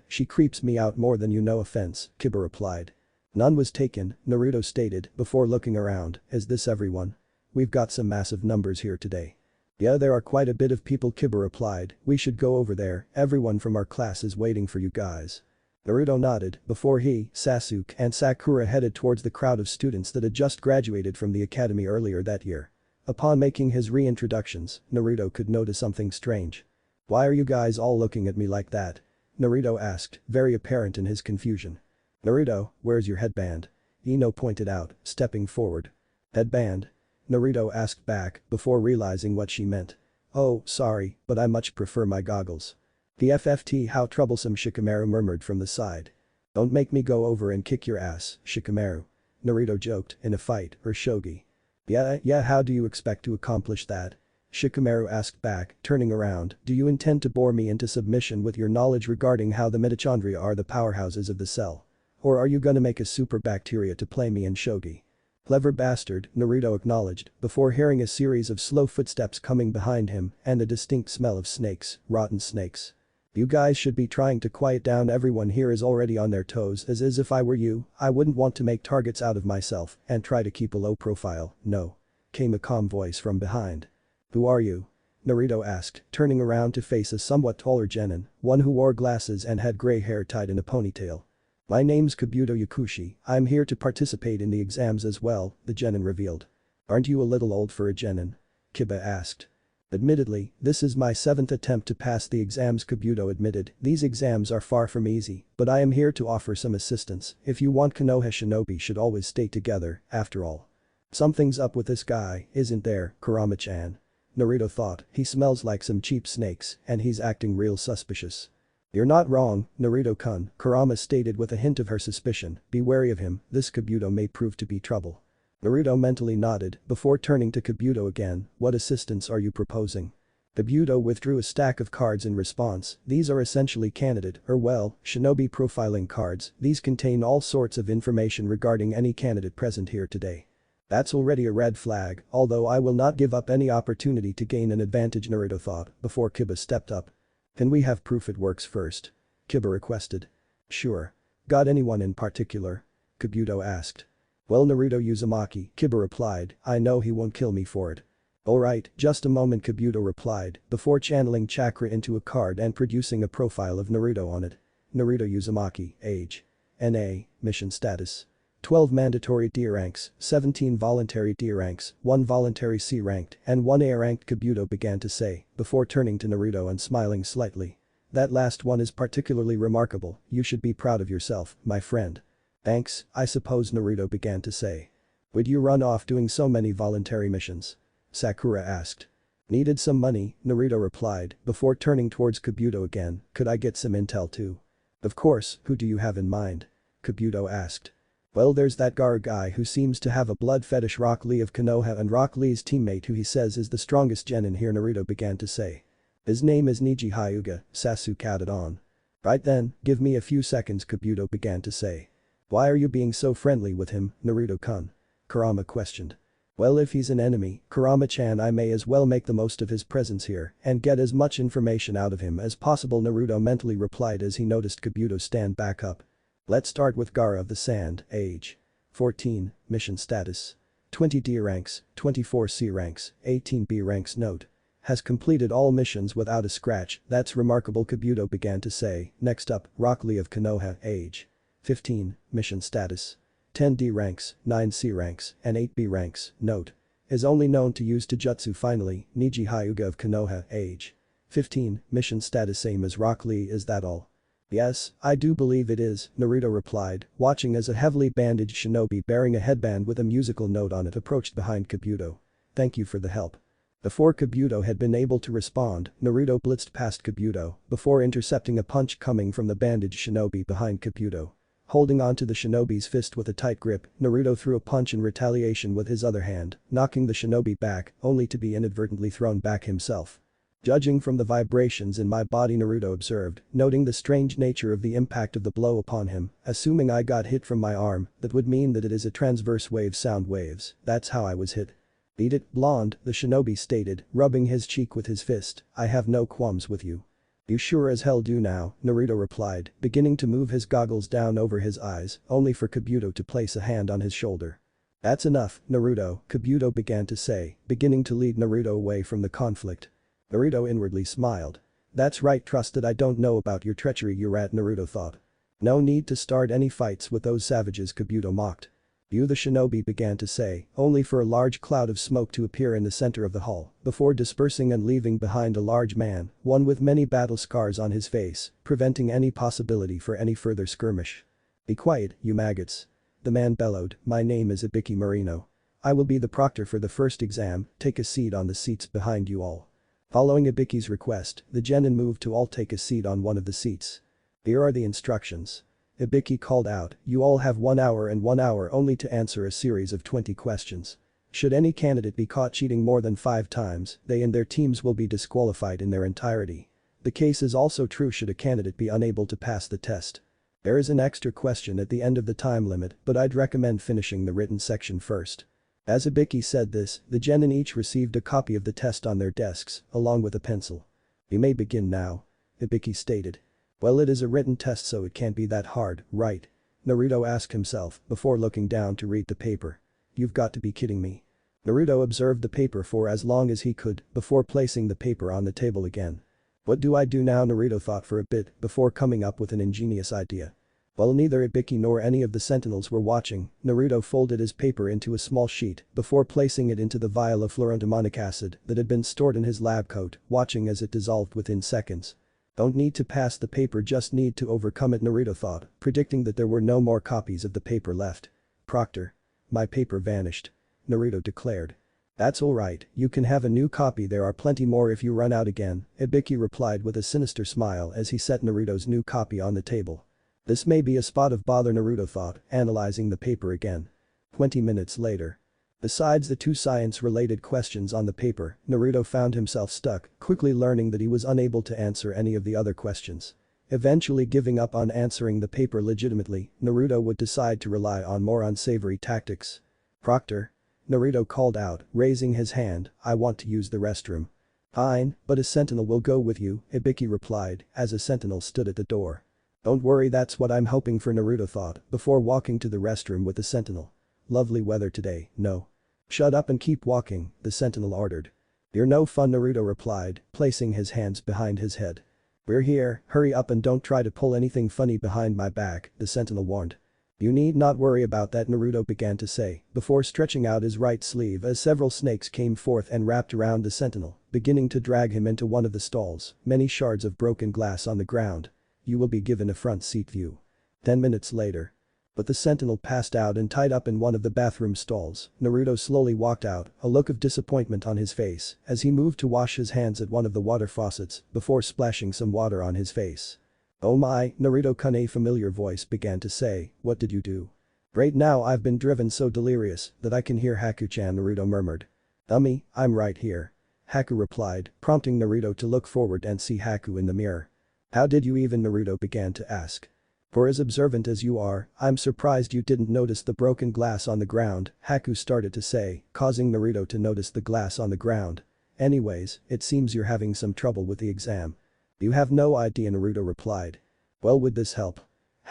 more than you know." Offense, Kiba replied. None was taken, Naruto stated before looking around. "Is this everyone? We've got some massive numbers here today." "Yeah, there are quite a bit of people," Kiba replied. "We should go over there, everyone from our class is waiting for you guys." Naruto nodded before he, Sasuke and Sakura headed towards the crowd of students that had just graduated from the academy earlier that year. Upon making his reintroductions, Naruto could notice something strange. "Why are you guys all looking at me like that?" Naruto asked, very apparent in his confusion. "Naruto, where's your headband?" Ino pointed out, stepping forward. "Headband?" Naruto asked back before realizing what she meant. "Oh, sorry, but I much prefer my goggles." "The FFT, how troublesome," Shikamaru murmured from the side. "Don't make me go over and kick your ass, Shikamaru." Naruto joked, "In a fight, or shogi?" Yeah, how do you expect to accomplish that?" Shikamaru asked back, turning around. "Do you intend to bore me into submission with your knowledge regarding how the mitochondria are the powerhouses of the cell? Or are you gonna make a super bacteria to play me in shogi?" "Clever bastard," Naruto acknowledged before hearing a series of slow footsteps coming behind him and a distinct smell of snakes, rotten snakes. "You guys should be trying to quiet down, everyone here is already on their toes as is. If I were you, I wouldn't want to make targets out of myself and try to keep a low profile, no." Came a calm voice from behind. "Who are you?" Naruto asked, turning around to face a somewhat taller genin, one who wore glasses and had gray hair tied in a ponytail. "My name's Kabuto Yakushi, I'm here to participate in the exams as well," the genin revealed. "Aren't you a little old for a genin?" Kiba asked. "Admittedly, this is my 7th attempt to pass the exams," Kabuto admitted. "These exams are far from easy, but I am here to offer some assistance. If you want, Konoha shinobi should always stay together, after all." "Something's up with this guy, isn't there, Kurama-chan?" Naruto thought. "He smells like some cheap snakes and he's acting real suspicious." "You're not wrong, Naruto-kun," Kurama stated with a hint of her suspicion. "Be wary of him, this Kabuto may prove to be trouble." Naruto mentally nodded before turning to Kabuto again. "What assistance are you proposing?" Kabuto withdrew a stack of cards in response. "These are essentially candidate, or well, shinobi profiling cards. These contain all sorts of information regarding any candidate present here today." "That's already a red flag, although I will not give up any opportunity to gain an advantage," Naruto thought before Kiba stepped up. "Can we have proof it works first?" Kiba requested. "Sure. Got anyone in particular?" Kabuto asked. "Well, Naruto Uzumaki," Kiba replied. "I know he won't kill me for it." "Alright, just a moment," Kabuto replied before channeling chakra into a card and producing a profile of Naruto on it. Naruto Uzumaki, age. NA, mission status. 12 mandatory D ranks, 17 voluntary D ranks, 1 voluntary C ranked, and 1 A ranked, Kabuto began to say, before turning to Naruto and smiling slightly. "That last one is particularly remarkable, you should be proud of yourself, my friend." "Thanks, I suppose," Naruto began to say. "Would you run off doing so many voluntary missions?" Sakura asked. "Needed some money," Naruto replied before turning towards Kabuto again. "Could I get some intel too?" "Of course, who do you have in mind?" Kabuto asked. "Well, there's that Gaara guy who seems to have a blood fetish, Rock Lee of Konoha, and Rock Lee's teammate who he says is the strongest genin here," Naruto began to say. "His name is Niji Hyuga," Sasuke added on. "Right then, give me a few seconds," Kabuto began to say. "Why are you being so friendly with him, Naruto-kun?" Kurama questioned. "Well, if he's an enemy, Kurama-chan, I may as well make the most of his presence here and get as much information out of him as possible," Naruto mentally replied as he noticed Kabuto stand back up. "Let's start with Gaara of the Sand, age. 14, mission status. 20 D ranks, 24 C ranks, 18 B ranks. Note. Has completed all missions without a scratch, that's remarkable," Kabuto began to say. "Next up, Rock Lee of Konoha, age. 15, mission status. 10 D ranks, 9 C ranks, and 8 B ranks. Note. Is only known to use Taijutsu. Finally, Niji Hyuga of Konoha, age. 15, mission status same as Rock Lee. Is that all?" Yes, I do believe it is, Naruto replied, watching as a heavily bandaged shinobi bearing a headband with a musical note on it approached behind Kabuto. Thank you for the help. Before Kabuto had been able to respond, Naruto blitzed past Kabuto before intercepting a punch coming from the bandaged shinobi behind Kabuto. Holding onto the shinobi's fist with a tight grip, Naruto threw a punch in retaliation with his other hand, knocking the shinobi back, only to be inadvertently thrown back himself. Judging from the vibrations in my body, Naruto observed, noting the strange nature of the impact of the blow upon him, assuming I got hit from my arm, that would mean that it is a transverse wave sound waves, that's how I was hit. Beat it, blonde, the shinobi stated, rubbing his cheek with his fist, I have no qualms with you. You sure as hell do now, Naruto replied, beginning to move his goggles down over his eyes, only for Kabuto to place a hand on his shoulder. That's enough, Naruto, Kabuto began to say, beginning to lead Naruto away from the conflict. Naruto inwardly smiled. That's right, trusted, I don't know about your treachery, you rat, Naruto thought. No need to start any fights with those savages, Kabuto mocked. You, the shinobi began to say, only for a large cloud of smoke to appear in the center of the hall, before dispersing and leaving behind a large man, one with many battle scars on his face, preventing any possibility for any further skirmish. Be quiet, you maggots. The man bellowed, my name is Ibiki Marino. I will be the proctor for the first exam, take a seat on the seats behind you all. Following Ibiki's request, the genin moved to all take a seat on one of the seats. Here are the instructions. Ibiki called out, you all have 1 hour and 1 hour only to answer a series of 20 questions. Should any candidate be caught cheating more than 5 times, they and their teams will be disqualified in their entirety. The case is also true should a candidate be unable to pass the test. There is an extra question at the end of the time limit, but I'd recommend finishing the written section first. As Ibiki said this, the genin each received a copy of the test on their desks, along with a pencil. We may begin now. Ibiki stated. Well, it is a written test so it can't be that hard, right? Naruto asked himself before looking down to read the paper. You've got to be kidding me. Naruto observed the paper for as long as he could before placing the paper on the table again. What do I do now, Naruto thought for a bit before coming up with an ingenious idea. While neither Ibiki nor any of the sentinels were watching, Naruto folded his paper into a small sheet before placing it into the vial of fluorantimonic acid that had been stored in his lab coat, watching as it dissolved within seconds. Don't need to pass the paper, just need to overcome it, Naruto thought, predicting that there were no more copies of the paper left. Proctor. My paper vanished. Naruto declared. That's alright, you can have a new copy, there are plenty more if you run out again, Ibiki replied with a sinister smile as he set Naruto's new copy on the table. This may be a spot of bother, Naruto thought, analyzing the paper again. 20 minutes later. Besides the 2 science-related questions on the paper, Naruto found himself stuck, quickly learning that he was unable to answer any of the other questions. Eventually giving up on answering the paper legitimately, Naruto would decide to rely on more unsavory tactics. Proctor. Naruto called out, raising his hand, I want to use the restroom. Fine, but a sentinel will go with you, Ibiki replied, as a sentinel stood at the door. Don't worry, that's what I'm hoping for, Naruto thought, before walking to the restroom with the sentinel. Lovely weather today, no. Shut up and keep walking, the sentinel ordered. You're no fun, Naruto replied, placing his hands behind his head. We're here, hurry up and don't try to pull anything funny behind my back, the sentinel warned. You need not worry about that, Naruto began to say, before stretching out his right sleeve as several snakes came forth and wrapped around the sentinel, beginning to drag him into one of the stalls, many shards of broken glass on the ground. You will be given a front seat view. 10 minutes later. But the sentinel passed out and tied up in one of the bathroom stalls. Naruto slowly walked out, a look of disappointment on his face, as he moved to wash his hands at one of the water faucets before splashing some water on his face. Oh my, Naruto-kun, a familiar voice began to say, what did you do? Right now I've been driven so delirious that I can hear Haku-chan, Naruto murmured. Dummy, I'm right here. Haku replied, prompting Naruto to look forward and see Haku in the mirror. How did you even, Naruto began to ask. For as observant as you are, I'm surprised you didn't notice the broken glass on the ground, Haku started to say, causing Naruto to notice the glass on the ground. Anyways, it seems you're having some trouble with the exam. You have no idea, Naruto replied. Well, would this help?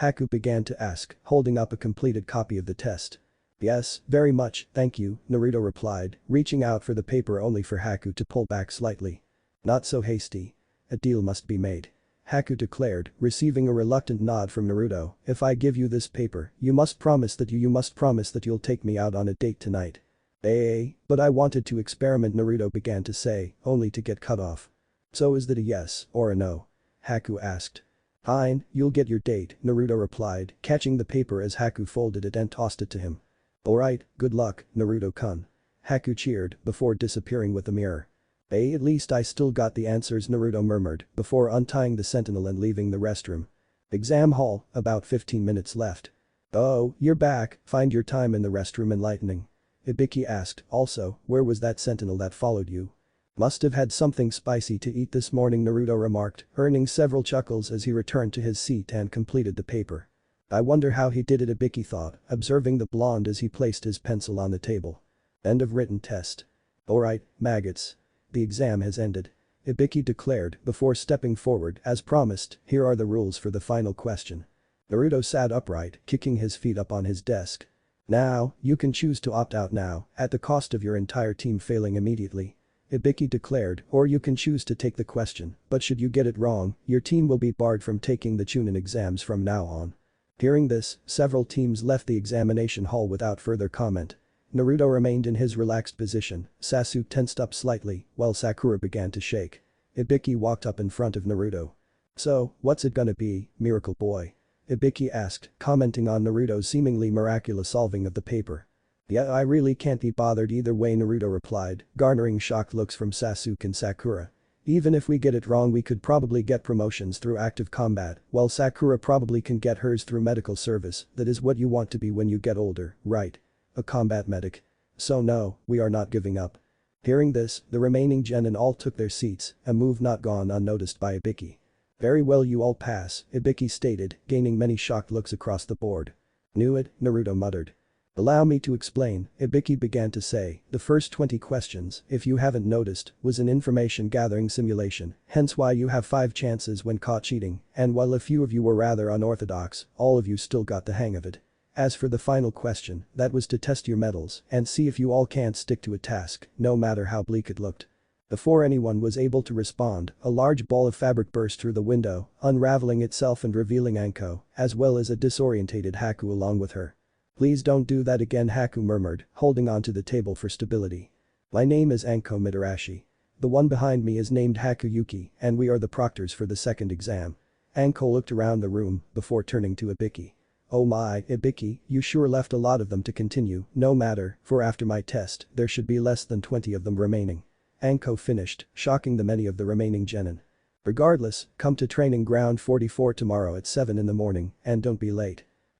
Haku began to ask, holding up a completed copy of the test. Yes, very much, thank you, Naruto replied, reaching out for the paper only for Haku to pull back slightly. Not so hasty. A deal must be made. Haku declared, receiving a reluctant nod from Naruto, if I give you this paper, you must promise that you'll take me out on a date tonight. But I wanted to experiment, Naruto began to say, only to get cut off. So is that a yes or a no? Haku asked. Fine, you'll get your date, Naruto replied, catching the paper as Haku folded it and tossed it to him. Alright, good luck, Naruto-kun. Haku cheered before disappearing with the mirror. Hey, at least I still got the answers, Naruto murmured before untying the sentinel and leaving the restroom. Exam hall, about 15 minutes left. Oh, you're back, find your time in the restroom enlightening. Ibiki asked, also, where was that sentinel that followed you? Must have had something spicy to eat this morning, Naruto remarked, earning several chuckles as he returned to his seat and completed the paper. I wonder how he did it, Ibiki thought, observing the blonde as he placed his pencil on the table. End of written test. Alright, maggots. The exam has ended. Ibiki declared before stepping forward. As promised, here are the rules for the final question. Naruto sat upright, kicking his feet up on his desk. Now, you can choose to opt out now, at the cost of your entire team failing immediately. Ibiki declared, or you can choose to take the question, but should you get it wrong, your team will be barred from taking the Chunin exams from now on. Hearing this, several teams left the examination hall without further comment. Naruto remained in his relaxed position, Sasuke tensed up slightly, while Sakura began to shake. Ibiki walked up in front of Naruto. So, what's it gonna be, Miracle Boy? Ibiki asked, commenting on Naruto's seemingly miraculous solving of the paper. Yeah, I really can't be bothered either way, Naruto replied, garnering shocked looks from Sasuke and Sakura. Even if we get it wrong, we could probably get promotions through active combat, while Sakura probably can get hers through medical service. That is what you want to be when you get older, right? A combat medic. So no, we are not giving up. Hearing this, the remaining genin all took their seats, a move not gone unnoticed by Ibiki. Very well, you all pass, Ibiki stated, gaining many shocked looks across the board. Knew it, Naruto muttered. Allow me to explain, Ibiki began to say, the first 20 questions, if you haven't noticed, was an information gathering simulation, hence why you have 5 chances when caught cheating, and while a few of you were rather unorthodox, all of you still got the hang of it. As for the final question, that was to test your mettle and see if you all can't stick to a task, no matter how bleak it looked. Before anyone was able to respond, a large ball of fabric burst through the window, unraveling itself and revealing Anko, as well as a disorientated Haku along with her. Please don't do that again, Haku murmured, holding onto the table for stability. My name is Anko Mitarashi. The one behind me is named Hakuyuki, and we are the proctors for the second exam. Anko looked around the room before turning to Ibiki. Oh my, Ibiki, you sure left a lot of them to continue, no matter, for after my test, there should be less than 20 of them remaining. Anko finished, shocking the many of the remaining genin. Regardless, come to training ground 44 tomorrow at 7 in the morning, and don't be late.